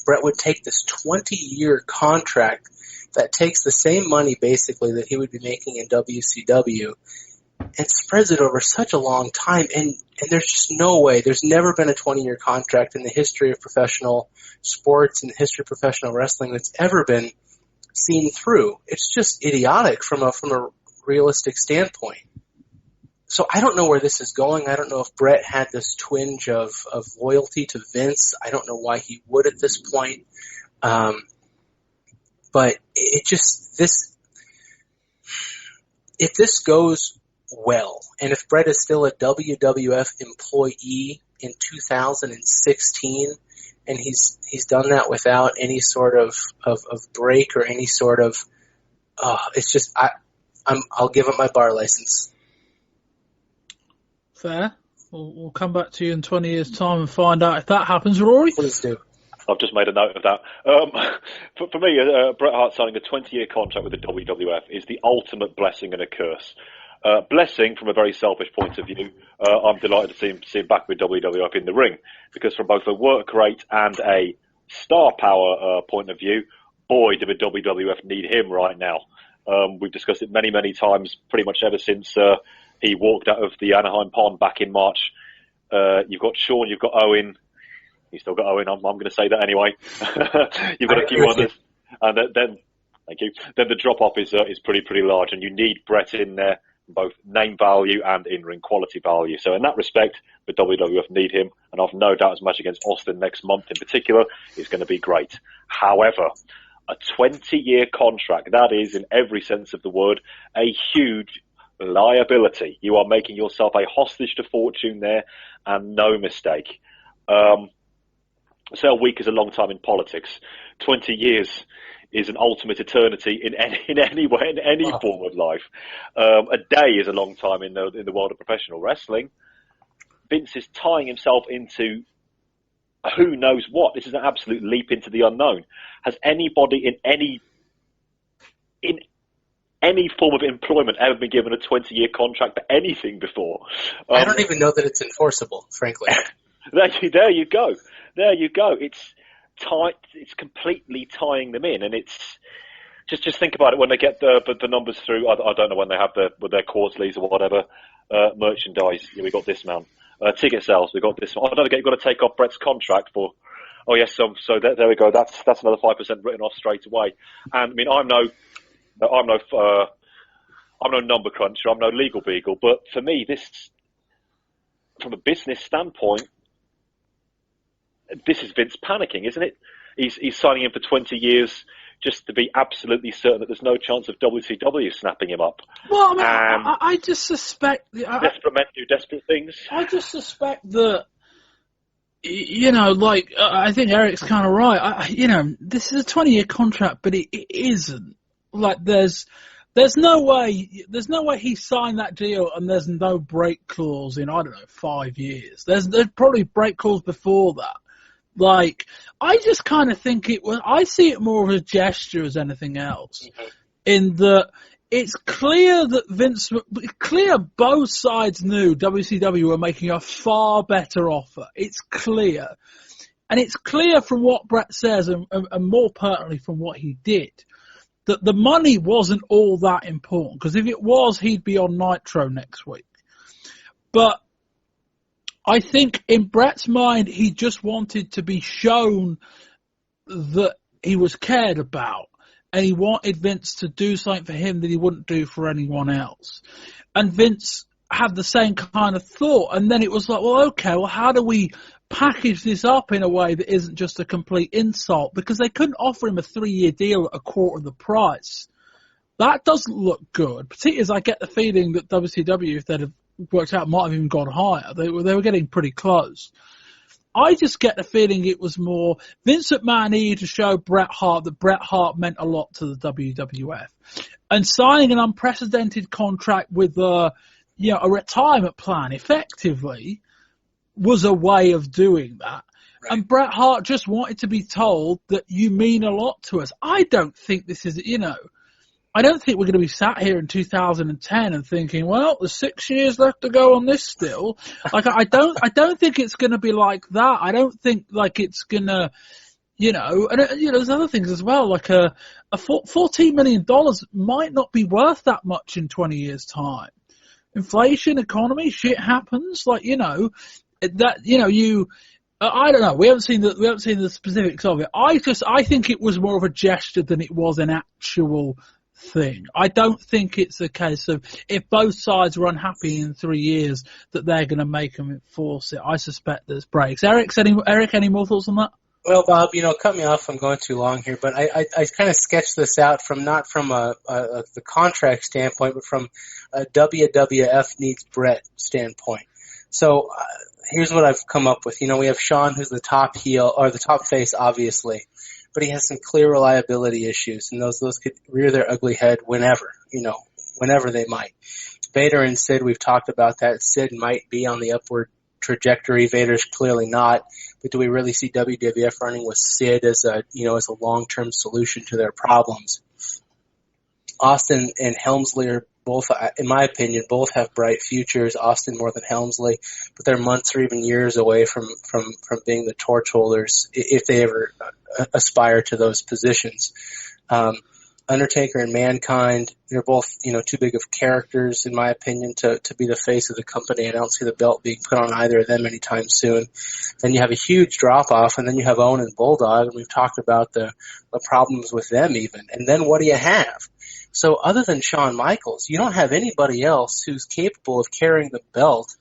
Bret would take this 20-year contract that takes the same money, basically, that he would be making in WCW and spreads it over such a long time. And there's just no way. There's never been a 20-year contract in the history of professional sports and the history of professional wrestling that's ever been seen through. It's just idiotic from a realistic standpoint. So I don't know where this is going. I don't know if Bret had this twinge of loyalty to Vince. I don't know why he would at this point. But it just, if this goes well, and if Bret is still a WWF employee in 2016, and he's done that without any sort of break or any sort of, it's just, I'll give up my bar license. Fair. We'll come back to you in 20 years' time and find out if that happens, Rory. Please do. I've just made a note of that. For me, Bret Hart signing a 20-year contract with the WWF is the ultimate blessing and a curse. Blessing from a very selfish point of view. I'm delighted to see him back with WWF in the ring, because from both a work rate and a star power point of view, boy, do the WWF need him right now. We've discussed it many, many times, pretty much ever since he walked out of the Anaheim Pond back in March. You've got Shawn, you've got Owen. You still got Owen. I'm going to say that anyway. You've got a few others, and then thank you. Then the drop off is pretty large, and you need Bret in there, both name value and in-ring quality value. So in that respect, the WWF need him, and I've no doubt as much against Austin next month in particular is going to be great. However, a 20-year contract, that is, in every sense of the word, a huge liability. You are making yourself a hostage to fortune there, and no mistake. So a week is a long time in politics. 20 years is an ultimate eternity in any way, in any form of life. A day is a long time in the world of professional wrestling. Vince is tying himself into who knows what. This is an absolute leap into the unknown. Has anybody in any form of employment ever been given a 20-year contract for anything before? I don't even know that it's enforceable, frankly. There you go. It's tight. It's completely tying them in, and it's just think about it when they get the numbers through. I don't know when they have their quarterlies or whatever. Merchandise. Yeah, we got this amount. Ticket sales. We got this. I don't know. You've got to take off Bret's contract for. Oh yes. So there we go. That's another 5% written off straight away. And I mean, I'm no number cruncher. I'm no legal beagle. But for me, this, from a business standpoint, this is Vince panicking, isn't it? He's signing him for 20 years just to be absolutely certain that there's no chance of WCW snapping him up. Well, I mean, I just suspect... desperate men do desperate things. I just suspect that, I think Erick's kind of right. This is a 20-year contract, but it isn't. Like, there's no way he signed that deal and there's no break clause in, 5 years. There's probably break clause before that. Like, I just kind of think I see it more of a gesture as anything else. In that it's clear that both sides knew WCW were making a far better offer. It's clear. And it's clear from what Bret says and more pertinently from what he did, that the money wasn't all that important. Because if it was, he'd be on Nitro next week. But I think in Bret's mind, he just wanted to be shown that he was cared about, and he wanted Vince to do something for him that he wouldn't do for anyone else. And Vince had the same kind of thought, and then it was like, well, okay, well, how do we package this up in a way that isn't just a complete insult? Because they couldn't offer him a 3-year deal at a quarter of the price. That doesn't look good, particularly as I get the feeling that WCW, if they'd have worked out, might have even gone higher. They were getting pretty close. I just get the feeling it was more Vince McMahon needed to show Bret Hart that Bret Hart meant a lot to the WWF. And signing an unprecedented contract with a retirement plan, effectively, was a way of doing that. Right. And Bret Hart just wanted to be told that you mean a lot to us. I don't think this is, I don't think we're going to be sat here in 2010 and thinking, well, there's 6 years left to go on this still. Like, I don't think it's going to be like that. I don't think like it's going to, there's other things as well. Like a $14 million might not be worth that much in 20 years time. Inflation, economy, shit happens. Like, I don't know. We haven't seen the specifics of it. I think it was more of a gesture than it was an actual thing. I don't think it's a case of if both sides were unhappy in 3 years that they're going to make them enforce it. I suspect there's breaks. Erick, any more thoughts on that? Well, Bob, cut me off if I'm going too long here, but I kind of sketched this out not from the contract standpoint, but from a WWF needs Bret standpoint. So here's what I've come up with. We have Shawn, who's the top heel, or the top face, obviously, but he has some clear reliability issues, and those could rear their ugly head whenever they might. Vader and Sid, we've talked about that. Sid might be on the upward trajectory. Vader's clearly not. But do we really see WWF running with Sid as a long-term solution to their problems? Austin and Helmsley are both, in my opinion, both have bright futures. Austin more than Helmsley, but they're months or even years away from being the torch holders if they ever aspire to those positions. Undertaker and Mankind, they're both, too big of characters, in my opinion, to be the face of the company. I don't see the belt being put on either of them anytime soon. Then you have a huge drop-off, and then you have Owen and Bulldog, and we've talked about the problems with them even. And then what do you have? So other than Shawn Michaels, you don't have anybody else who's capable of carrying the belt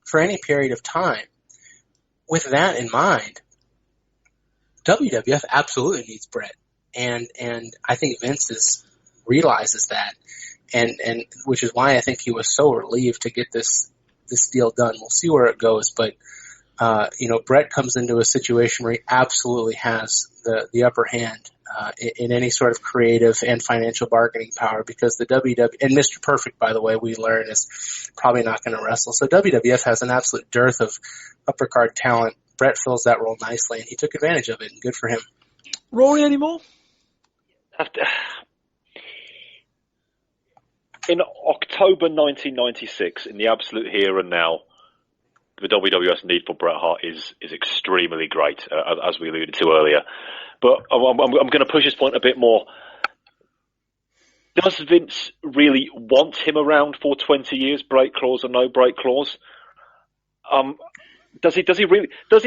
for any period of time. With that in mind, WWF absolutely needs Bret. And I think Vince realizes that, and which is why I think he was so relieved to get this deal done. We'll see where it goes, but Bret comes into a situation where he absolutely has the upper hand in any sort of creative and financial bargaining power, because the WWF, and Mr. Perfect, by the way, we learn is probably not going to wrestle. So WWF has an absolute dearth of upper card talent. Bret fills that role nicely, and he took advantage of it, and good for him. Rory, any more? In October 1996, in the absolute here and now, the WWF's need for Bret Hart is extremely great, as we alluded to earlier. But I'm going to push this point a bit more. Does Vince really want him around for 20 years, break clause or no break clause? Does he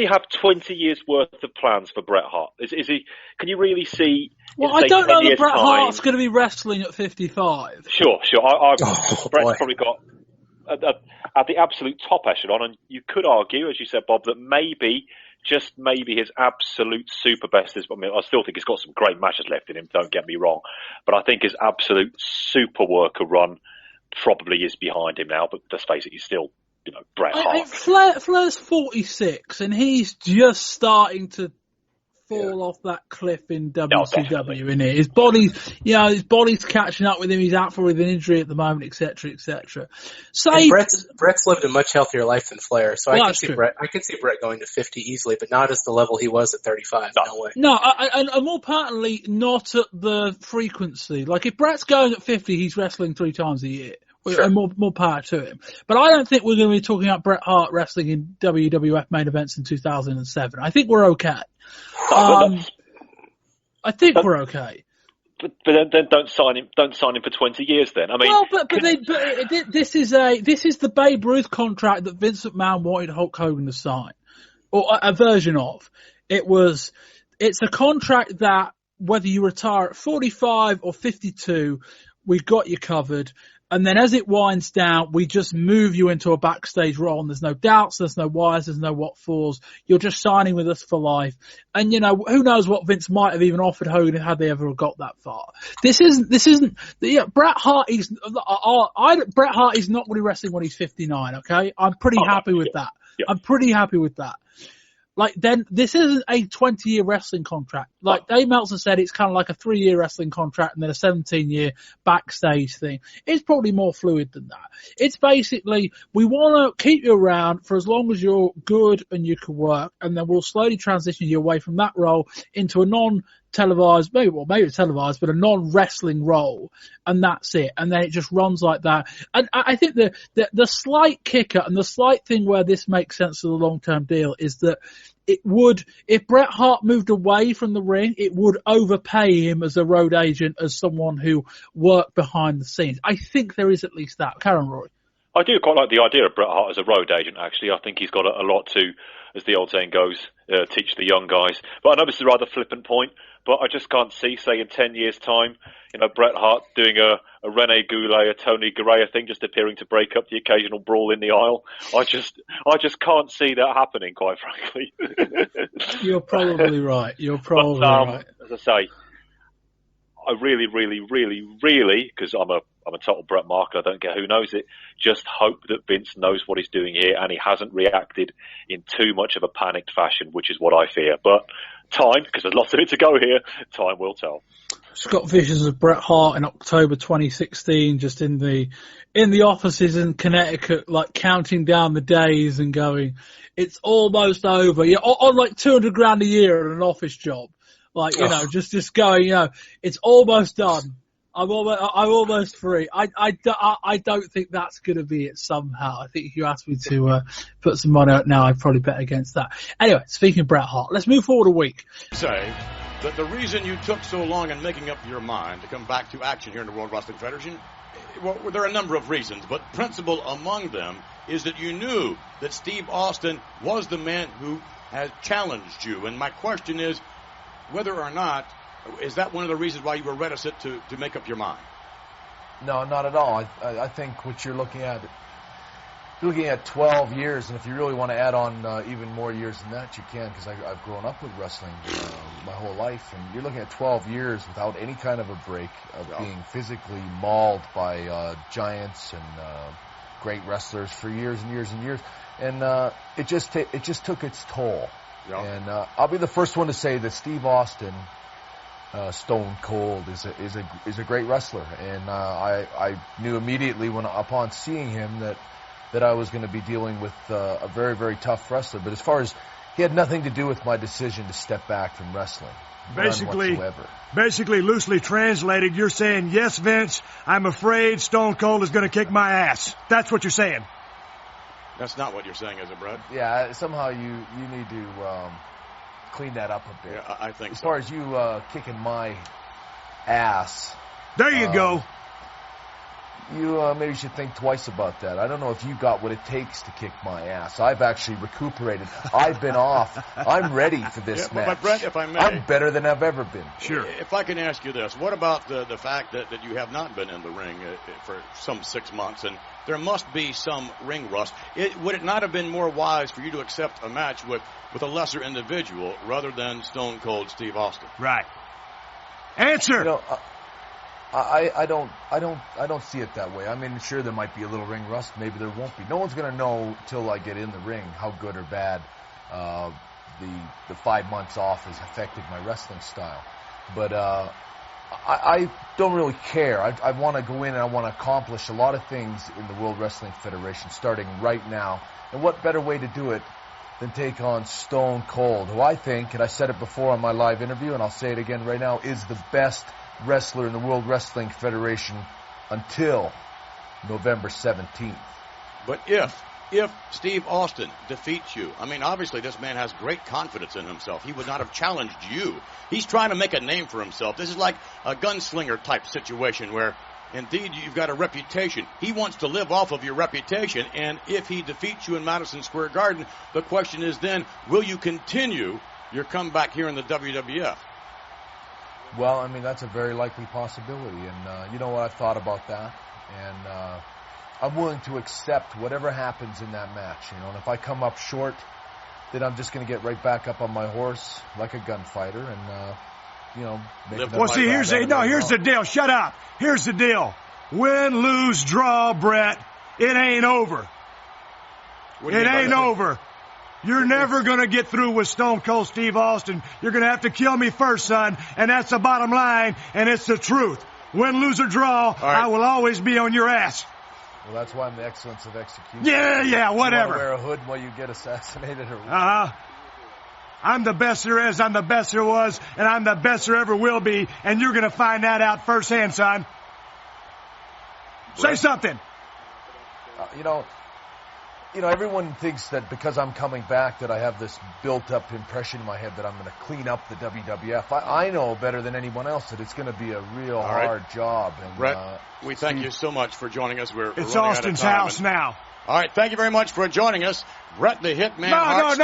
have 20 years worth of plans for Bret Hart? Is he? Can you really see? Well, I don't know that Bret Hart's going to be wrestling at 55. Sure. Bret's probably got at the absolute top echelon, and you could argue, as you said, Bob, that maybe just maybe his absolute super best is, I mean, I still think he's got some great matches left in him, don't get me wrong, but I think his absolute super worker run probably is behind him now, but let's face it, he's still, Bret Hart. Flair's 46 and he's just starting to fall off that cliff in WCW, isn't it? His body's catching up with him. He's out with an injury at the moment, etc., etc. Bret's lived a much healthier life than Flair, so I can see Bret going to 50 easily, but not at the level he was at 35. No way. No, and more importantly, not at the frequency. Like if Bret's going at 50, he's wrestling 3 times a year. Sure. And more power to him. But I don't think we're going to be talking about Bret Hart wrestling in WWF main events in 2007. I think we're okay. I think we're okay. But then don't sign him. Don't sign him for 20 years. Then I mean, this is the Babe Ruth contract that Vince McMahon wanted Hulk Hogan to sign, or a version of. It's a contract that whether you retire at 45 or 52, we've got you covered. And then as it winds down, we just move you into a backstage role. And there's no doubts, there's no whys, there's no what fors. You're just signing with us for life. And, who knows what Vince might have even offered Hogan had they ever got that far. Bret Hart is not going to be wrestling when he's 59, okay? I'm pretty happy with that. Yeah. I'm pretty happy with that. Then this isn't a 20-year wrestling contract. Dave Meltzer said, it's kind of like a 3-year wrestling contract and then a 17-year backstage thing. It's probably more fluid than that. It's basically, we want to keep you around for as long as you're good and you can work, and then we'll slowly transition you away from that role into a non-televised, maybe televised, but a non-wrestling role, and that's it. And then it just runs like that. And I think the slight kicker and the slight thing where this makes sense of the long-term deal is that it would, if Bret Hart moved away from the ring, it would overpay him as a road agent, as someone who worked behind the scenes. I think there is at least that. Karen, Rory. I do quite like the idea of Bret Hart as a road agent, actually. I think he's got a lot to, as the old saying goes, teach the young guys. But I know this is a rather flippant point, but I just can't see, say, in 10 years' time, Bret Hart doing a Rene Goulet, a Tony Garea thing, just appearing to break up the occasional brawl in the aisle. I just can't see that happening, quite frankly. You're probably right. Right. As I say, I really, really, really, really, because I'm a total Bret marker, I don't care who knows it, just hope that Vince knows what he's doing here and he hasn't reacted in too much of a panicked fashion, which is what I fear. But time, because there's lots of it to go here, time will tell. Just got visions of Bret Hart in October 2016, just in the offices in Connecticut, counting down the days and going, it's almost over. Yeah, on $200,000 a year at an office job. Just going, it's almost done. I'm almost free. I don't think that's going to be it somehow. I think if you asked me to put some money out now, I'd probably bet against that. Anyway, speaking of Bret Hart, let's move forward a week. Say that the reason you took so long in making up your mind to come back to action here in the World Wrestling Federation, well, there are a number of reasons, but principal among them is that you knew that Steve Austin was the man who has challenged you. And my question is, whether or not, is that one of the reasons why you were reticent to make up your mind? No, not at all. I think what you're looking at 12 years, and if you really want to add on even more years than that, you can, because I've grown up with wrestling my whole life, and you're looking at 12 years without any kind of a break of being physically mauled by giants and great wrestlers for years and years and years, and it just took its toll. Yeah. And I'll be the first one to say that Steve Austin, Stone Cold, is a great wrestler, and I knew immediately upon seeing him that I was going to be dealing with a very, very tough wrestler. But as far as, he had nothing to do with my decision to step back from wrestling. Basically, loosely translated, you're saying, yes, Vince, I'm afraid Stone Cold is going to kick my ass. That's what you're saying. That's not what you're saying, is it, Brett? Yeah, somehow you need to clean that up a bit. Yeah, I think as far as you kicking my ass. There you go. you maybe should think twice about that. I don't know if you got what it takes to kick my ass. I've actually recuperated. I've been off. I'm ready for this match. But Brett, if I may, I'm better than I've ever been. Sure. If I can ask you this, what about the fact that you have not been in the ring for some 6 months, and there must be some ring rust? Would it not have been more wise for you to accept a match with a lesser individual rather than Stone Cold Steve Austin? Right. Answer. You know, I don't see it that way. I mean, sure, there might be a little ring rust. Maybe there won't be. No one's going to know till I get in the ring how good or bad the 5 months off has affected my wrestling style. But I don't really care. I want to go in and I want to accomplish a lot of things in the World Wrestling Federation starting right now. And what better way to do it than take on Stone Cold, who I think, and I said it before on my live interview, and I'll say it again right now, is the best wrestler in the World Wrestling Federation until November 17th. But if Steve Austin defeats you, I mean, obviously this man has great confidence in himself. He would not have challenged you. He's trying to make a name for himself. This is like a gunslinger type situation where indeed you've got a reputation. He wants to live off of your reputation, and if he defeats you in Madison Square Garden, the question is then, will you continue your comeback here in the WWF? Well, I mean, that's a very likely possibility, and you know what, I've thought about that, and I'm willing to accept whatever happens in that match, you know, and if I come up short, then I'm just going to get right back up on my horse like a gunfighter, and, you know, well, see, here's the deal. Shut up. Here's the deal. Win, lose, draw, Bret, it ain't over. It ain't over. You're never going to get through with Stone Cold Steve Austin. You're going to have to kill me first, son, and that's the bottom line, and it's the truth. Win, lose, or draw, right. I will always be on your ass. Well, that's why I'm the excellence of execution. Yeah, whatever. You wear a hood while you get assassinated or I'm the best there is, I'm the best there was, and I'm the best there ever will be, and you're going to find that out firsthand, son. Say something. You know, everyone thinks that because I'm coming back that I have this built-up impression in my head that I'm going to clean up the WWF. I know better than anyone else that it's going to be a real hard job. And, Brett, we thank you so much for joining us. It's Austin's house now. All right, thank you very much for joining us. Bret the Hitman Hart.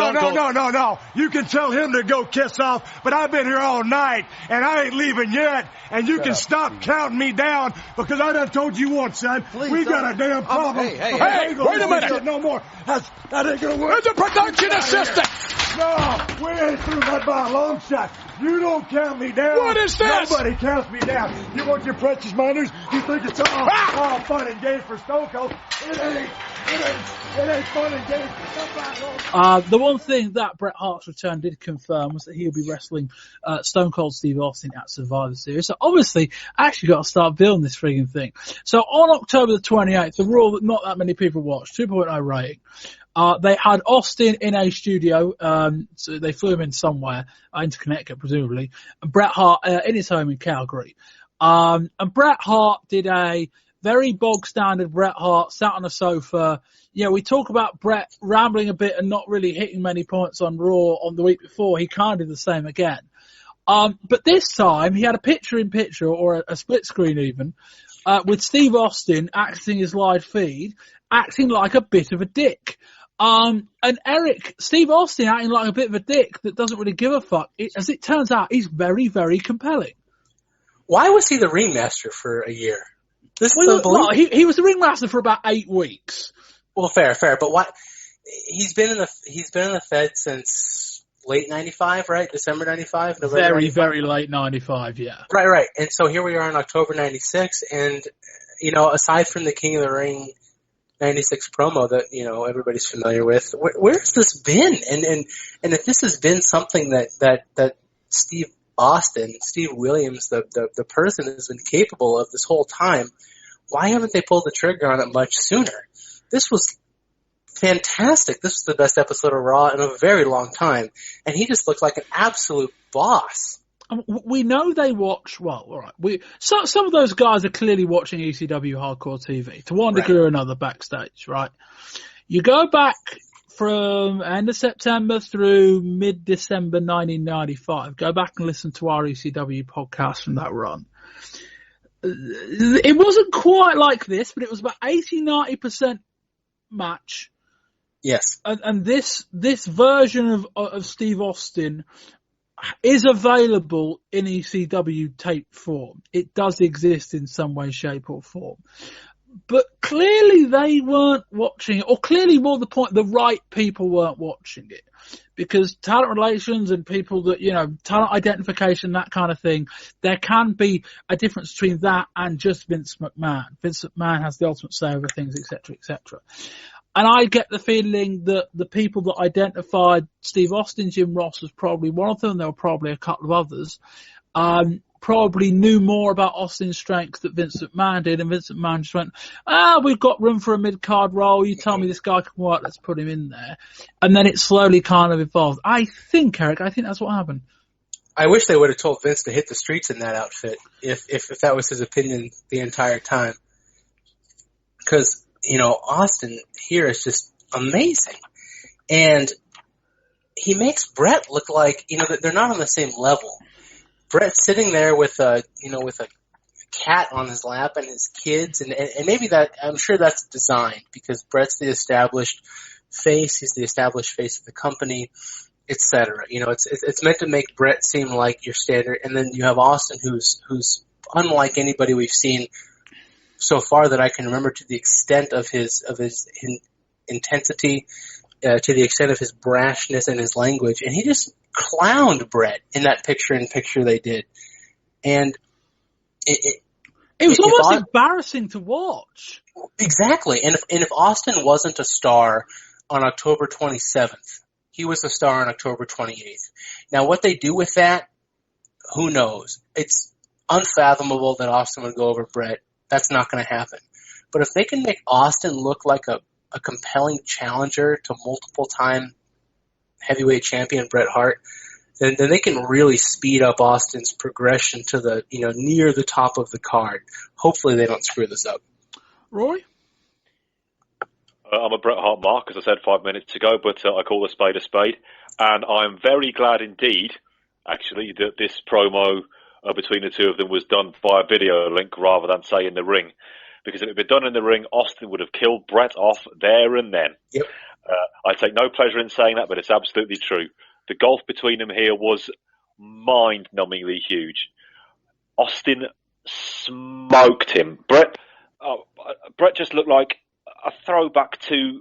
No. You can tell him to go kiss off, but I've been here all night, and I ain't leaving yet, and you can stop counting me down, because I done told you once, son. We got a damn problem. Hey, wait a minute. No more. That ain't gonna work. It's a production assistant. No, we ain't through that by a long shot. You don't count me down. What is this? Nobody counts me down. You want your precious miners? You think it's all fun and games for Stone Cold? It ain't fun and games for somebody. The one thing that Bret Hart's return did confirm was that he'll be wrestling Stone Cold Steve Austin at Survivor Series. So obviously, I actually got to start building this frigging thing. So on October the 28th, the Raw that not that many people watched, 2.0 rating. They had Austin in a studio, so they flew him in somewhere, into Connecticut, presumably, and Bret Hart in his home in Calgary. And Bret Hart did a very bog standard Bret Hart, sat on a sofa. Yeah, we talk about Bret rambling a bit and not really hitting many points on Raw on the week before. He kind of did the same again. But this time, he had a picture-in-picture, or a split screen even, with Steve Austin acting his live feed, acting like a bit of a dick. And Erick, Steve Austin acting like a bit of a dick that doesn't really give a fuck. As it turns out, he's very, very compelling. Why was he the ringmaster for a year? He was the ringmaster for about 8 weeks. Well, fair, but why? He's been in the Fed since late '95, right? December '95, November. Very, 95? very late '95, yeah. Right. And so here we are in October '96, and aside from the King of the Ring '96 promo that everybody's familiar with, where's this been? And if this has been something that Steve Austin, Steve Williams, the person has been capable of this whole time, why haven't they pulled the trigger on it much sooner? This was fantastic. This was the best episode of Raw in a very long time, and he just looked like an absolute boss. We know they watch, well, all right. Some of those guys are clearly watching ECW Hardcore TV to one degree or another backstage, right? You go back from end of September through mid-December 1995. Go back and listen to our ECW podcast from that run. it wasn't quite like this, but it was about 80-90% match. Yes. And this version of Steve Austin is available in ECW tape form. It does exist in some way, shape or form. But clearly they weren't watching it, or clearly more the point, the right people weren't watching it. Because talent relations and people that, talent identification, that kind of thing, there can be a difference between that and just Vince McMahon. Vince McMahon has the ultimate say over things, etc., etc. And I get the feeling that the people that identified Steve Austin, Jim Ross was probably one of them, there were probably a couple of others, probably knew more about Austin's strengths than Vince McMahon did, and Vince McMahon just went, we've got room for a mid-card role, you tell me this guy can work, let's put him in there. And then it slowly kind of evolved. I think that's what happened. I wish they would have told Vince to hit the streets in that outfit, if that was his opinion the entire time. Because, Austin here is just amazing. And he makes Bret look like, that they're not on the same level. Bret's sitting there with a cat on his lap and his kids, and maybe that, I'm sure that's designed because Bret's the established face, he's the established face of the company, etc. It's meant to make Bret seem like your standard, and then you have Austin who's unlike anybody we've seen so far that I can remember, to the extent of his intensity, to the extent of his brashness and his language, and he just clowned Bret in that picture-in-picture they did, and it was almost embarrassing to watch. Exactly, and if Austin wasn't a star on October 27th, he was a star on October 28th. Now, what they do with that, who knows? It's unfathomable that Austin would go over Bret. That's not going to happen. But if they can make Austin look like a compelling challenger to multiple-time heavyweight champion Bret Hart, then they can really speed up Austin's progression to the, near the top of the card. Hopefully they don't screw this up. Rory? I'm a Bret Hart mark, as I said 5 minutes ago, but I call a spade a spade. And I'm very glad indeed, actually, that this promo between the two of them was done via video link rather than, say, in the ring. Because if it had been done in the ring, Austin would have killed Bret off there and then. Yep. I take no pleasure in saying that, but it's absolutely true. The gulf between them here was mind-numbingly huge. Austin smoked him. Bret just looked like a throwback to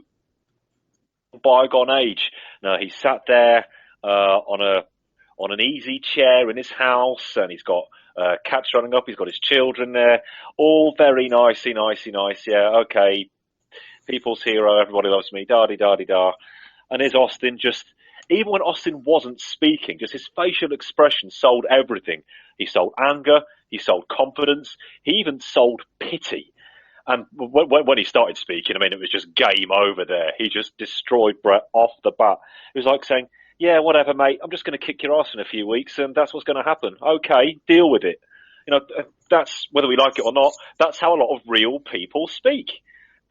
bygone age. Now, he sat there on an easy chair in his house, and he's got cats running up, he's got his children there, all very nicey, yeah, okay, people's hero, everybody loves me, da-di-da-di-da. And here's Austin, just, even when Austin wasn't speaking, just his facial expression sold everything. He sold anger, he sold confidence, he even sold pity. And when he started speaking, it was just game over there. He just destroyed Bret off the bat. It was like saying, yeah, whatever, mate, I'm just going to kick your ass in a few weeks, and that's what's going to happen. Okay, deal with it. That's, whether we like it or not, that's how a lot of real people speak.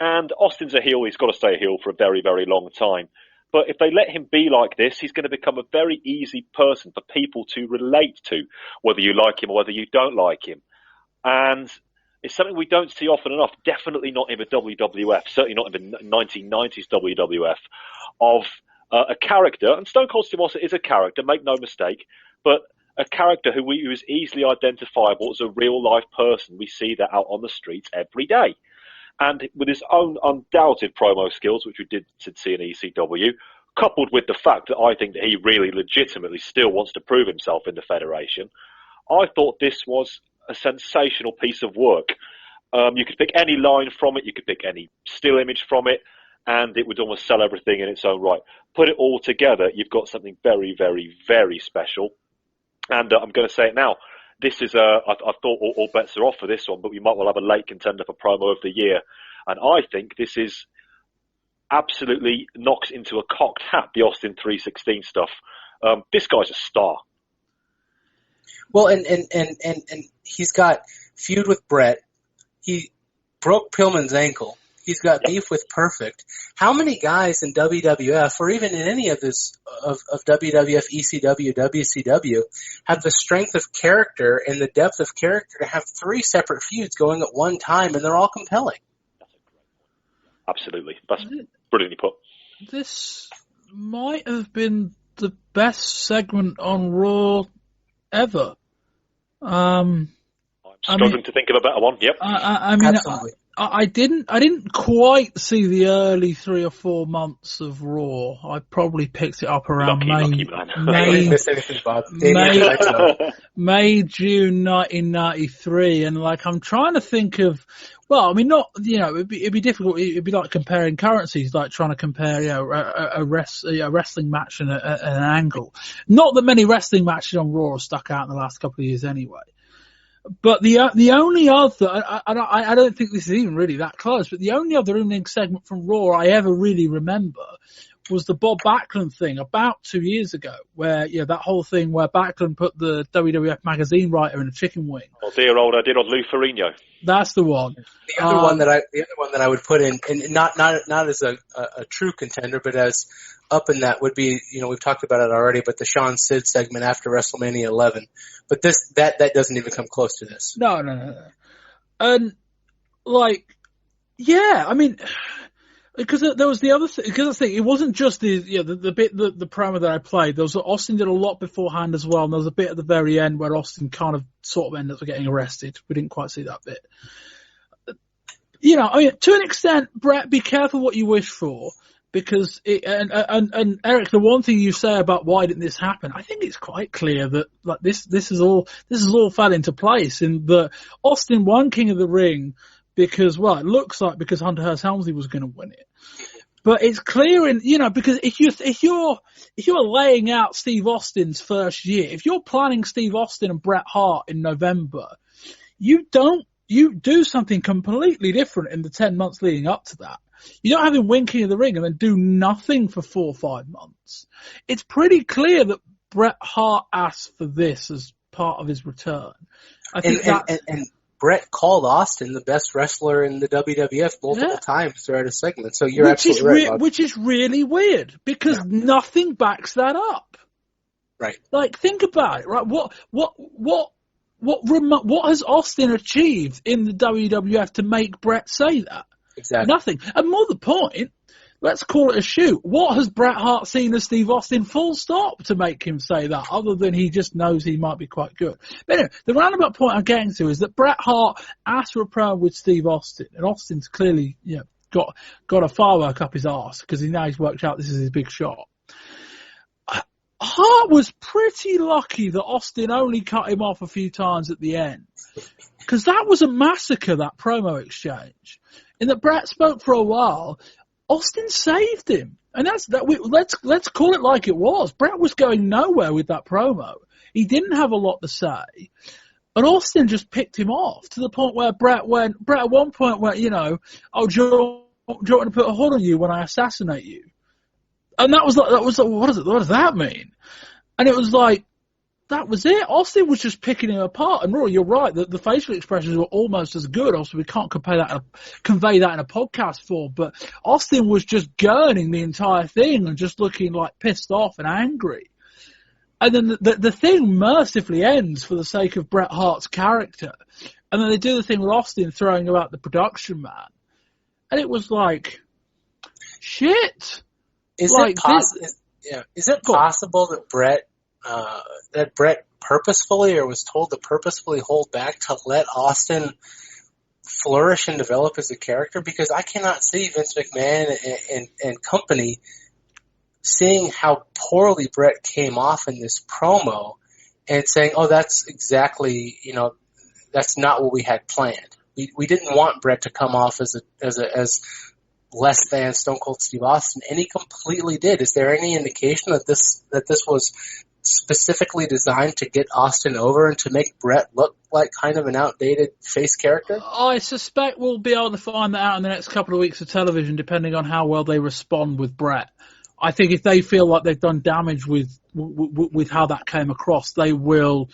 And Austin's a heel, he's got to stay a heel for a very, very long time. But if they let him be like this, he's going to become a very easy person for people to relate to, whether you like him or whether you don't like him. And it's something we don't see often enough, definitely not in the WWF, certainly not in the 1990s WWF, of a character, and Stone Cold Steve Austin is a character, make no mistake, but a character who is easily identifiable as a real-life person. We see that out on the streets every day. And with his own undoubted promo skills, which we did see in ECW, coupled with the fact that I think that he really legitimately still wants to prove himself in the Federation, I thought this was a sensational piece of work. You could pick any line from it, you could pick any still image from it, and it would almost sell everything in its own right. Put it all together, you've got something very, very, very special. And I'm going to say it now. This is I thought all bets are off for this one, but we might well have a late contender for promo of the year. And I think this is absolutely knocks into a cocked hat, the Austin 316 stuff. This guy's a star. Well, and he's got feud with Bret. He broke Pillman's ankle. He's got beef with Perfect. How many guys in WWF, or even in any of this of WWF, ECW, WCW, have the strength of character and the depth of character to have 3 separate feuds going at one time, and they're all compelling? Absolutely. That's brilliantly put. This might have been the best segment on Raw ever. I'm struggling to think of a better one. Yep. I mean, I didn't quite see the early 3 or 4 months of Raw. I probably picked it up around May, June 1993, and like I'm trying to think of. Well, I mean, not, it'd be difficult. It'd be like comparing currencies, like trying to compare, a wrestling match and an angle. Not that many wrestling matches on Raw have stuck out in the last couple of years anyway. But the only other, I don't think this is even really that close, but the only other evening segment from Raw I ever really remember was the Bob Backlund thing about 2 years ago, where that whole thing where Backlund put the WWF magazine writer in a chicken wing. Oh, dear old Lou Ferrigno. That's the one. The other one that I would put in, and not as a true contender, but as up in that would be, we've talked about it already, but the Shawn Sid segment after WrestleMania 11. But that doesn't even come close to this. No. And I mean. Because there was the other thing. Because I think it wasn't just the promo that I played. Austin did a lot beforehand as well, and there was a bit at the very end where Austin kind of sort of ended up getting arrested. We didn't quite see that bit. I mean, to an extent, Bret, be careful what you wish for, because and Eric, the one thing you say about why didn't this happen, I think it's quite clear that like this is all fell into place in that Austin won King of the Ring. Because, it looks like because Hunter Hearst Helmsley was going to win it. But it's clear because if you're laying out Steve Austin's first year, if you're planning Steve Austin and Bret Hart in November, you do something completely different in the 10 months leading up to that. You don't have him win King of the Ring and then do nothing for 4 or 5 months. It's pretty clear that Bret Hart asked for this as part of his return. I think Bret called Austin the best wrestler in the WWF multiple times throughout a segment. So you're absolutely right. Which is really weird because nothing backs that up. Right. Like, think about it, right? What has Austin achieved in the WWF to make Bret say that? Exactly. Nothing. And more the point, let's call it a shoot. What has Bret Hart seen as Steve Austin full stop to make him say that, other than he just knows he might be quite good? But anyway, the roundabout point I'm getting to is that Bret Hart asked for a promo with Steve Austin, and Austin's clearly got a firework up his arse because now he's worked out this is his big shot. Hart was pretty lucky that Austin only cut him off a few times at the end, because that was a massacre, that promo exchange. In that Bret spoke for a while, Austin saved him, and let's call it like it was. Bret was going nowhere with that promo. He didn't have a lot to say, and Austin just picked him off to the point where Bret at one point went, do you want to put a hold on you when I assassinate you? And that was like, what does that mean? And it was like, that was it. Austin was just picking him apart. And Rory, you're right, the facial expressions were almost as good. Also, we can't convey that in a podcast form, but Austin was just gurning the entire thing and just looking like pissed off and angry. And then the thing mercifully ends for the sake of Bret Hart's character. And then they do the thing with Austin throwing about the production man. And it was like, shit. Is it possible that Bret purposefully, or was told to purposefully hold back to let Austin flourish and develop as a character? Because I cannot see Vince McMahon and company seeing how poorly Bret came off in this promo and saying, oh, that's exactly, that's not what we had planned. We didn't want Bret to come off as less than Stone Cold Steve Austin, and he completely did. Is there any indication that this was specifically designed to get Austin over and to make Bret look like kind of an outdated face character? I suspect we'll be able to find that out in the next couple of weeks of television, depending on how well they respond with Bret. I think if they feel like they've done damage with how that came across, they will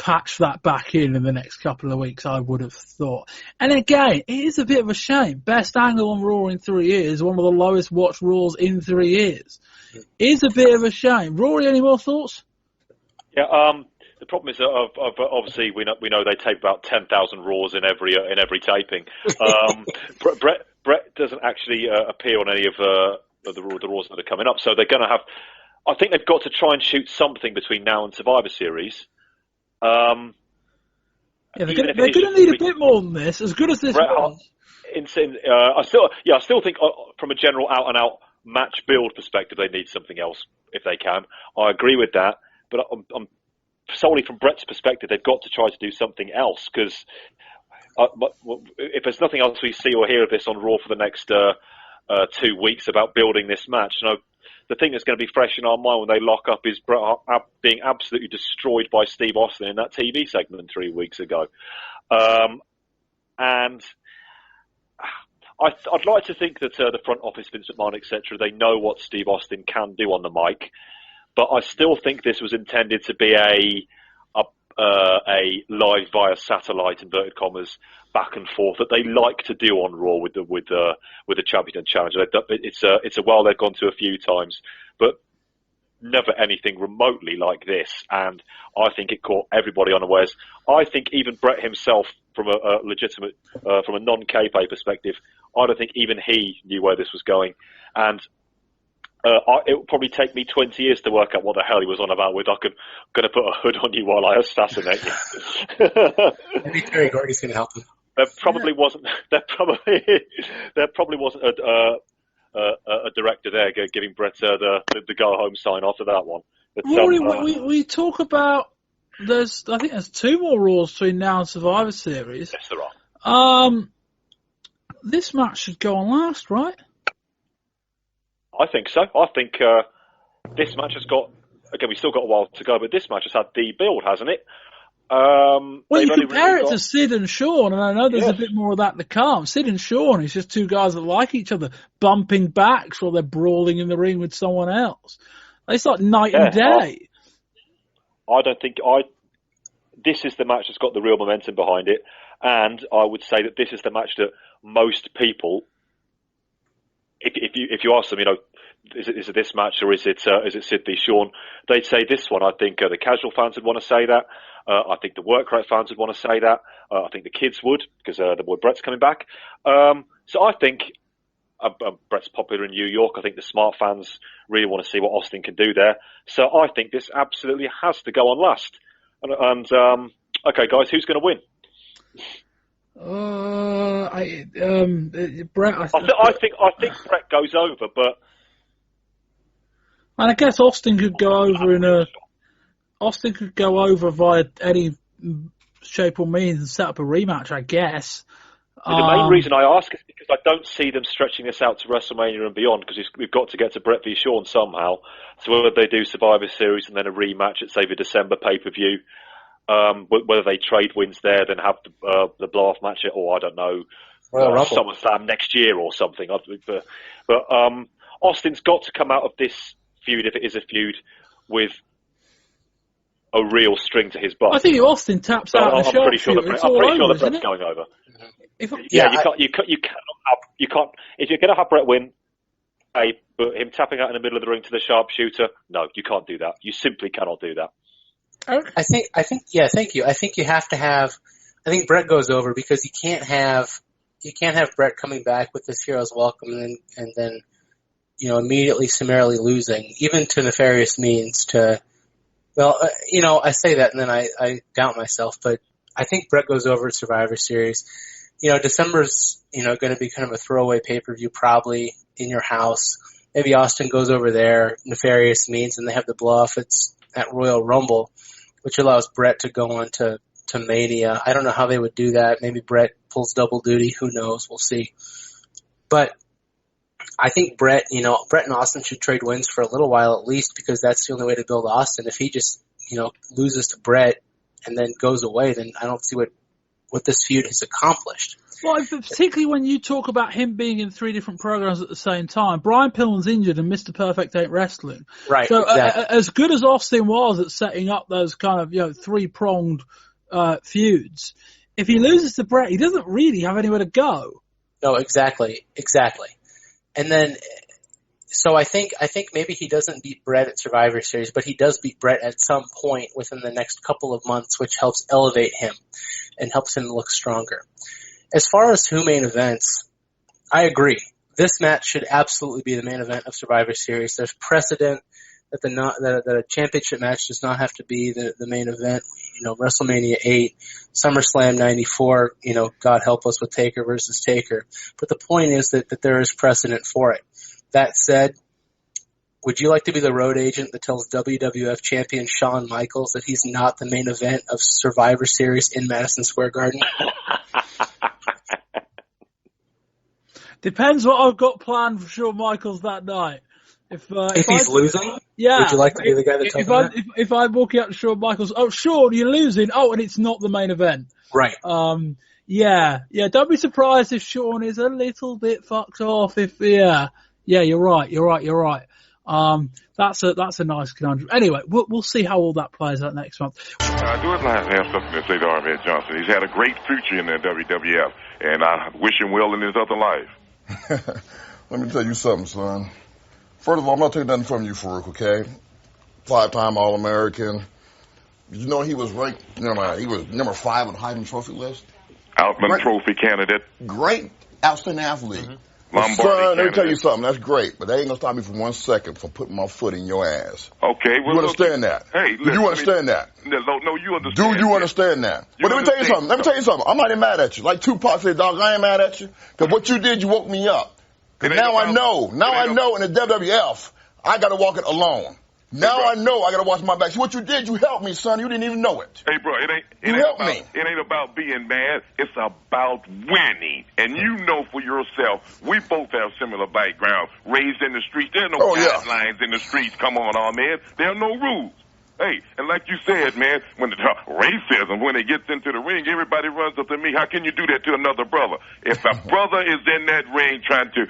patch that back in the next couple of weeks, I would have thought. And again, it is a bit of a shame. Best angle on Raw in 3 years, one of the lowest watched Raws in 3 years. It is a bit of a shame. Rory, any more thoughts? Yeah, the problem is that obviously we know they tape about 10,000 Raws in every taping. Bret doesn't actually appear on any of the Raws that are coming up, so they're going to have. I think they've got to try and shoot something between now and Survivor Series. Yeah, they're going to need a bit more than this. As good as this was. I still think from a general out-and-out match build perspective, they need something else if they can. I agree with that, but I'm solely from Bret's perspective, they've got to try to do something else, because if there's nothing else we see or hear of this on Raw for the next 2 weeks about building this match, the thing that's going to be fresh in our mind when they lock up is Bret Hart being absolutely destroyed by Steve Austin in that TV segment 3 weeks ago. And I'd like to think that the front office, Vince McMahon, etc., they know what Steve Austin can do on the mic, but I still think this was intended to be a live via satellite, inverted commas, back and forth that they like to do on Raw with the champion and challenger. It's a well they've gone to a few times, but never anything remotely like this. And I think it caught everybody unawares. I think even Bret himself, from a legitimate, from a non-kayfabe perspective, I don't think even he knew where this was going. And it would probably take me 20 years to work out what the hell he was on about with, going to put a hood on you while I assassinate you. Maybe Terry Gordy's going to help him. There probably wasn't a director there giving Bret the go home sign after that one. But, Rory, we talk about I think there's 2 more Raws between now and Survivor Series. Yes, there are. This match should go on last, right? I think so. I think this match has got. Again, we've still got a while to go, but this match has had the build, hasn't it? Well, you compare it to Sid and Shawn, and I know there's a bit more of that to come. Sid and Shawn, it's just 2 guys that like each other, bumping backs while they're brawling in the ring with someone else. It's like night and day. I don't think this is the match that's got the real momentum behind it, and I would say that this is the match that most people, if you ask them, is it this match or is it Sid v Shawn? They'd say this one. I think the casual fans would want to say that. I think the work rate fans would want to say that. I think the kids would, because the boy Bret's coming back. So I think Bret's popular in New York. I think the smart fans really want to see what Austin can do there. So I think this absolutely has to go on last. And okay, guys, who's going to win? Bret. I think Bret goes over, but. And I guess Austin could go over via any shape or means and set up a rematch, I guess. The main reason I ask is because I don't see them stretching this out to WrestleMania and beyond, because we've got to get to Bret v Shawn somehow. So whether they do Survivor Series and then a rematch at, say, the December pay-per-view, whether they trade wins there, then have the blow-off match, or I don't know, SummerSlam next year or something. But Austin's got to come out of this feud, if it is a feud, with a real string to his bow. I think Austin taps out the I'm pretty sure that Bret's going over. You can't. If you're going to have Bret win, but him tapping out in the middle of the ring to the sharpshooter, no, you can't do that. You simply cannot do that. I think, thank you. I think you have to have. I think Bret goes over because you can't have Bret coming back with this hero's welcome and then immediately summarily losing, even to nefarious means. I say that and then I doubt myself, but I think Bret goes over at Survivor Series. December's going to be kind of a throwaway pay-per-view, probably in your house. Maybe Austin goes over there, nefarious means, and they have the bluff. It's at Royal Rumble, which allows Bret to go on to Mania. I don't know how they would do that. Maybe Bret pulls double duty. Who knows? We'll see. But I think Bret and Austin should trade wins for a little while at least, because that's the only way to build Austin. If he just, loses to Bret and then goes away, then I don't see what this feud has accomplished. Well, particularly when you talk about him being in 3 different programs at the same time. Brian Pillman's injured and Mr. Perfect ain't wrestling. Right. So exactly. As good as Austin was at setting up those kind of 3-pronged feuds, if he loses to Bret, he doesn't really have anywhere to go. No, exactly. And then, so I think maybe he doesn't beat Bret at Survivor Series, but he does beat Bret at some point within the next couple of months, which helps elevate him and helps him look stronger. As far as who main events, I agree. This match should absolutely be the main event of Survivor Series. There's precedent that a championship match does not have to be the main event. WrestleMania 8, SummerSlam 94, God help us with Taker versus Taker. But the point is that there is precedent for it. That said, would you like to be the road agent that tells WWF champion Shawn Michaels that he's not the main event of Survivor Series in Madison Square Garden? Depends what I've got planned for Shawn Michaels that night. If he's losing, yeah. Would you like to be the guy that tells him that? If I'm walking out to Shawn Michaels, oh, Shawn, you're losing. Oh, and it's not the main event. Right. Yeah. Don't be surprised if Shawn is a little bit fucked off. Yeah, you're right. That's a nice conundrum. Anyway, we'll see how all that plays out next month. I do have something to say to Arvin Johnson. He's had a great future in the WWF, and I wish him well in his other life. Let me tell you something, son. First of all, I'm not taking nothing from you, Farouk, okay? 5-time All-American. Did you know he was ranked, he was number 5 on the Heisman Trophy list? Outman Trophy candidate. Great, outstanding athlete. Lombardi Son, candidate. let me tell you something. That's great, but that ain't gonna stop me for 1 second from putting my foot in your ass. Okay, well, you understand that? Hey, do you understand that? No, you understand. Do you understand that? But let me tell you something. I'm not even mad at you. Like Tupac said, dog, I ain't mad at you. Because what you did, you woke me up. Because now I know in the WWF, I got to walk it alone. Now I know I got to watch my back. See, what you did, you helped me, son. You didn't even know it. Hey, bro, it ain't about being mad. It's about winning. And you know for yourself, we both have similar backgrounds. Raised in the streets. There are no guidelines in the streets. Come on, man. There are no rules. Hey, and like you said, man, when the racism, when it gets into the ring, everybody runs up to me. How can you do that to another brother? If a brother is in that ring trying to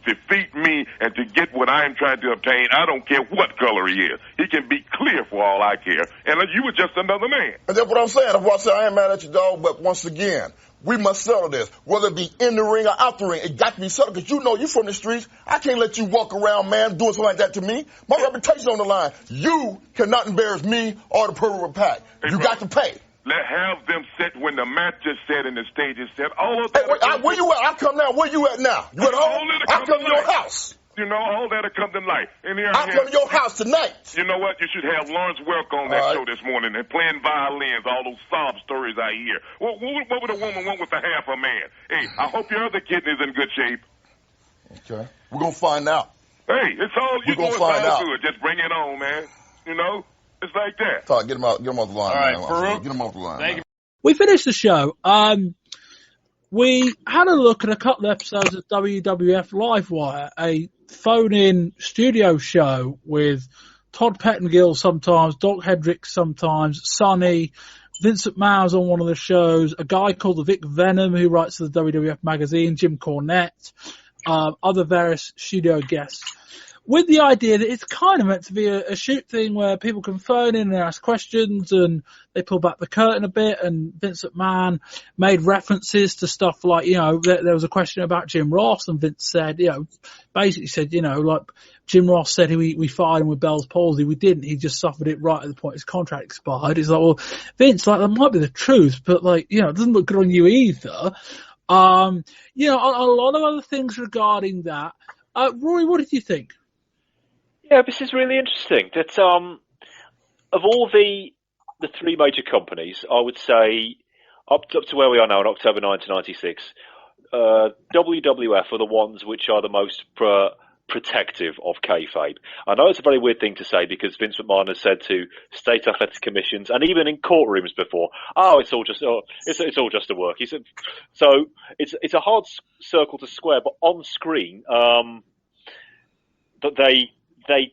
defeat me and to get what I'm trying to obtain, I don't care what color he is. He can be clear for all I care. And you were just another man. And that's what I'm saying. That's why I said I ain't mad at you, dog. But once again, we must settle this, whether it be in the ring or out the ring. It got to be settled because you from the streets. I can't let you walk around, man, doing something like that to me. My reputation on the line. You cannot embarrass me or the Purple Pack. Hey, you got to pay. Have them set when the match is set and the stage is set. All of that. Hey, where you at? I come now. Where you at now? You at home? I come to your house. All that'll come to life. And here I'll come to your house tonight. You know what? You should have Lawrence Welk on that show this morning and playing violins, all those sob stories I hear. What would a woman want with a half a man? Hey, I hope your other kidney's in good shape. Okay. We're going to find out. Hey, it's all you going to find out. Good. Just bring it on, man. It's like that. Talk, get him off the line. All right, man. Get him off the line. Thank you. We finished the show. We had a look at a couple of episodes of WWF Livewire, a phone-in studio show with Todd Pettengill sometimes, Doc Hendricks sometimes, Sonny, Vince McMahon's on one of the shows, a guy called the Vic Venom who writes for the WWF magazine, Jim Cornette, other various studio guests, with the idea that it's kind of meant to be a shoot thing where people can phone in and ask questions and they pull back the curtain a bit, and Vince McMahon made references to stuff like, there was a question about Jim Ross and Vince said, basically said, like Jim Ross said we fired him with Bell's palsy. We didn't. He just suffered it right at the point his contract expired. It's like, well, Vince, that might be the truth, but it doesn't look good on you either. A lot of other things regarding that. Rory, what did you think? Yeah, this is really interesting. That of all the 3 major companies, I would say up to where we are now in October 1996, WWF are the ones which are the most protective of kayfabe. I know it's a very weird thing to say because Vince McMahon has said to state athletic commissions and even in courtrooms before, it's all just a work. He said, so it's a hard circle to square, but on screen, that they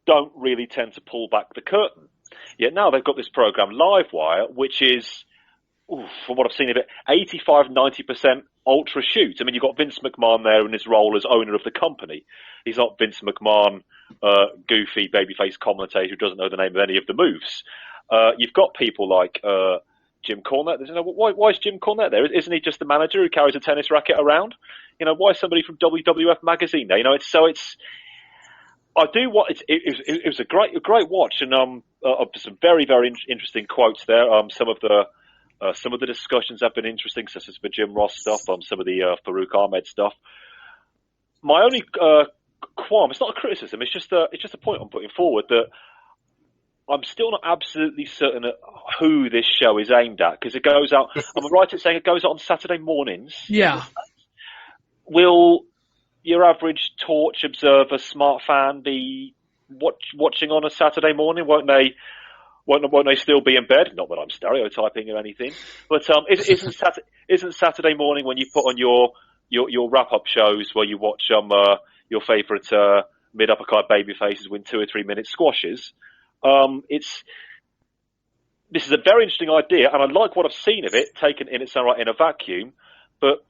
don't really tend to pull back the curtain. Yet now they've got this program Livewire, which is, from what I've seen of it, 85-90% ultra shoots. I mean, you've got Vince McMahon there in his role as owner of the company. He's not Vince McMahon, goofy babyface commentator who doesn't know the name of any of the moves. You've got people like Jim Cornette. Why is Jim Cornette there? Isn't he just the manager who carries a tennis racket around? Why is somebody from WWF magazine there? It was a great watch, and some very, very interesting quotes there. Some of the discussions have been interesting, such as the Jim Ross stuff, some of the Farouk Ahmed stuff. My only qualm, it's not a criticism, it's just a point I'm putting forward, that I'm still not absolutely certain who this show is aimed at, because it goes out, I'm right in saying it goes out on Saturday mornings. Yeah. Will your average Torch observer, smart fan, be watching on a Saturday morning? Won't they still be in bed? Not that I'm stereotyping or anything, but isn't Saturday morning when you put on your wrap-up shows where you watch your favourite mid-uppercard baby faces win 2 or 3 minute squashes? This is a very interesting idea, and I like what I've seen of it, taken in its own right in a vacuum, but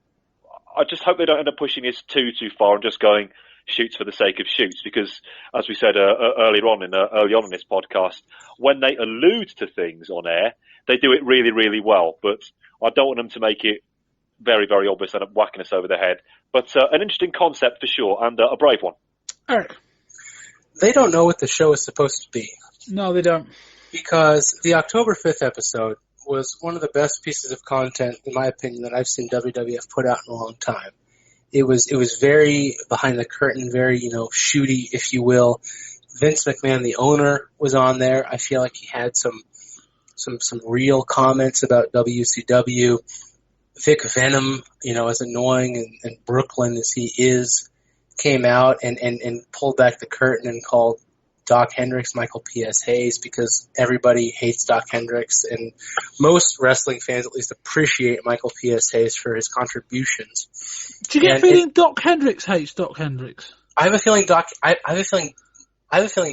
I just hope they don't end up pushing this too far and just going shoots for the sake of shoots, because, as we said early on in this podcast, when they allude to things on air, they do it really, really well. But I don't want them to make it very, very obvious and whacking us over the head. But an interesting concept for sure, and a brave one. Eric. They don't know what the show is supposed to be. No, they don't. Because the October 5th episode was one of the best pieces of content, in my opinion, that I've seen WWF put out in a long time. It was very behind the curtain, very, shooty, if you will. Vince McMahon, the owner, was on there. I feel like he had some real comments about WCW. Vic Venom, as annoying and Brooklyn as he is, came out and pulled back the curtain and called Doc Hendricks Michael P.S. Hayes, because everybody hates Doc Hendricks, and most wrestling fans at least appreciate Michael P.S. Hayes for his contributions. Do you get a feeling Doc Hendricks hates Doc Hendricks? I have a feeling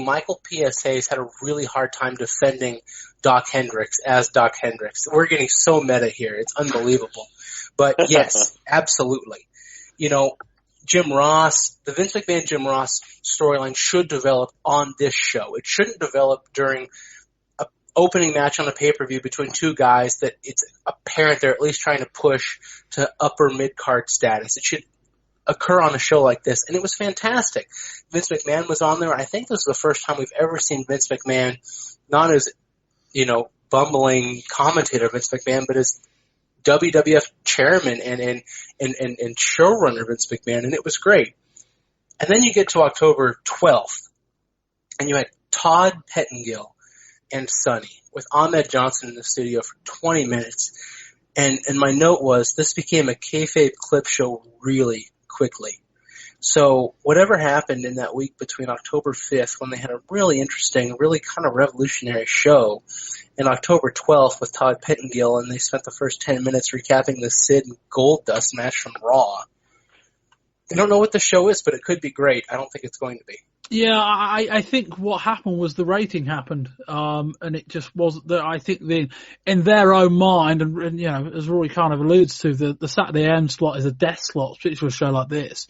Michael P.S. Hayes had a really hard time defending Doc Hendricks as Doc Hendricks. We're getting so meta here. It's unbelievable. But yes, absolutely. Jim Ross, the Vince McMahon Jim Ross storyline should develop on this show. It shouldn't develop during an opening match on a pay-per-view between two guys that it's apparent they're at least trying to push to upper mid-card status. It should occur on a show like this, and it was fantastic. Vince McMahon was on there. I think this is the first time we've ever seen Vince McMahon, not as, bumbling commentator Vince McMahon, but as WWF chairman and showrunner Vince McMahon, and it was great. And then you get to October 12th, and you had Todd Pettengill and Sonny with Ahmed Johnson in the studio for 20 minutes. And my note was, this became a kayfabe clip show really quickly. So whatever happened in that week between October 5th, when they had a really interesting, really kind of revolutionary show, and October 12th with Todd Pettengill, and they spent the first 10 minutes recapping the Sid and Goldust match from Raw. They don't know what the show is, but it could be great. I don't think it's going to be. Yeah, I think what happened was the rating happened, and it just wasn't. I think in their own mind, and as Rory kind of alludes to, the Saturday AM slot is a death slot, particularly for a show like this.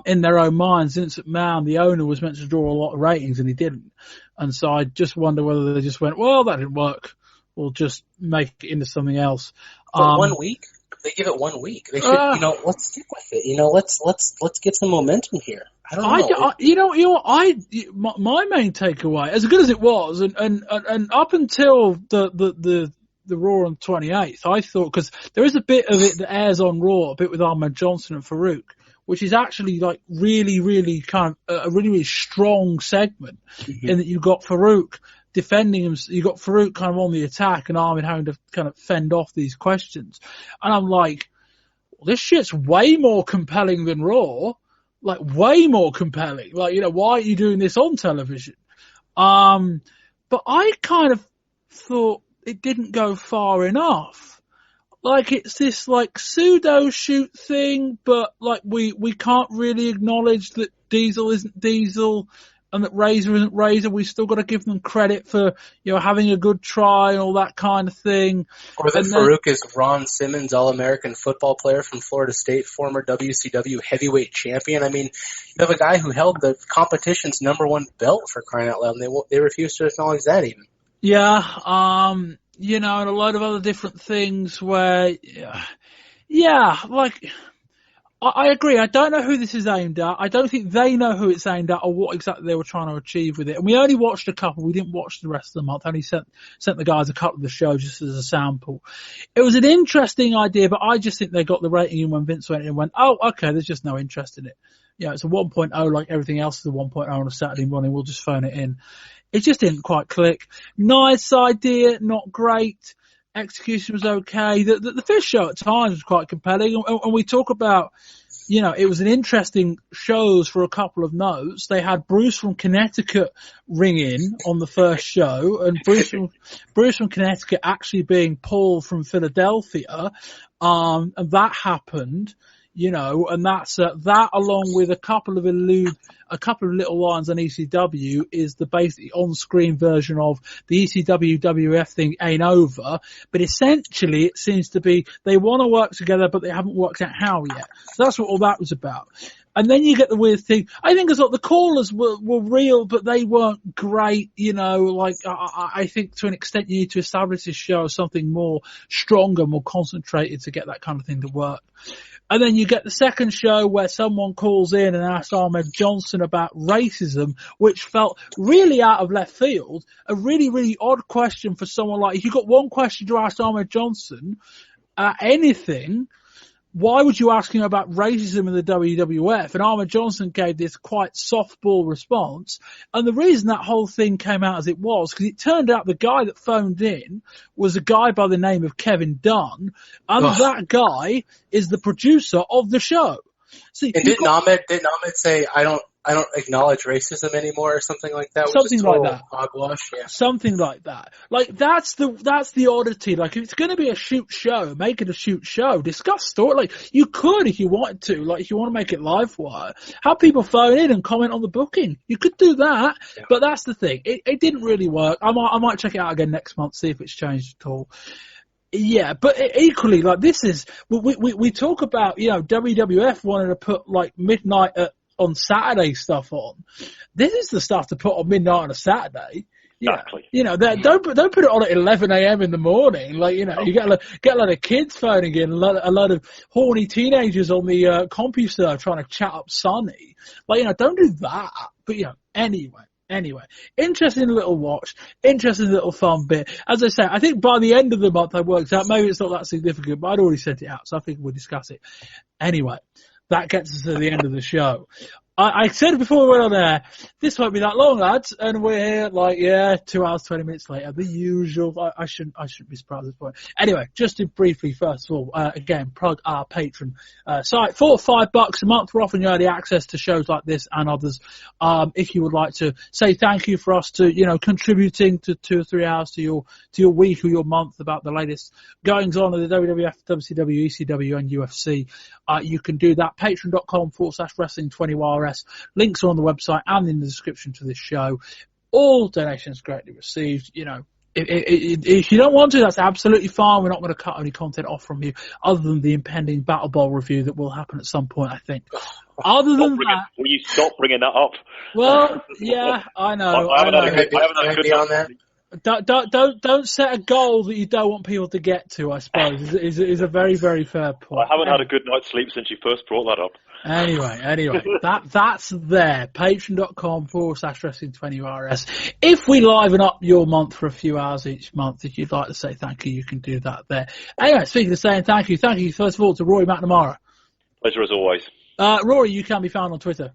In their own minds, Vince McMahon, the owner, was meant to draw a lot of ratings, and he didn't. And so I just wonder whether they just went, well, that didn't work. We'll just make it into something else. For 1 week? They give it 1 week. They should, let's stick with it. Let's get some momentum here. I don't know. My main takeaway, as good as it was, and up until the Raw on 28th, I thought, because there is a bit of it that airs on Raw, a bit with Ahmed Johnson and Farouk, which is actually like really, really kind of a really, really strong segment, in that you've got Farouk defending him. You got Farouk kind of on the attack and Ahmed having to kind of fend off these questions. And I'm like, well, this shit's way more compelling than Raw. Like, way more compelling. Like, why are you doing this on television? But I kind of thought it didn't go far enough. Like, it's this, like, pseudo-shoot thing, but, like, we can't really acknowledge that Diesel isn't Diesel. and that Razor isn't Razor, we still got to give them credit for, having a good try and all that kind of thing. Or that Farouk is Ron Simmons, All-American football player from Florida State, former WCW heavyweight champion. I mean, you have a guy who held the competition's #1 belt, for crying out loud, and they refuse to acknowledge that even. Yeah, and a lot of other different things where, I agree. I don't know who this is aimed at. I don't think they know who it's aimed at or what exactly they were trying to achieve with it. And we only watched a couple. We didn't watch the rest of the month. I only sent the guys a couple of the shows just as a sample. It was an interesting idea, but I just think they got the rating in when Vince went in and went, oh, okay, there's just no interest in it. It's a 1.0 like everything else is a 1.0 on a Saturday morning. We'll just phone it in. It just didn't quite click. Nice idea, not great. Execution was okay. The Fish show at times was quite compelling. And we talk about, it was an interesting shows for a couple of notes. They had Bruce from Connecticut ring in on the first show, and Bruce from Connecticut actually being Paul from Philadelphia. And that happened. And that's that, along with a couple of little lines on ECW, is the basic on-screen version of the ECW WWF thing ain't over. But essentially, it seems to be they want to work together, but they haven't worked out how yet. So that's what all that was about. And then you get the weird thing. I think it's like the callers were real, but they weren't great. I think to an extent you need to establish this show as something more stronger, more concentrated to get that kind of thing to work. And then you get the second show where someone calls in and asks Ahmed Johnson about racism, which felt really out of left field. A really, really odd question for someone like, if you got one question to ask Ahmed Johnson, anything, why would you ask him about racism in the WWF? And Ahmed Johnson gave this quite softball response. And the reason that whole thing came out as it was, because it turned out the guy that phoned in was a guy by the name of Kevin Dunn. And that guy is the producer of the show. See, and didn't Ahmed say, I don't acknowledge racism anymore or something like that? Something like that. Hogwash, yeah. Something like that. Like, that's the oddity. Like, if it's going to be a shoot show, make it a shoot show. Discuss story. Like, you could if you wanted to. Like, if you want to make it live wire, have people phone in and comment on the booking. You could do that. Yeah. But that's the thing. It didn't really work. I might check it out again next month, see if it's changed at all. Yeah, but equally, like, this is, we talk about, WWF wanting to put, like, midnight on Saturday stuff on. This is the stuff to put on midnight on a Saturday. Exactly. Don't put it on at 11 a.m. in the morning. Like, you get a lot of kids phoning in, a lot of horny teenagers on the CompuServe trying to chat up Sonny. Like, don't do that. But, Anyway, interesting little watch, interesting little fun bit. As I say, I think by the end of the month I worked out, maybe it's not that significant, but I'd already sent it out, so I think we'll discuss it. Anyway, that gets us to the end of the show. I said before we went on air, this won't be that long, lads, and we're here, 2 hours, 20 minutes later, the usual. I shouldn't be surprised at this point. Anyway, just to briefly, first of all, again, plug our Patreon site. $4 or $5 a month. We're offering early access to shows like this and others. If you would like to say thank you for us to, contributing to 2 or 3 hours to your week or your month about the latest goings on in the WWF, WCW, ECW, and UFC, you can do that. Patreon.com/wrestling20YRS. Links are on the website and in the description to this show. All donations greatly received. If you don't want to, that's absolutely fine. We're not going to cut any content off from you other than the impending Battle Bowl review that will happen at some point, I think. Other than that... Will you stop bringing that up? Well, yeah, I know. I haven't had a good on that. Don't set a goal that you don't want people to get to, I suppose, is a very, very fair point. I haven't had a good night's sleep since you first brought that up. Anyway, that's there. Patreon.com/wrestling20RS. If we liven up your month for a few hours each month, if you'd like to say thank you, you can do that there. Anyway, speaking of saying thank you first of all to Rory McNamara. Pleasure as always. Rory, you can be found on Twitter.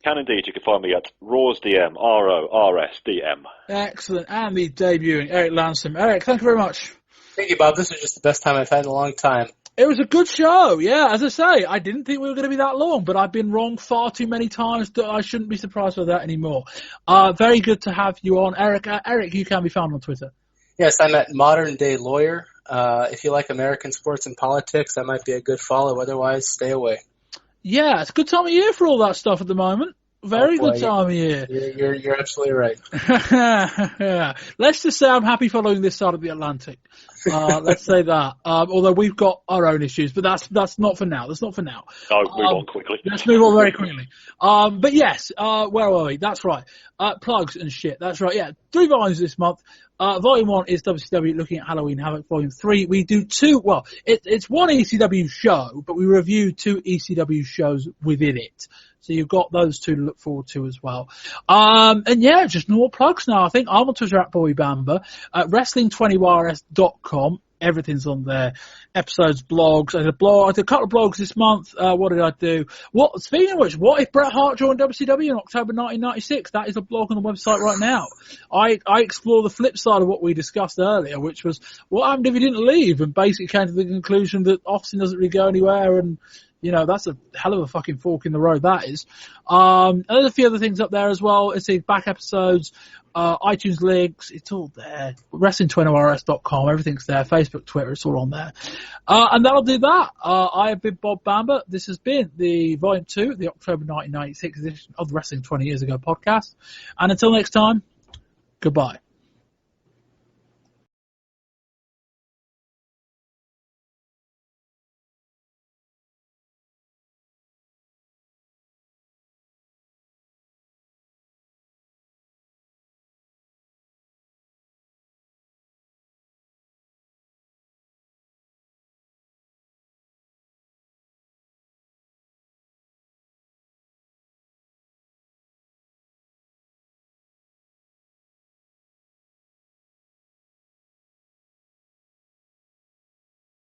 Can indeed. You can find me at RawsDM, RORSDM. Excellent. And the debuting Erick Landstrom. Erick, thank you very much. Thank you, Bob. This was just the best time I've had in a long time. It was a good show, yeah. As I say, I didn't think we were going to be that long, but I've been wrong far too many times that I shouldn't be surprised by that anymore. Very good to have you on, Erick. Erick, you can be found on Twitter. Yes, I'm at Modern Day Lawyer. If you like American sports and politics, that might be a good follow. Otherwise, stay away. Yeah, it's a good time of year for all that stuff at the moment. Very good time of year. You're absolutely right. Yeah. Let's just say I'm happy following this side of the Atlantic. Let's say that. Although we've got our own issues, but that's not for now. That's not for now. I'll move on quickly. Let's move on very quickly. But yes, where are we? That's right. Plugs and shit. That's right. Yeah. 3 volumes this month. Volume 1 is WCW looking at Halloween Havoc. Volume 3, we do 2. Well, it's one ECW show, but we review 2 ECW shows within it. So you've got those 2 to look forward to as well. And yeah, just more plugs now. I think I'm on Twitter at Bamber, Wrestling20YRS.com. Everything's on there. Episodes, blogs. I did a couple of blogs this month. What did I do? Speaking of which, what if Bret Hart joined WCW in October 1996? That is a blog on the website right now. I explore the flip side of what we discussed earlier, which was what happened if he didn't leave, and basically came to the conclusion that Austin doesn't really go anywhere, and that's a hell of a fucking fork in the road, that is. And there's a few other things up there as well. It's the back episodes, iTunes links, it's all there. Wrestling20RS.com, everything's there. Facebook, Twitter, it's all on there. And that'll do that. I have been Bob Bamber. This has been the Volume 2, the October 1996 edition of the Wrestling 20 Years Ago podcast. And until next time, goodbye.